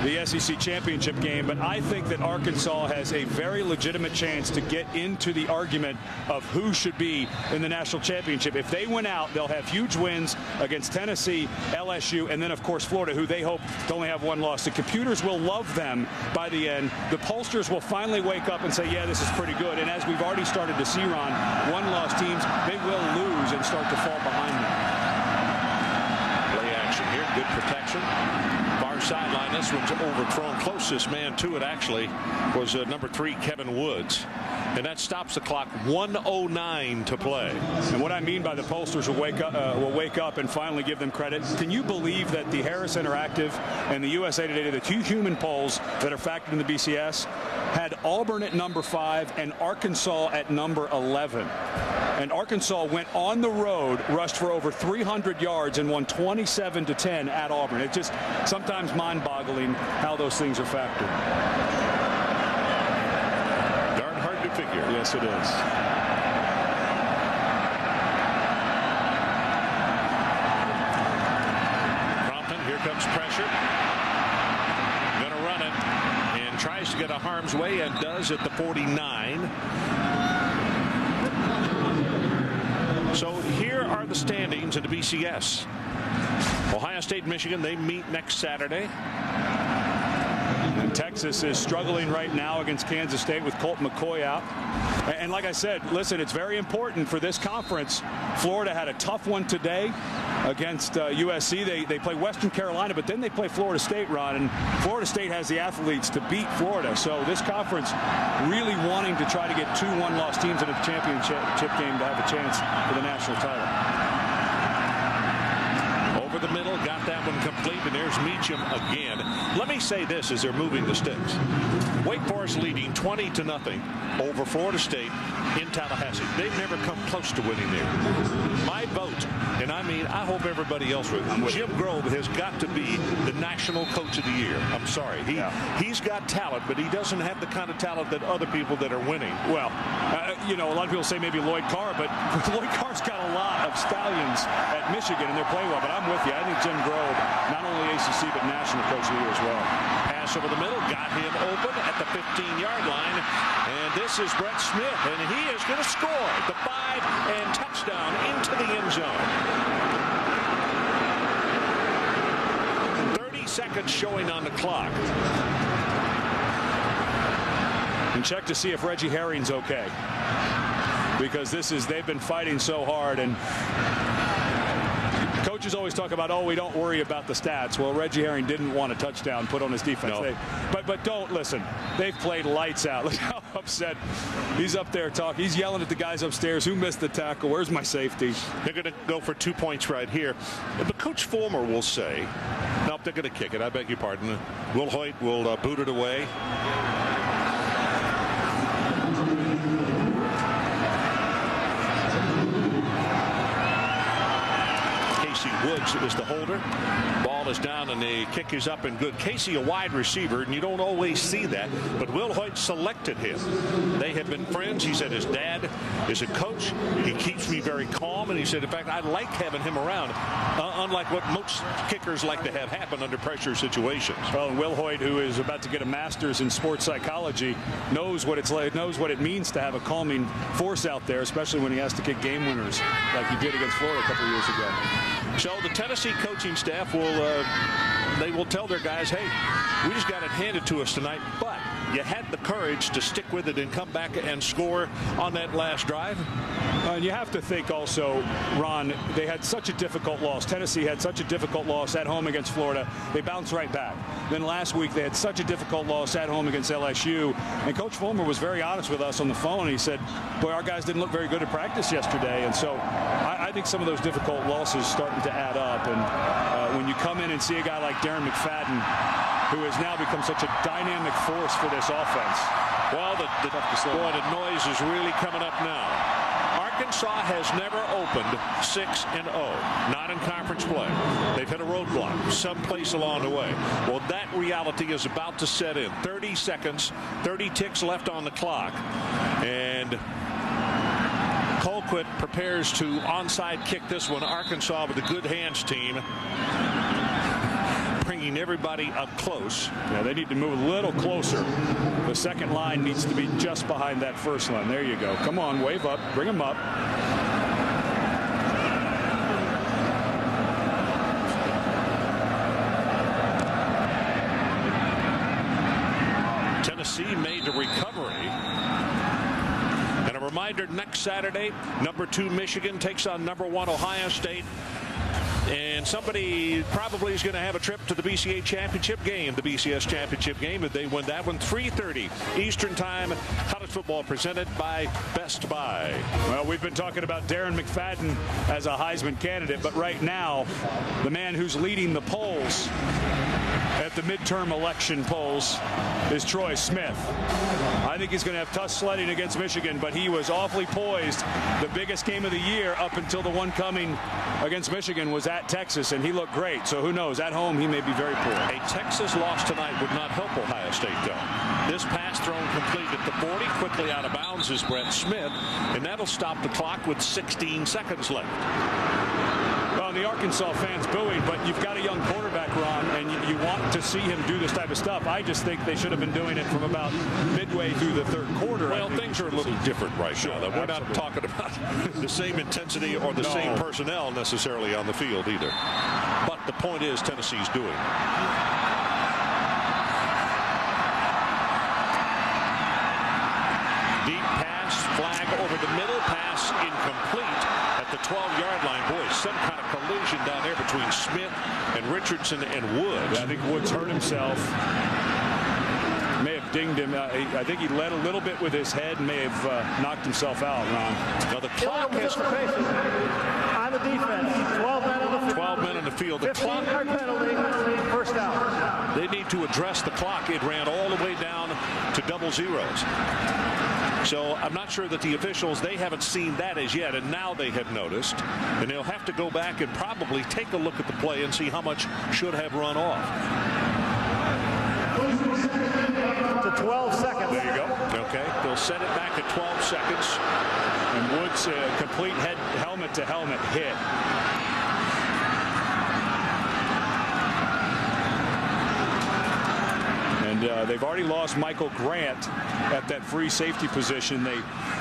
the SEC championship game, but I think that Arkansas has a very legitimate chance to get into the argument of who should be in the national championship. If they win out, they'll have huge wins against Tennessee, LSU, and then, of course, Florida, who they hope to only have 1 loss. The computers will love them by the end. The pollsters will finally wake up and say, yeah, this is pretty good. And as we've already started to see, Ron, 1-loss teams, they will lose and start to fall behind them. Play action here, good protection. Far sideline, this one's overthrown. Closest man to it actually was number 3, Kevin Woods. And that stops the clock. 1:09 to play. And what I mean by the pollsters will wake up and finally give them credit. Can you believe that the Harris Interactive and the USA Today, the 2 human polls that are factored in the BCS, had Auburn at number 5 and Arkansas at number 11. And Arkansas went on the road, rushed for over 300 yards, and won 27-10 at Auburn. It's just sometimes mind-boggling how those things are factored. Darn hard to figure. Yes, it is. Crompton, here comes pressure. Going to run it and tries to get a harm's way and does at the 49. So here are the standings in the BCS. Ohio State and Michigan, they meet next Saturday. And Texas is struggling right now against Kansas State with Colt McCoy out. And like I said, listen, it's very important for this conference. Florida had a tough one today against USC. They play Western Carolina, but then they play Florida State, Ron. And Florida State has the athletes to beat Florida. So this conference really wanting to try to get 2 one-loss teams in a championship game to have a chance for the national title. Over the middle, got that one complete, and there's Meacham again. Let me say this as they're moving the sticks. Wake Forest leading 20-0 over Florida State in Tallahassee. They've never come close to winning there. My vote, and I mean, I hope everybody else would. Jim Grove has got to be the national coach of the year. I'm sorry. He's got talent, but he doesn't have the kind of talent that other people that are winning. Well, you know, a lot of people say maybe Lloyd Carr, but Lloyd Carr's got a lot of stallions at Michigan, and they're playing well. But I'm with you. I think Jim Grove, not only ACC, but national coach of the year as well. Pass over the middle, got him open at the 15-yard line. And this is Brett Smith, and he is going to score the 5 and touchdown into the end zone. 30 seconds showing on the clock. And check to see if Reggie Herring's okay, because they've been fighting so hard, and coaches always talk about, oh, we don't worry about the stats. Well, Reggie Herring didn't want a touchdown put on his defense. No. But don't listen. They've played lights out. Look how upset he's up there talking. He's yelling at the guys upstairs. Who missed the tackle? Where's my safety? They're going to go for 2 points right here. But Coach Fulmer will say, nope, they're going to kick it. I beg your pardon. Will Hoyt will boot it away. Woods is the holder. Ball is down and the kick is up and good. Casey, a wide receiver, and you don't always see that, but Will Hoyt selected him. They have been friends. He said his dad is a coach. He keeps me very calm, and he said, in fact, I like having him around, unlike what most kickers like to have happen under pressure situations. Well, Will Hoyt, who is about to get a master's in sports psychology, knows what it's like, knows what it means to have a calming force out there, especially when he has to kick game winners like he did against Florida a couple of years ago. So the Tennessee coaching staff will tell their guys, hey, we just got it handed to us tonight, but you had the courage to stick with it and come back and score on that last drive. And you have to think also, Ron, they had such a difficult loss. Tennessee had such a difficult loss at home against Florida. They bounced right back. Then last week they had such a difficult loss at home against LSU. And Coach Fulmer was very honest with us on the phone. He said, boy, our guys didn't look very good at practice yesterday. And so I think some of those difficult losses starting to add up. And when you come in and see a guy like Darren McFadden, who has now become such a dynamic force for this offense. Well, the noise is really coming up now. Arkansas has never opened 6-0, not in conference play. They've hit a roadblock someplace along the way. Well, that reality is about to set in. 30 seconds, 30 ticks left on the clock. And Colquitt prepares to onside kick this one. Arkansas with a good hands team, bringing everybody up close. Yeah, they need to move a little closer. The second line needs to be just behind that first line. There you go. Come on, wave up. Bring them up. Tennessee made the recovery. And a reminder, next Saturday, number 2 Michigan takes on number 1 Ohio State. And somebody probably is going to have a trip to the BCS championship game, if they win that one. 3:30 Eastern Time, college football presented by Best Buy. Well, we've been talking about Darren McFadden as a Heisman candidate, but right now, the man who's leading the polls at the midterm election polls is Troy Smith. I think he's going to have tough sledding against Michigan, but he was awfully poised. The biggest game of the year up until the one coming against Michigan was at Texas, and he looked great. So who knows? At home, he may be very poor. A Texas loss tonight would not help Ohio State, though. This pass thrown complete at the 40. Quickly out of bounds is Brett Smith, and that'll stop the clock with 16 seconds left. Well, the Arkansas fans booing, but you've got a young quarterback, Ron, and you want to see him do this type of stuff. I just think they should have been doing it from about midway through the third quarter. Well, things are a little different right now, though. We're not talking about the same intensity or the same personnel necessarily on the field either. But the point is, Tennessee's doing it. Deep pass, flag over the middle, pass incomplete at the 12-yard line. Boy, some kind of collision down there between Smith and Richardson and Woods. Yeah, I think Woods hurt himself. May have dinged him. I think he led a little bit with his head and may have knocked himself out, Ron. Now the clock is on the defense. 12 men on the field. 12 men on the field. The clock. 15-yard penalty, first down. They need to address the clock. It ran all the way down to double zeros. So I'm not sure that the officials, they haven't seen that as yet, and now they have noticed. And they'll have to go back and probably take a look at the play and see how much should have run off. To 12 seconds. There you go. Okay, they'll set it back at 12 seconds. And Woods, complete helmet-to-helmet hit. And they've already lost Michael Grant at that free safety position. They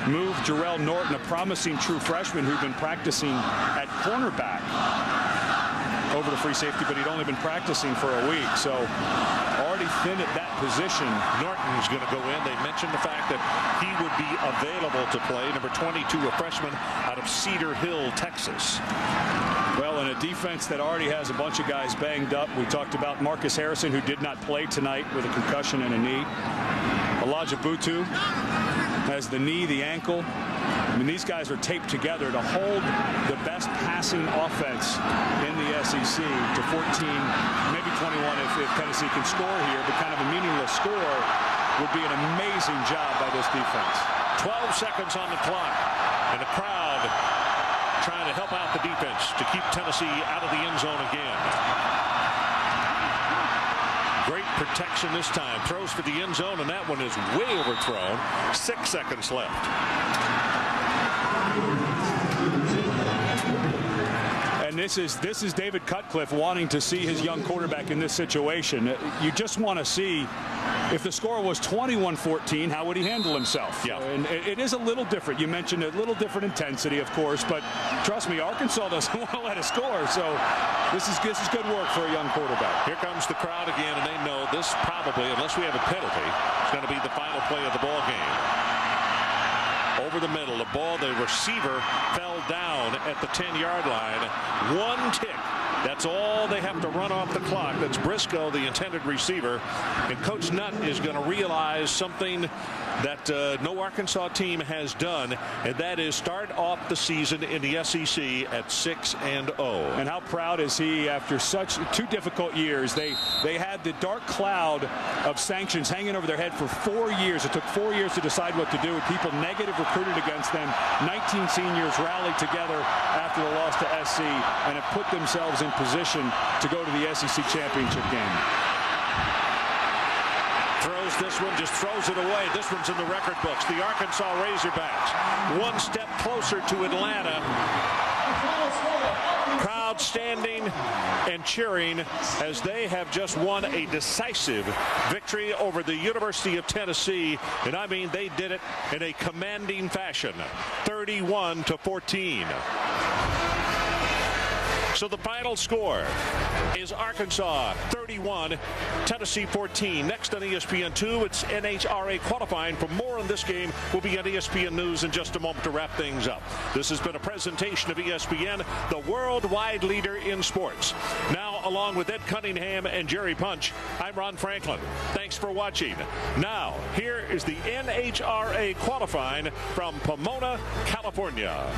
moved Jarrell Norton, a promising true freshman who'd been practicing at cornerback, over to free safety, but he'd only been practicing for a week. So already thin at that position. Norton's going to go in. They mentioned the fact that he would be available to play. Number 22, a freshman out of Cedar Hill, Texas. Well, in a defense that already has a bunch of guys banged up. We talked about Marcus Harrison, who did not play tonight with a concussion and a knee. Elijah Butu has the knee, the ankle. I mean, these guys are taped together to hold the best passing offense in the SEC to 14, maybe 21 if Tennessee can score here, but kind of a meaningless score would be an amazing job by this defense. 12 seconds on the clock, and the crowd trying to help out the defense to keep Tennessee out of the end zone again. Great protection this time. Throws for the end zone, and that one is way overthrown. 6 seconds left. And this is David Cutcliffe wanting to see his young quarterback in this situation. You just want to see, if the score was 21-14, how would he handle himself? Yeah. And it is a little different. You mentioned a little different intensity, of course, but trust me, Arkansas doesn't want to let it score. So this is good work for a young quarterback. Here comes the crowd again, and they know this probably, unless we have a penalty, is going to be the final play of the ball game. Over the middle, the ball, the receiver fell down at the 10-yard line. One tick. That's all they have to run off the clock. That's Briscoe, the intended receiver. And Coach Nutt is going to realize something that no Arkansas team has done, and that is start off the season in the SEC at 6-0. And how proud is he after such 2 difficult years? They had the dark cloud of sanctions hanging over their head for 4 years. It took 4 years to decide what to do. People negative recruited against them. 19 seniors rallied together after the loss to SC and have put themselves in position to go to the SEC championship game. Throws this one, just throws it away. This one's in the record books. The Arkansas Razorbacks 1 step closer to Atlanta. Crowd standing and cheering as they have just won a decisive victory over the University of Tennessee. And I mean, they did it in a commanding fashion, 31-14. So the final score is Arkansas 31, Tennessee 14. Next on ESPN2, it's NHRA qualifying. For more on this game, we'll be on ESPN News in just a moment to wrap things up. This has been a presentation of ESPN, the worldwide leader in sports. Now, along with Ed Cunningham and Jerry Punch, I'm Ron Franklin. Thanks for watching. Now, here is the NHRA qualifying from Pomona, California.